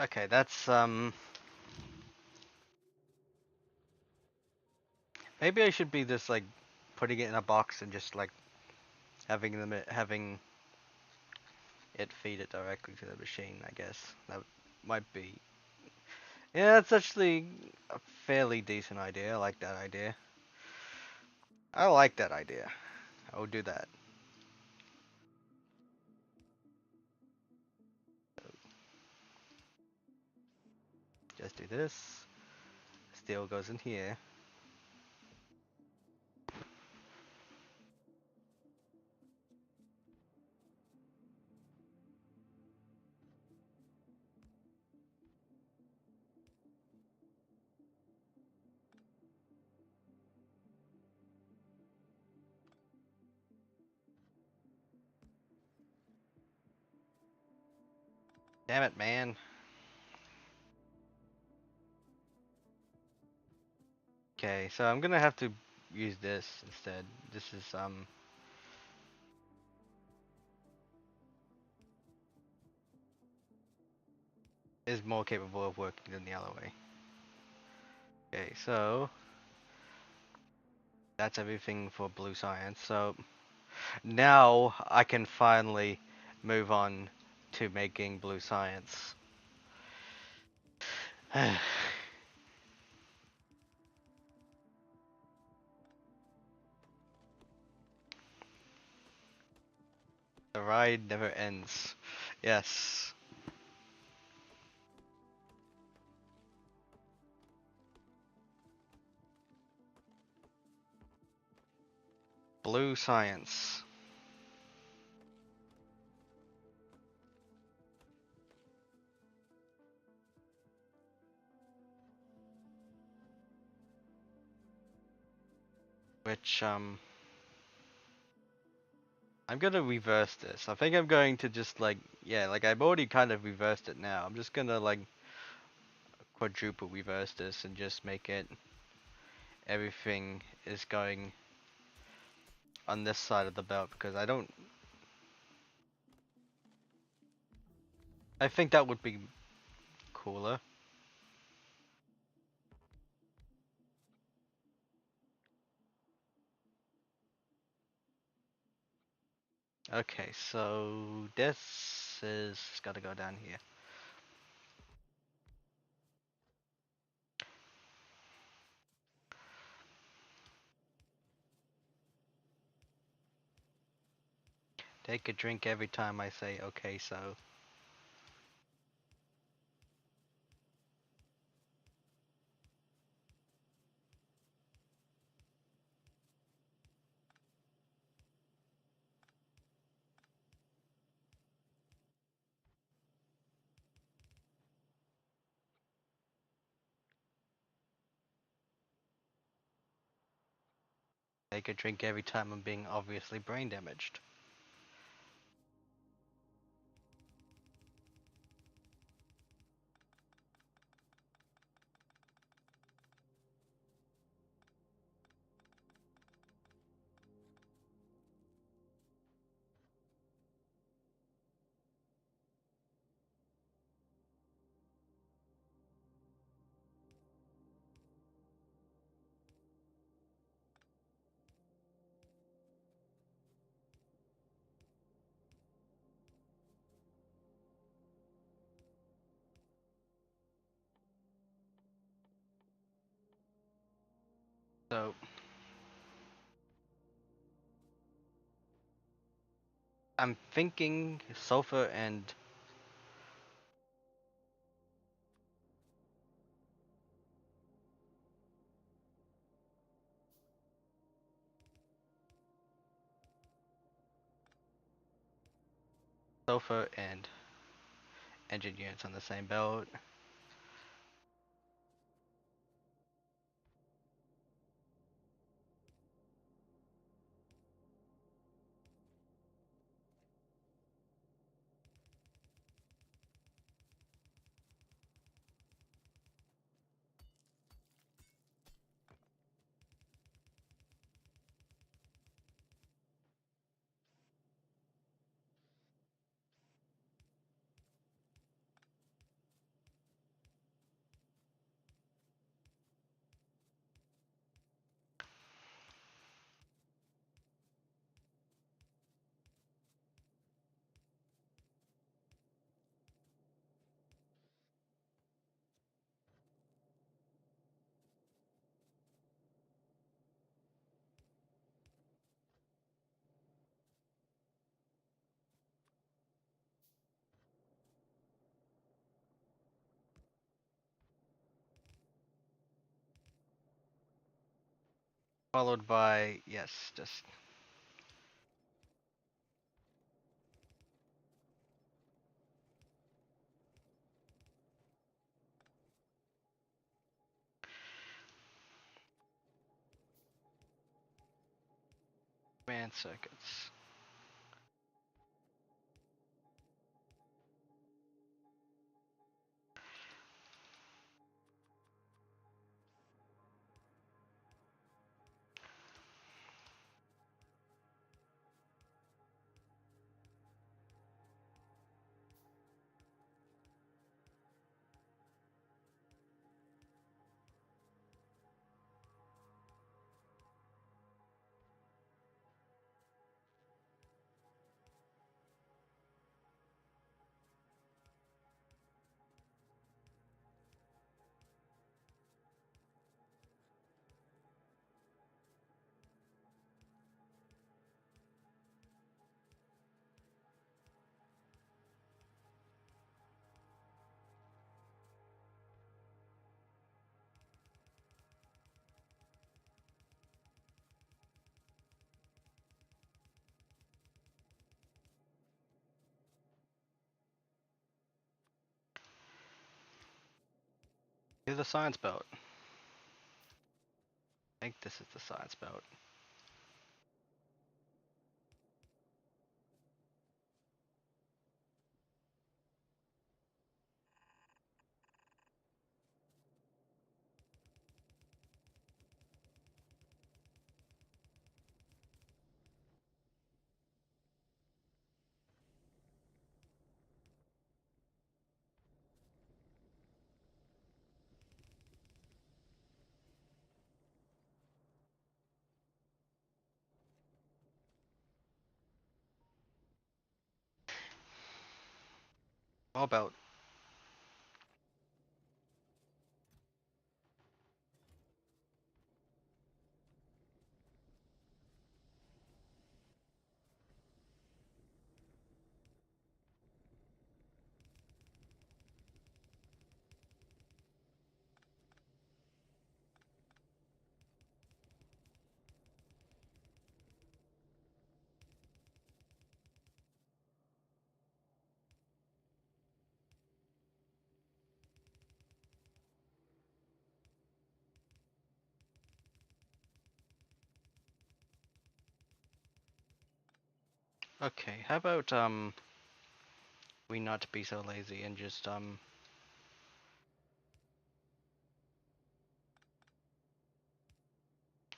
Okay, that's maybe I should be just like putting it in a box and just like having it feed it directly to the machine, I guess. That might be. Yeah, that's actually a fairly decent idea. I like that idea. I like that idea. I will do that. Just do this. Steel goes in here. Damn it, man. Okay, so I'm gonna have to use this instead. This is more capable of working than the other way. Okay, so that's everything for blue science. So now I can finally move on to making blue science. The ride never ends. Yes. Blue science. Which, I'm gonna reverse this. I think I'm going to just like, yeah, like I've already kind of reversed it now. I'm just gonna like quadruple reverse this and just make it everything is going on this side of the belt because I think that would be cooler. Okay, so this is gotta go down here. Take a drink every time I say okay, so. Take a drink every time I'm being obviously brain damaged. So I'm thinking sofa and engine units on the same belt. Followed by, yes, just command circuits. Here's the science belt. I think this is the science belt. All belt. Okay, how about we not be so lazy and just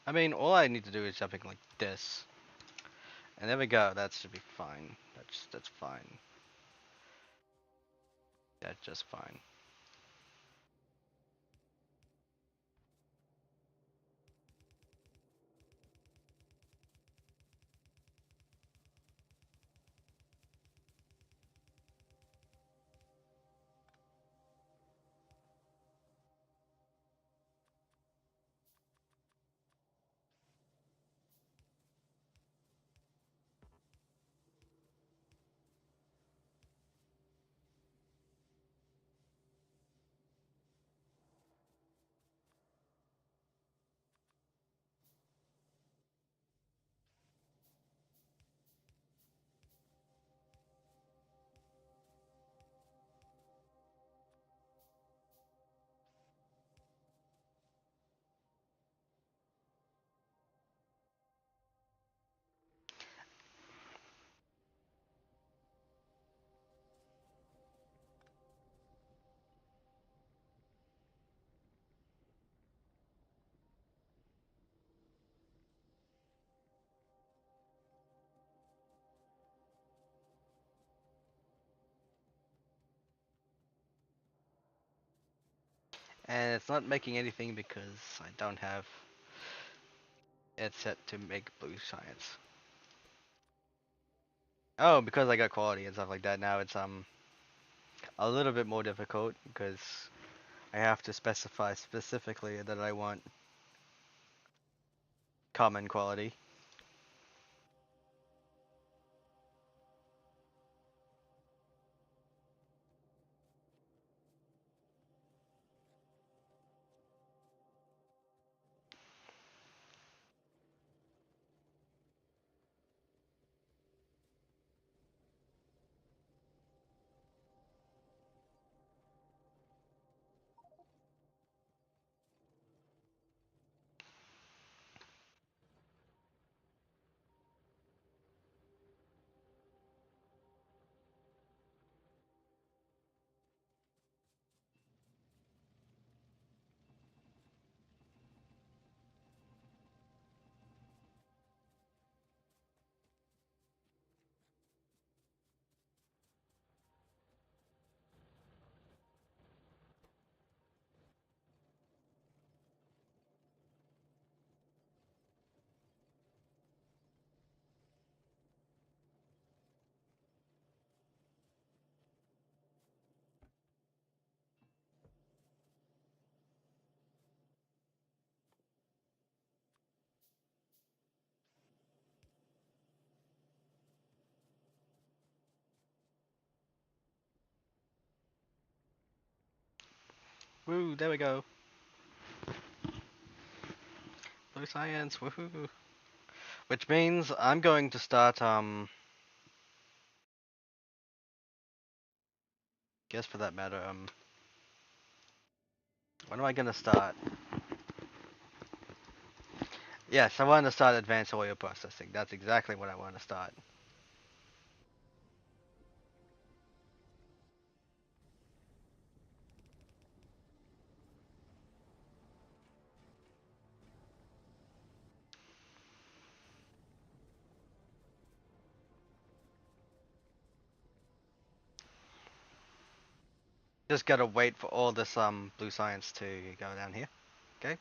I mean all I need to do is something like this. And there we go, that should be fine. That's fine. That's just fine. And it's not making anything because I don't have it set to make blue science. Oh, because I got quality and stuff like that, now it's a little bit more difficult because I have to specify specifically that I want common quality. Woo, there we go. Blue science, woohoo. Which means I'm going to start, guess for that matter, when am I gonna start? Yes, I want to start advanced oil processing. That's exactly what I want to start. Just gotta wait for all this, blue science to go down here. Okay?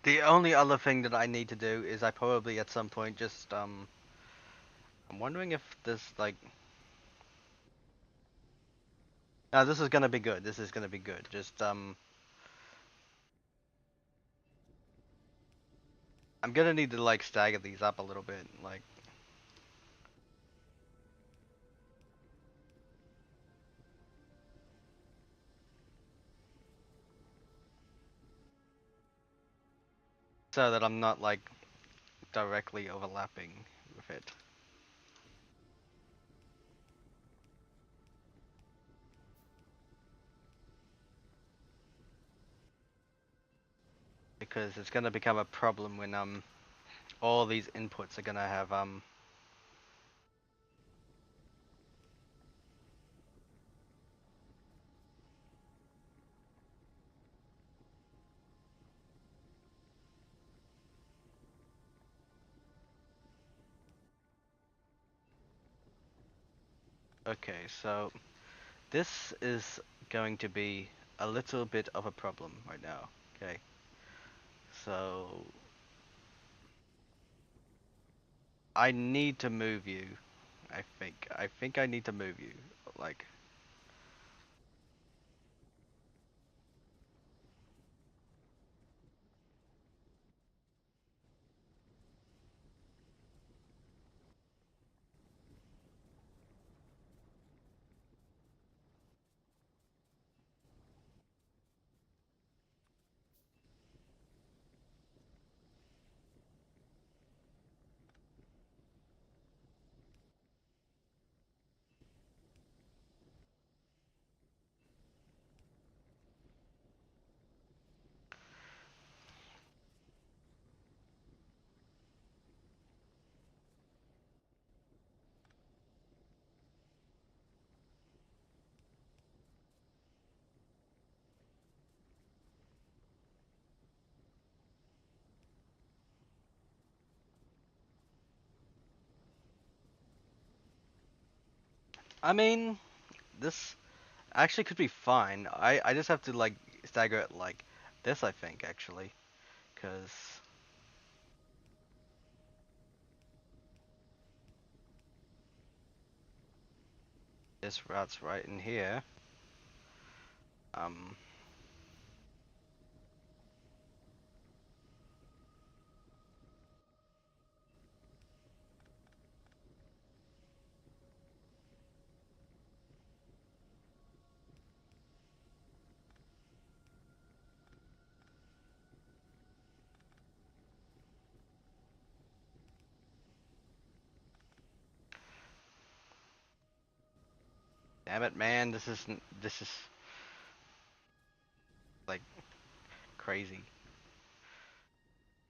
The only other thing that I need to do is I probably at some point just, I'm wondering if this, like, this is gonna be good. This is gonna be good. Just, I'm gonna need to, like, stagger these up a little bit, like, so that I'm not, like, directly overlapping with it. Because it's gonna become a problem when, all these inputs are gonna have, okay, so this is going to be a little bit of a problem right now. Okay, so I need to move you. I think I need to move you. Like, I mean, this actually could be fine. I just have to like stagger it like this, I think, actually, because this route's right in here. Um, damn it, man, this is like crazy,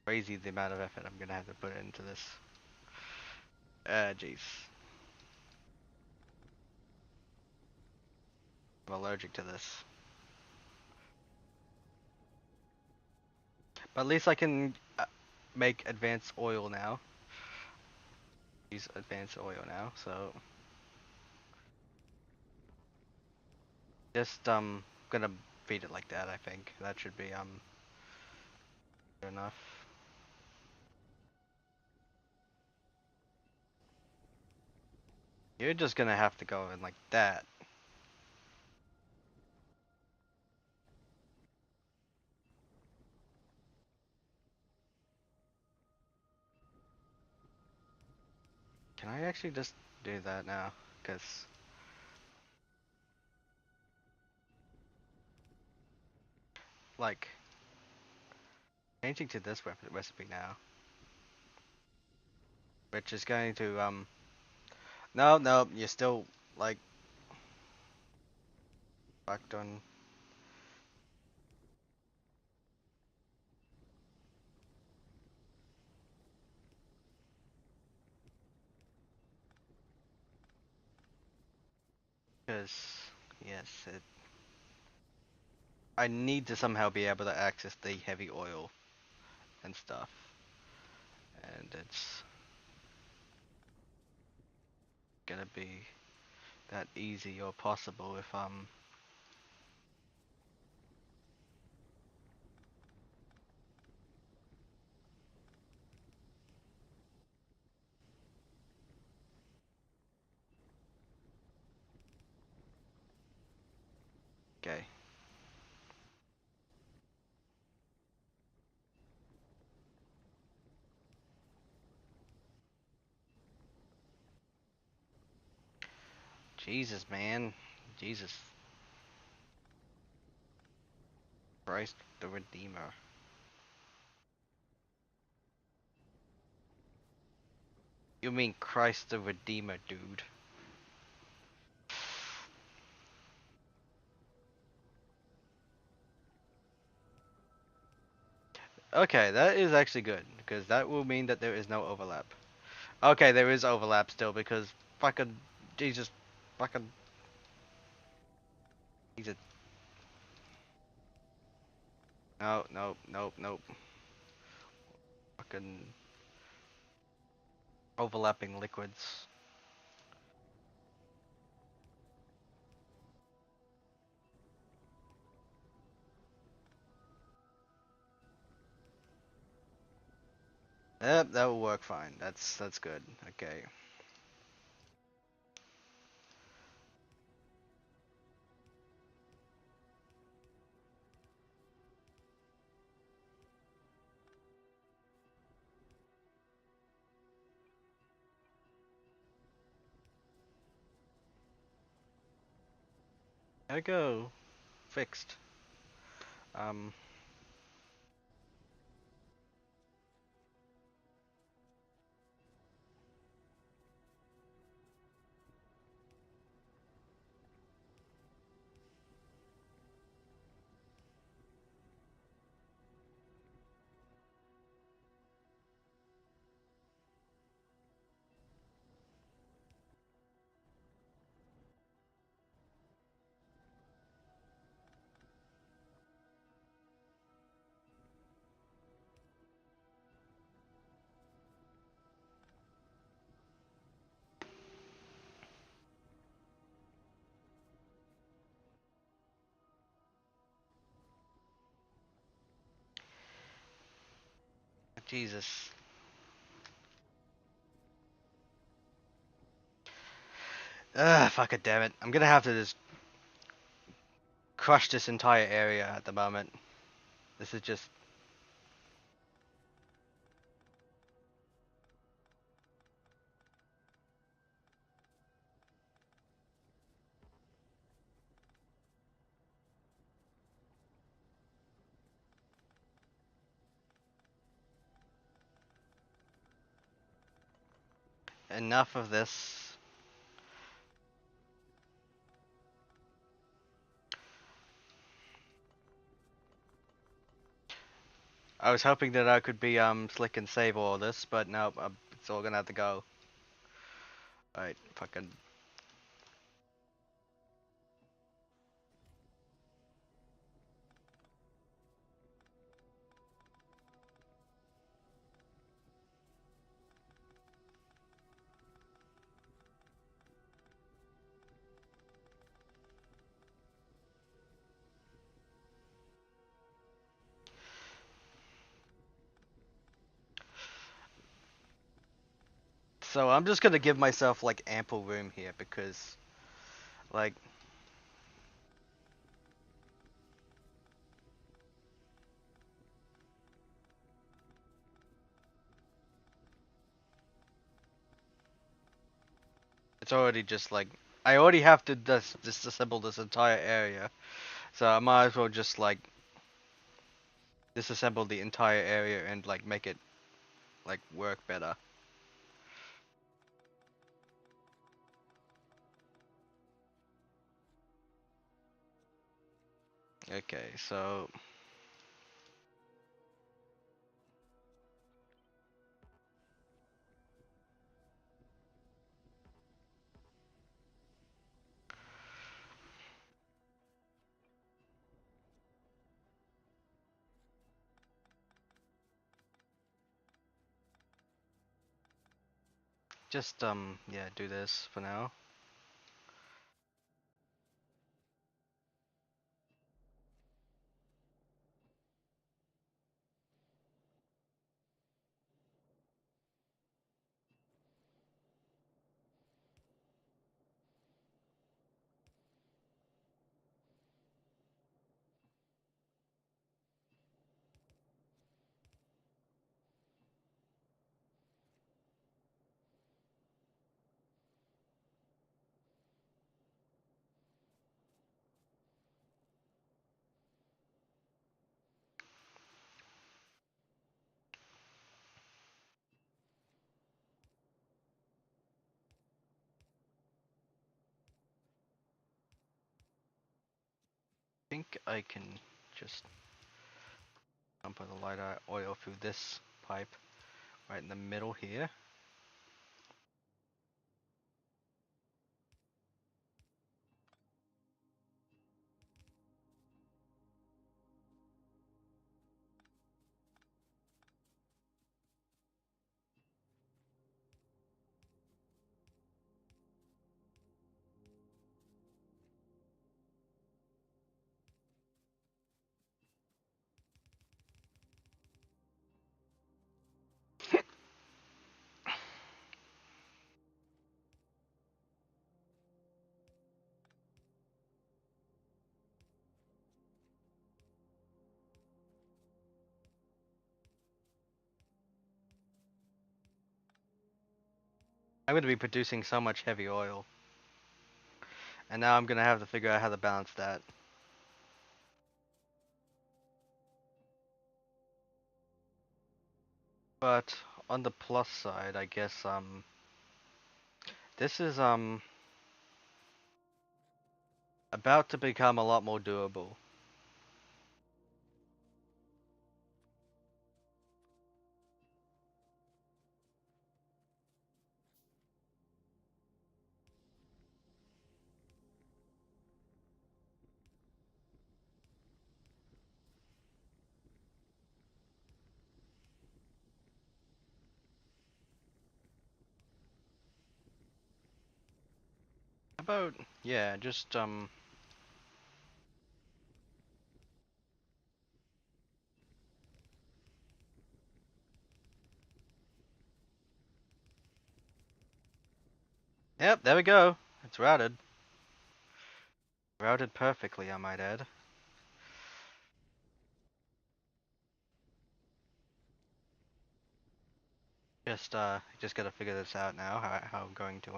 crazy the amount of effort I'm gonna have to put into this. Jeez, I'm allergic to this. But at least I can make advanced oil now. Use advanced oil now, so just gonna feed it like that. I think that should be good enough. You're just gonna have to go in like that. Can I actually just do that now? Cause like changing to this recipe now, which is going to no, no, you're still like fucked on. Cause yes, I need to somehow be able to access the heavy oil and stuff, and it's gonna be that easy or possible if okay. Jesus, man. Jesus Christ the Redeemer. You mean Christ the Redeemer, dude. Okay, that is actually good, because that will mean that there is no overlap. Okay, there is overlap still, because fucking Jesus fucking Jesus. No, no, no, no. Fucking overlapping liquids. Yep, that will work fine. That's good. Okay. There we go. Fixed. Um, Jesus. Fuck it, damn it. I'm gonna have to just crush this entire area at the moment. This is just enough of this. I was hoping that I could be slick and save all this, but no, it's all gonna have to go. Alright, fucking. So I'm just gonna give myself like ample room here because like it's already just like I already have to disassemble this entire area, so I might as well just like disassemble the entire area and like make it like work better. Okay, so just yeah, do this for now. I think I can just pump the light oil through this pipe right in the middle here. I'm gonna be producing so much heavy oil, and now I'm gonna have to figure out how to balance that. But on the plus side, I guess this is about to become a lot more doable. About yeah, just yep, there we go. It's routed. Routed perfectly, I might add. Just gotta figure this out now, how I'm going to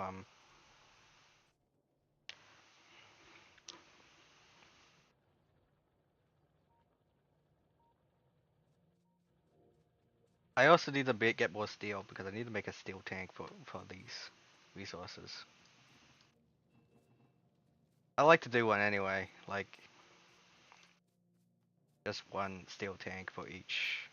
I also need to get more steel because I need to make a steel tank for these resources. I like to do one anyway, like just one steel tank for each.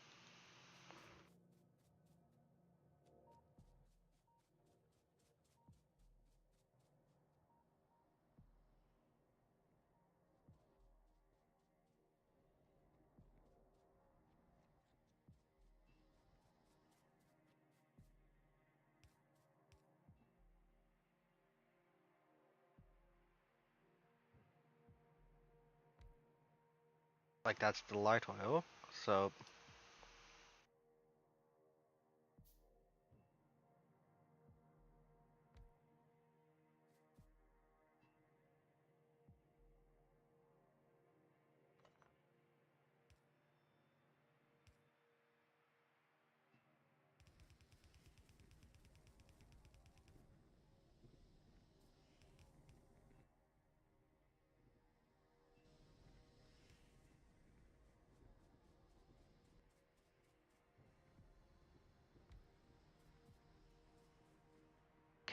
Like that's the light oil. So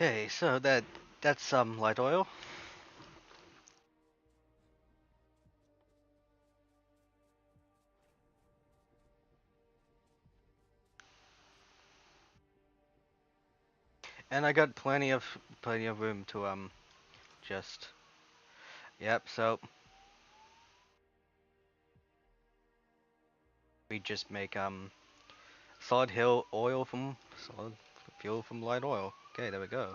okay, so that's some light oil. And I got plenty of room to just yep, so we just make solid hill oil from solid fuel from light oil. Okay, there we go.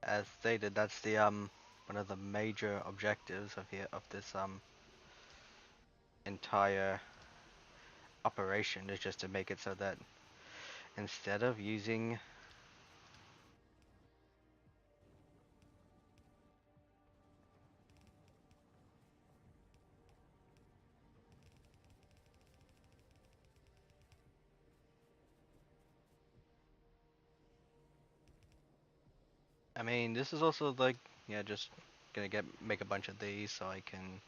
As stated, that's the one of the major objectives of this entire operation is just to make it so that instead of using I mean this is also like yeah just gonna make a bunch of these so I can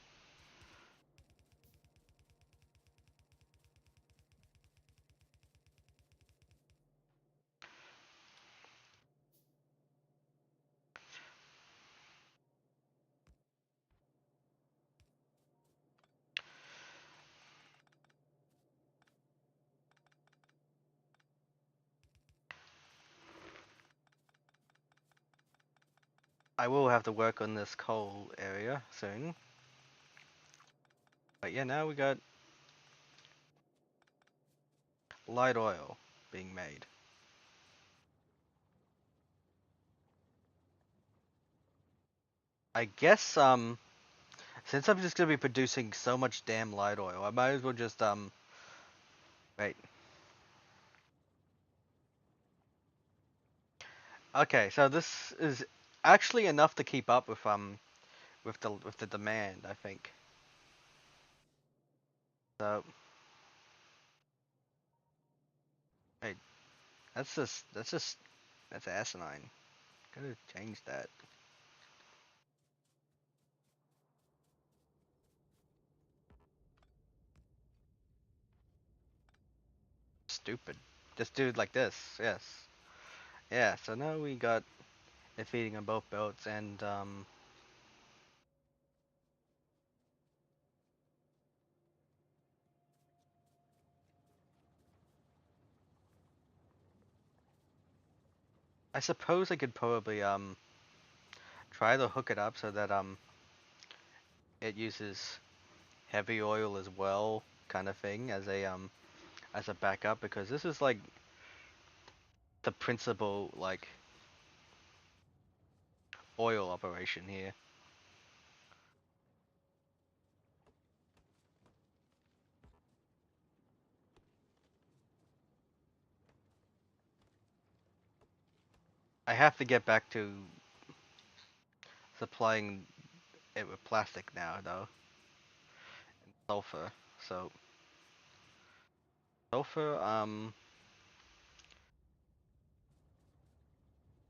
I will have to work on this coal area soon. But yeah, now we got light oil being made. I guess since I'm just gonna be producing so much damn light oil, I might as well just wait. Okay, so this is actually enough to keep up with the demand, I think. So, hey, that's asinine. Gotta change that. Stupid. Just do it like this. Yes. Yeah. So now we got defeating on both belts, and I suppose I could probably try to hook it up so that it uses heavy oil as well, kind of thing, as a backup, because this is like the principal like oil operation here. I have to get back to supplying it with plastic now, though, and sulfur. So sulfur,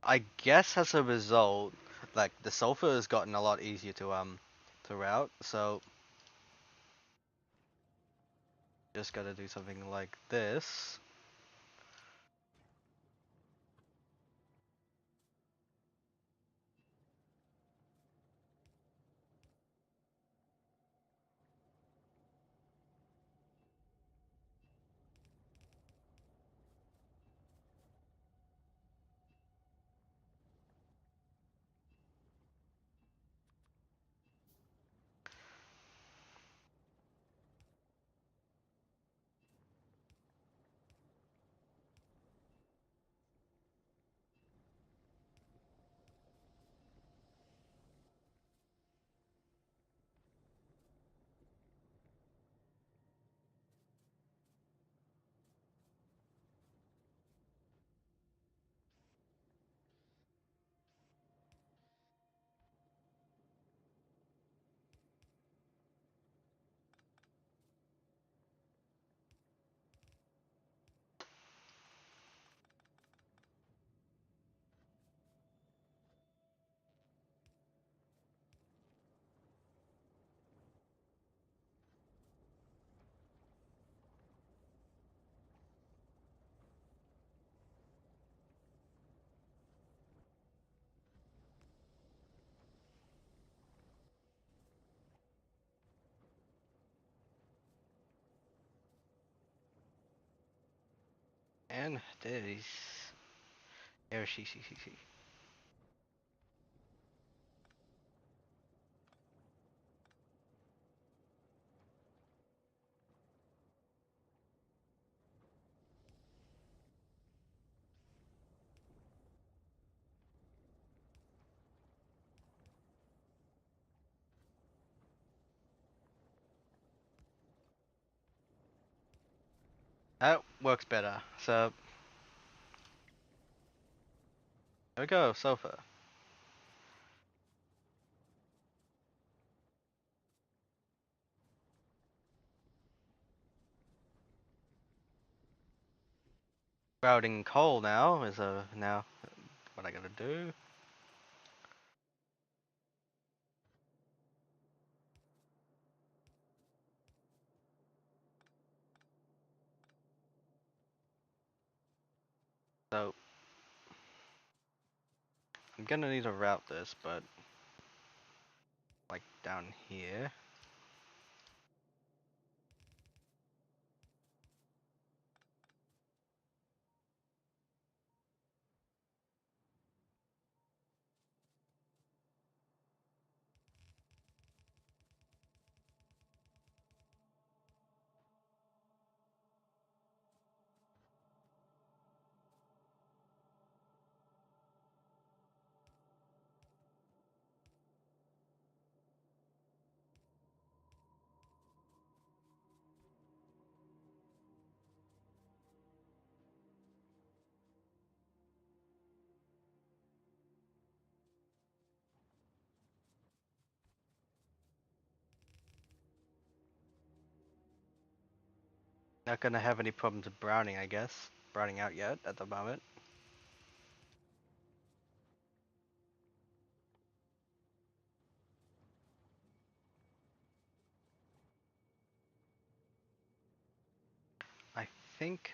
I guess as a result, like the sulfur has gotten a lot easier to route. So just gotta do something like this. And there is there she. That works better. So there we go, sulfur. Routing coal now is now what I gotta do. So I'm gonna need to route this, but like down here. Not gonna have any problems with browning, I guess. Browning out yet at the moment. I think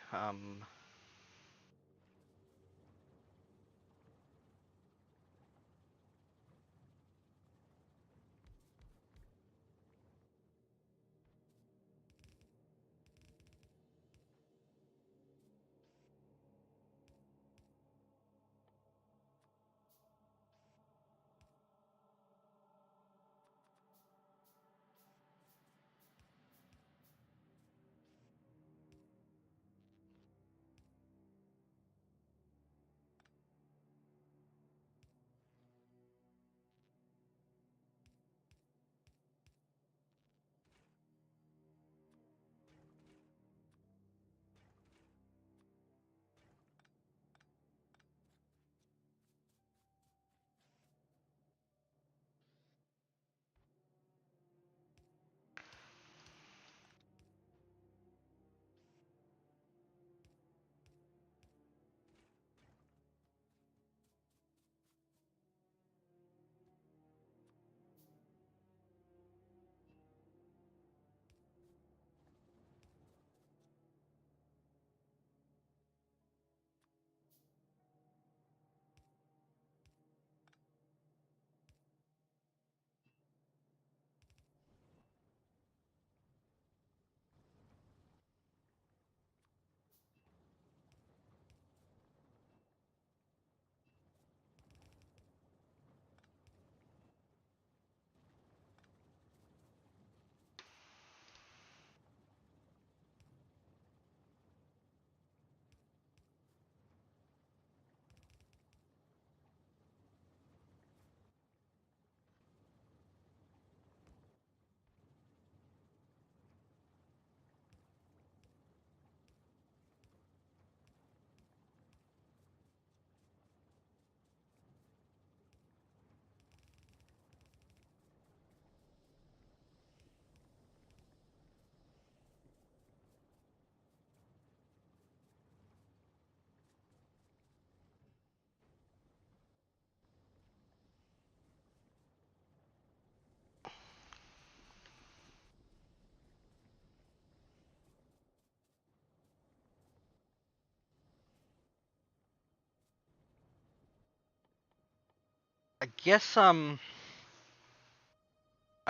I guess I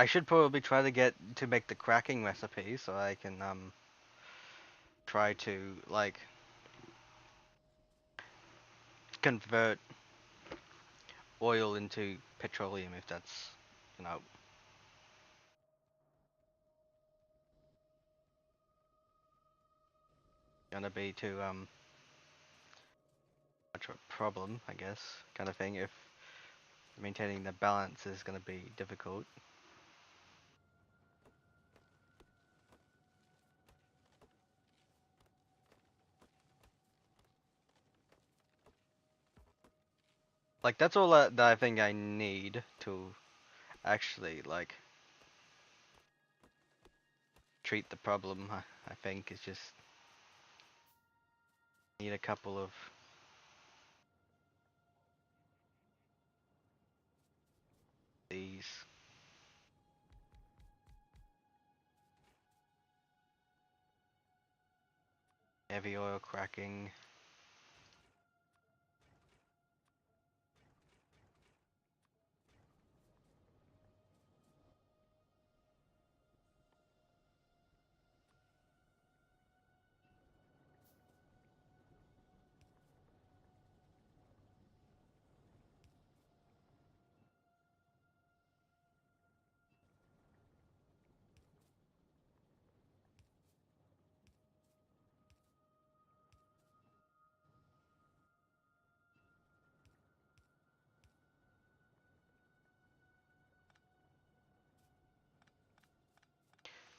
should probably try to get to make the cracking recipe so I can try to like convert oil into petroleum if that's you know gonna be too much of a problem, I guess, kind of thing. If maintaining the balance is gonna be difficult. Like that's all that I think I need to actually like treat the problem. I think is just need a couple of these. Heavy oil cracking.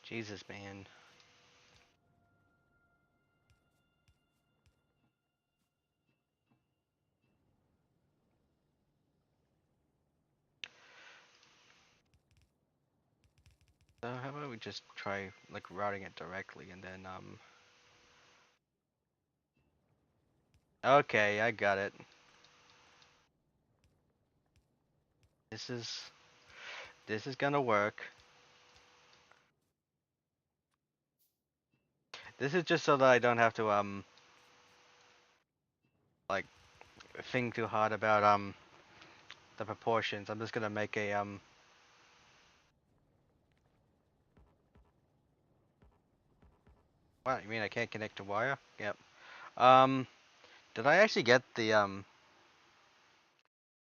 Jesus, man. So how about we just try like routing it directly and then Okay, I got it. This is this is gonna work. This is just so that I don't have to like think too hard about the proportions. I'm just gonna make a what, you mean I can't connect to wire? Yep. Um did I actually get the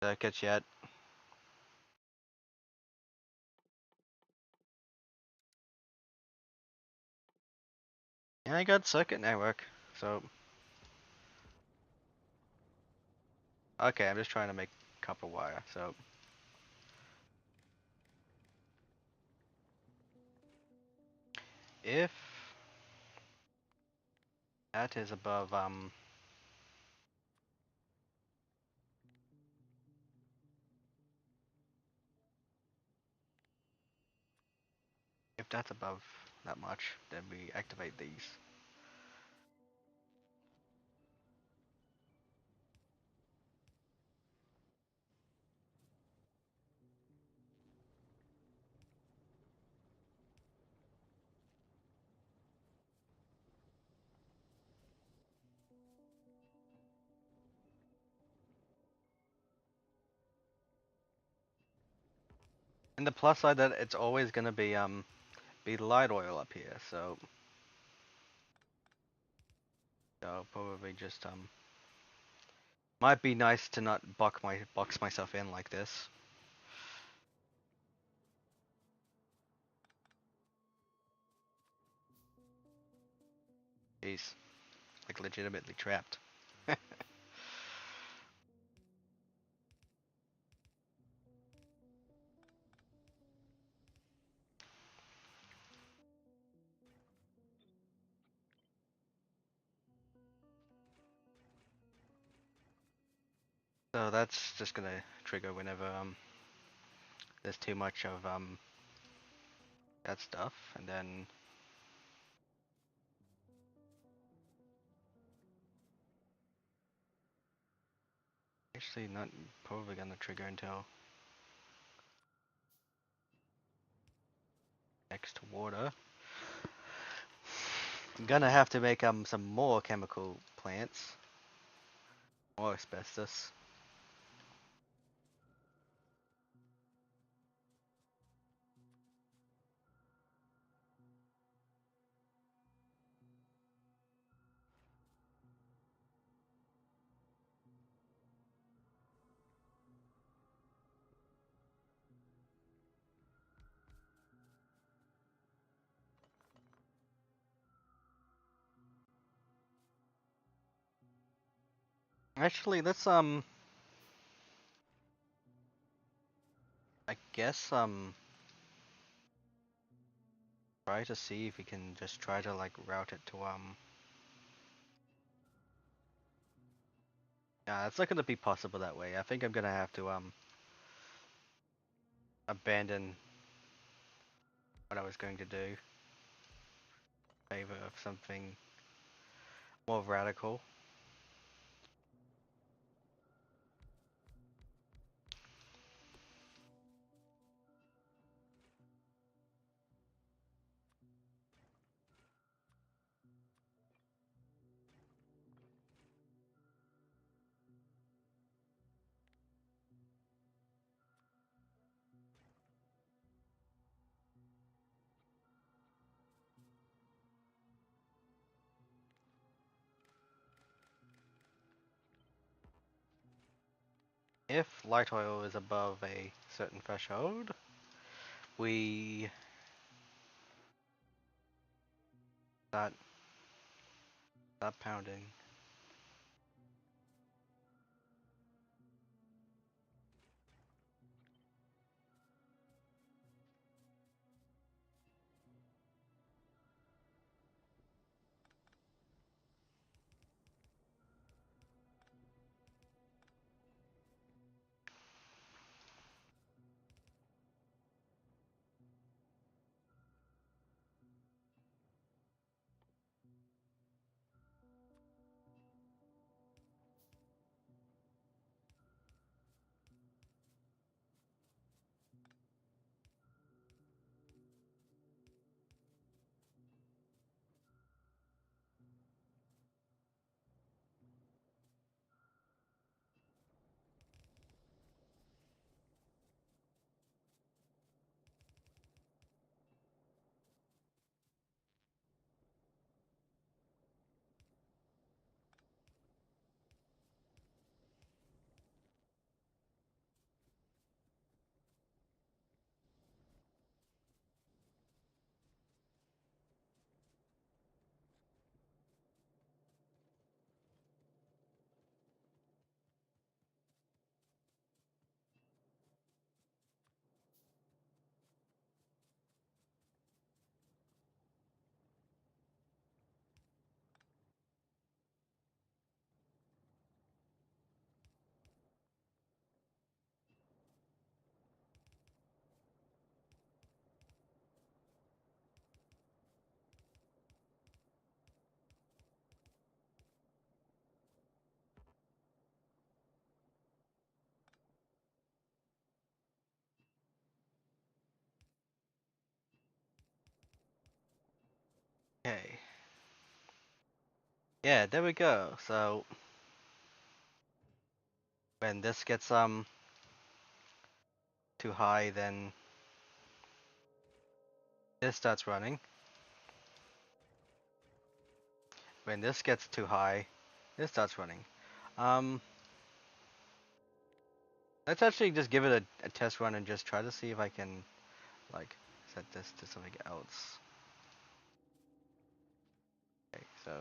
circuits yet? Yeah, I got circuit network. So okay, I'm just trying to make copper wire. So if that is above if that's above that much, then we activate these. And the plus side that it's always gonna be light oil up here, so I'll probably just might be nice to not box myself in like this. Jeez, like legitimately trapped. So that's just gonna trigger whenever there's too much of that stuff, and then actually not probably gonna trigger until next to water. I'm gonna have to make some more chemical plants, more asbestos. Actually, let's I guess try to see if we can just try to like route it to yeah, it's not gonna be possible that way. I think I'm gonna have to abandon what I was going to do in favor of something more radical. If light oil is above a certain threshold, we start pounding. Okay. Yeah, there we go. So when this gets too high, then this starts running. When this gets too high, this starts running. Um, let's actually just give it a test run and just try to see if I can like set this to something else. Okay, so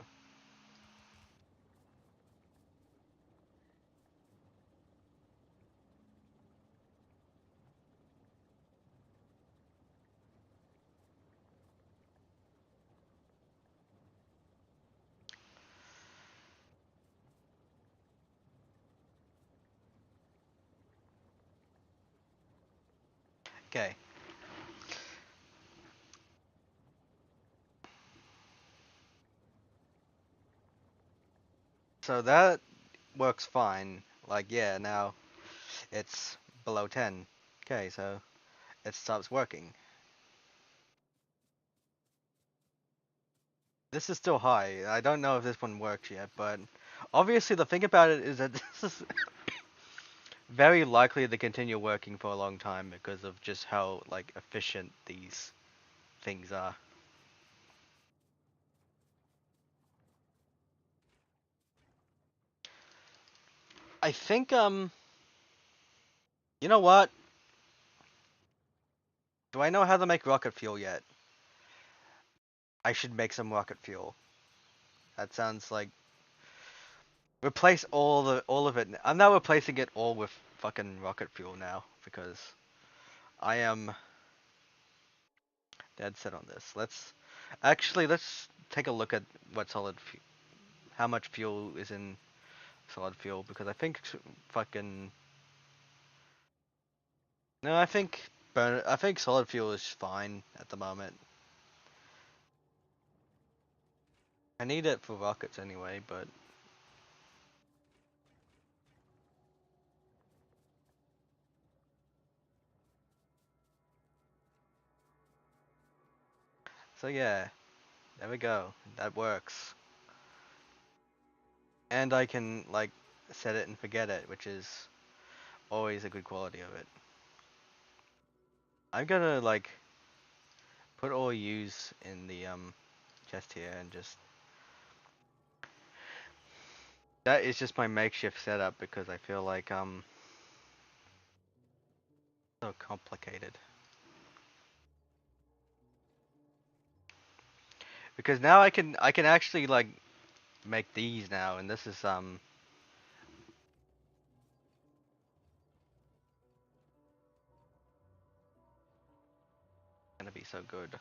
okay. So that works fine. Like yeah, now it's below 10. Okay, so it stops working. This is still high. I don't know if this one works yet, but obviously the thing about it is that this is very likely to continue working for a long time because of just how like efficient these things are. I think you know what? Do I know how to make rocket fuel yet? I should make some rocket fuel. That sounds like replace all of it. I'm now replacing it all with fucking rocket fuel now because I am dead set on this. Let's take a look at what how much fuel is in solid fuel because I think fucking no, I think solid fuel is fine at the moment. I need it for rockets anyway, but so yeah, there we go. That works. And I can like set it and forget it, which is always a good quality of it. I'm gonna like put all U's in the chest here and just that is just my makeshift setup because I feel like so complicated. Because now I can actually like make these now and this is gonna be so good.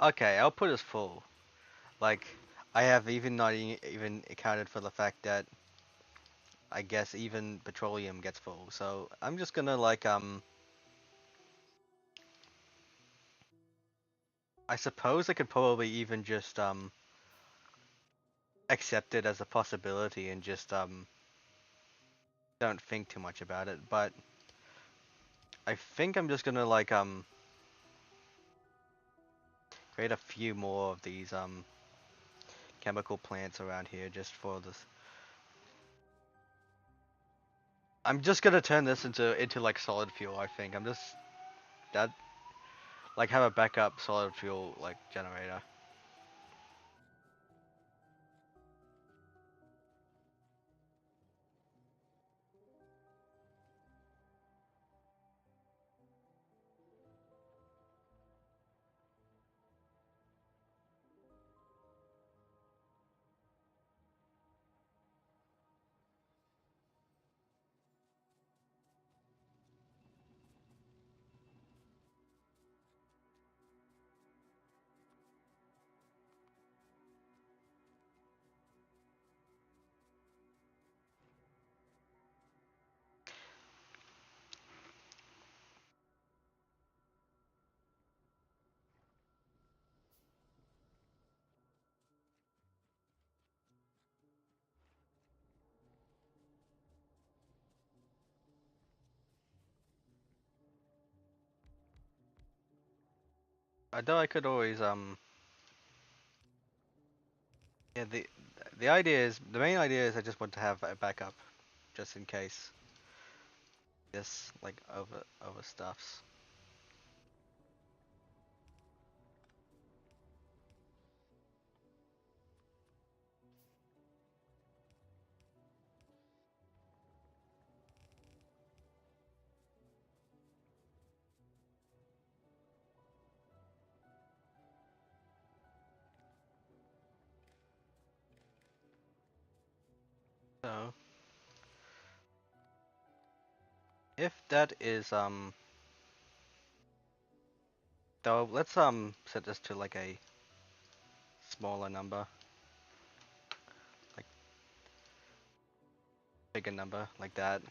Okay, output is full. Like I have even not even accounted for the fact that I guess even petroleum gets full. So I'm just gonna like I suppose I could probably even just accept it as a possibility and just don't think too much about it. But I think I'm just gonna like create a few more of these chemical plants around here just for this. I'm just gonna turn this into like solid fuel. I think I'm just that like have a backup solid fuel like generator. I know I could always yeah, the idea is the main idea is I just want to have a backup just in case this like overstuffs. So if that is though let's set this to like a smaller number, like bigger number like that.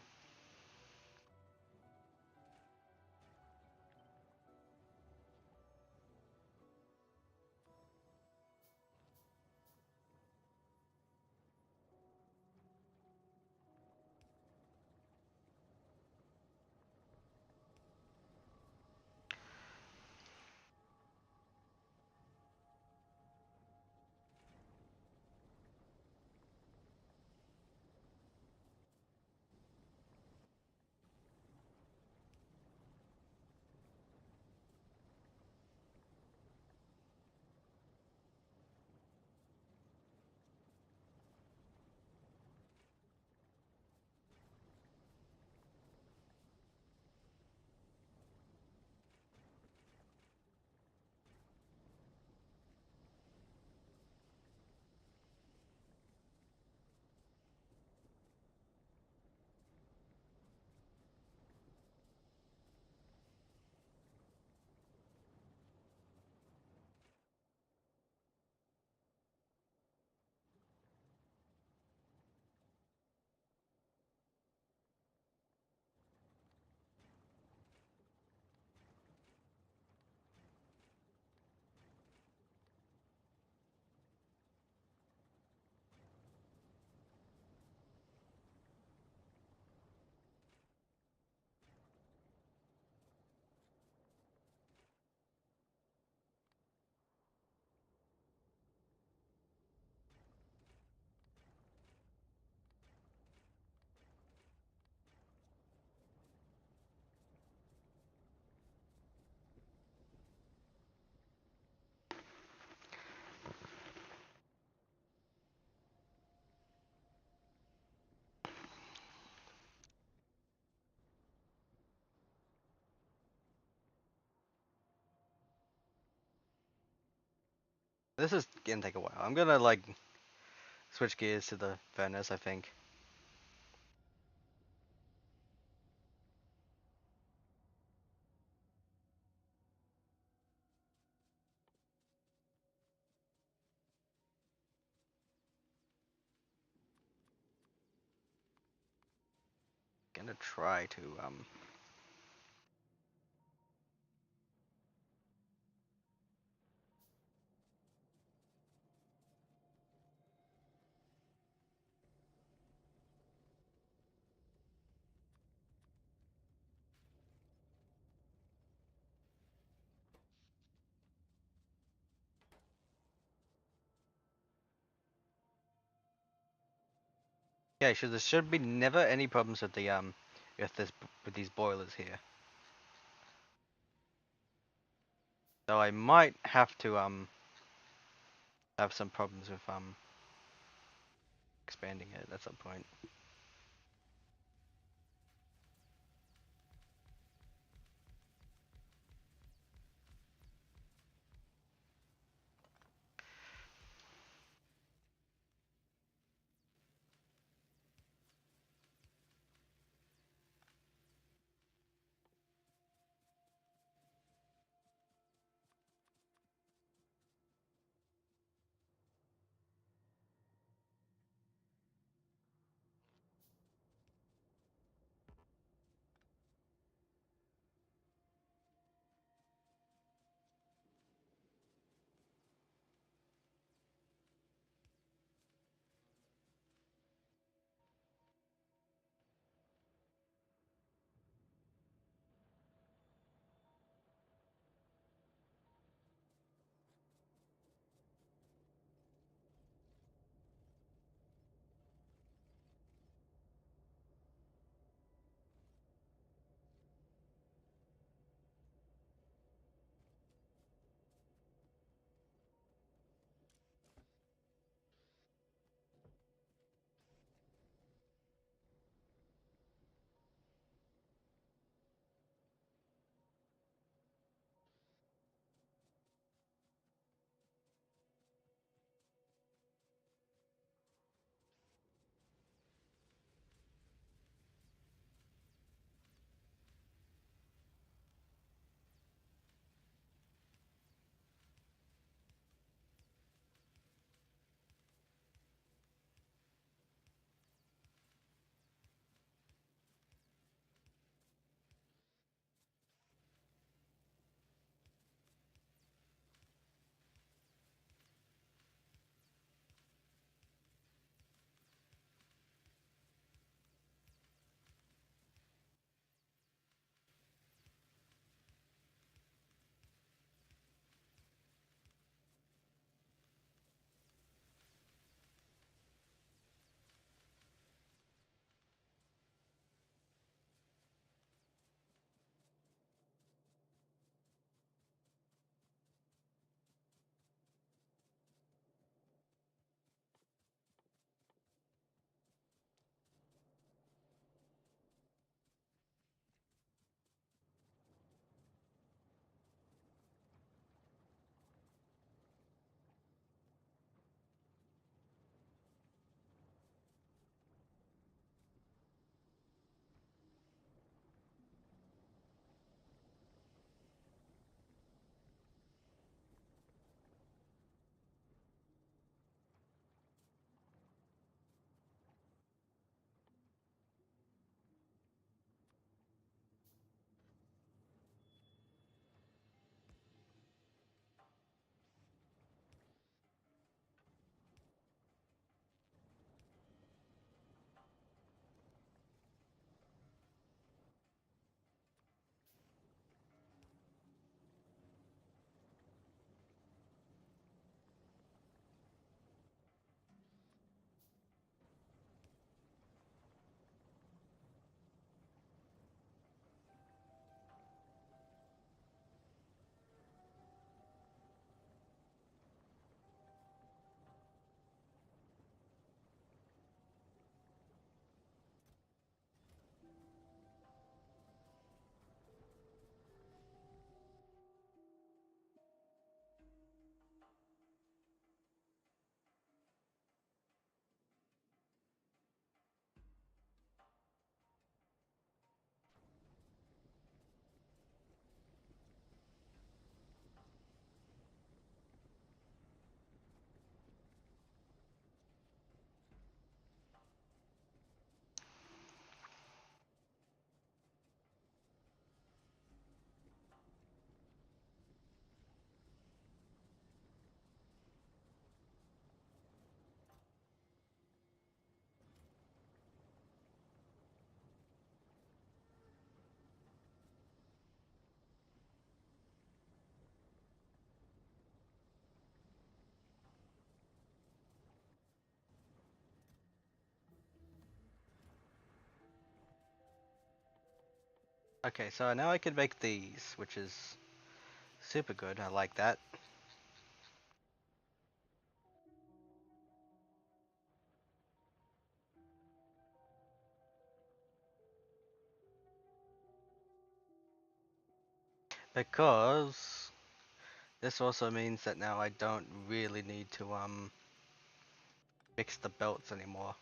This is gonna take a while. I'm gonna like switch gears to the furnace, I think. Gonna try to yeah, so there should be never any problems with the with these boilers here. Though I might have to have some problems with expanding it at some point. Okay, so now I can make these, which is super good. I like that. Because this also means that now I don't really need to mix the belts anymore.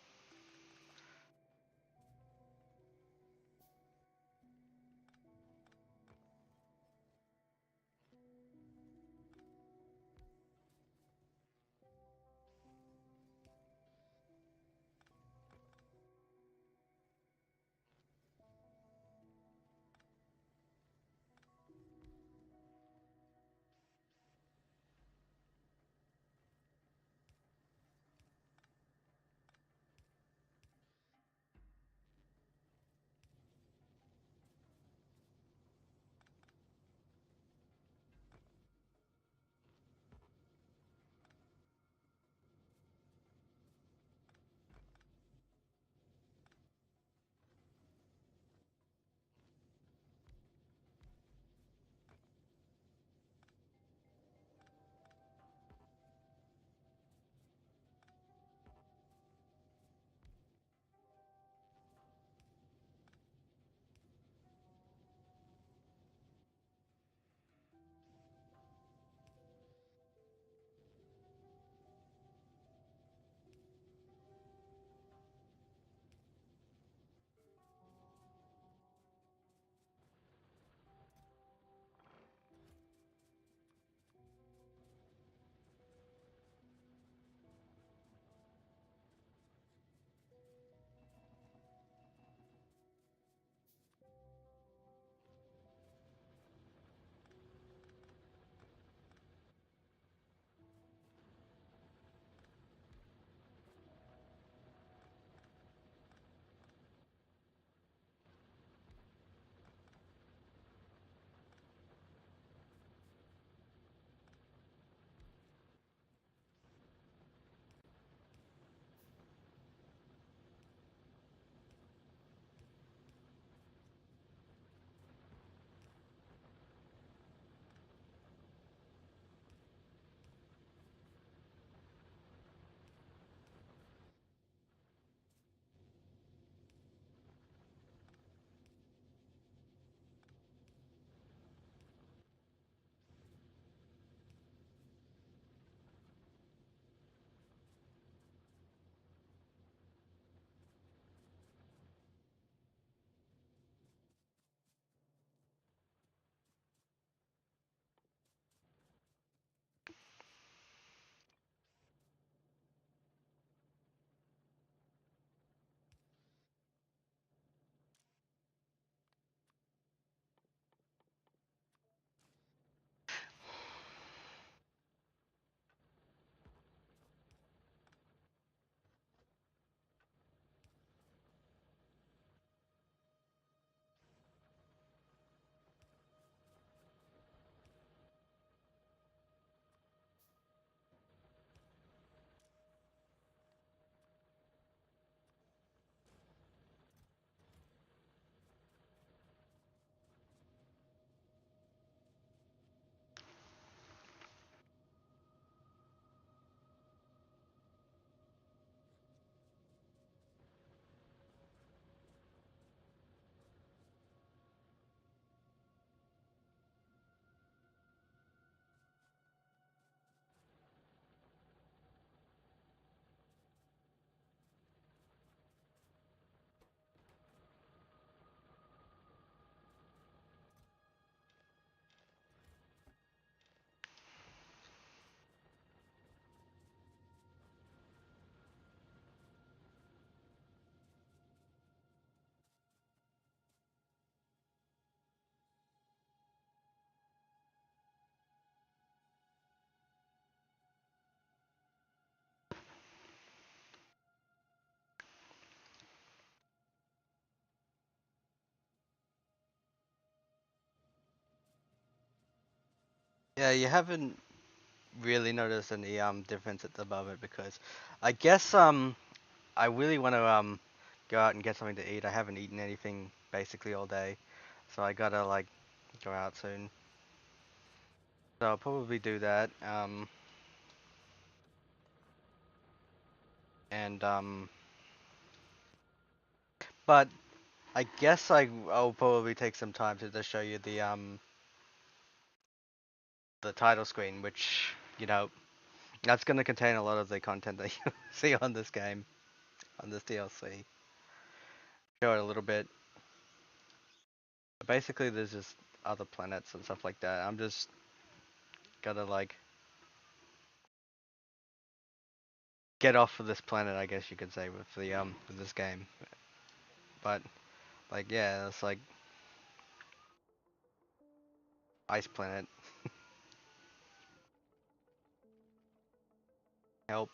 Yeah, you haven't really noticed any difference at the moment because I guess I really want to go out and get something to eat. I haven't eaten anything basically all day. So I gotta like go out soon. So I'll probably do that. And but I guess I'll probably take some time to just show you the title screen, which that's gonna contain a lot of the content that you see on this game, on this DLC. Show it a little bit. But basically, there's just other planets and stuff like that. I'm just gotta like get off of this planet, I guess you could say, with this game. But like yeah, it's like ice planet. Help.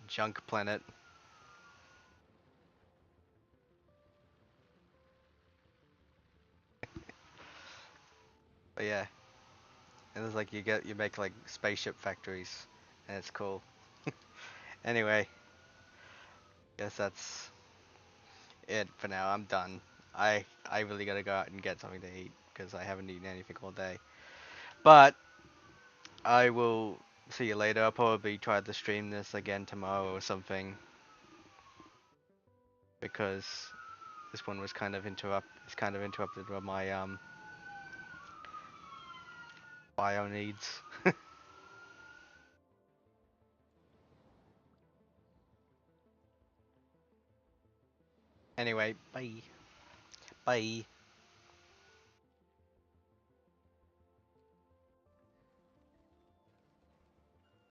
Junk planet. But yeah, and it's like you make like spaceship factories, and it's cool. Anyway, guess that's it for now. I'm done. I really gotta go out and get something to eat because I haven't eaten anything all day. But I will see you later. I'll probably try to stream this again tomorrow or something because this one was kind of interrupted by my bio needs. Anyway, bye. Bye.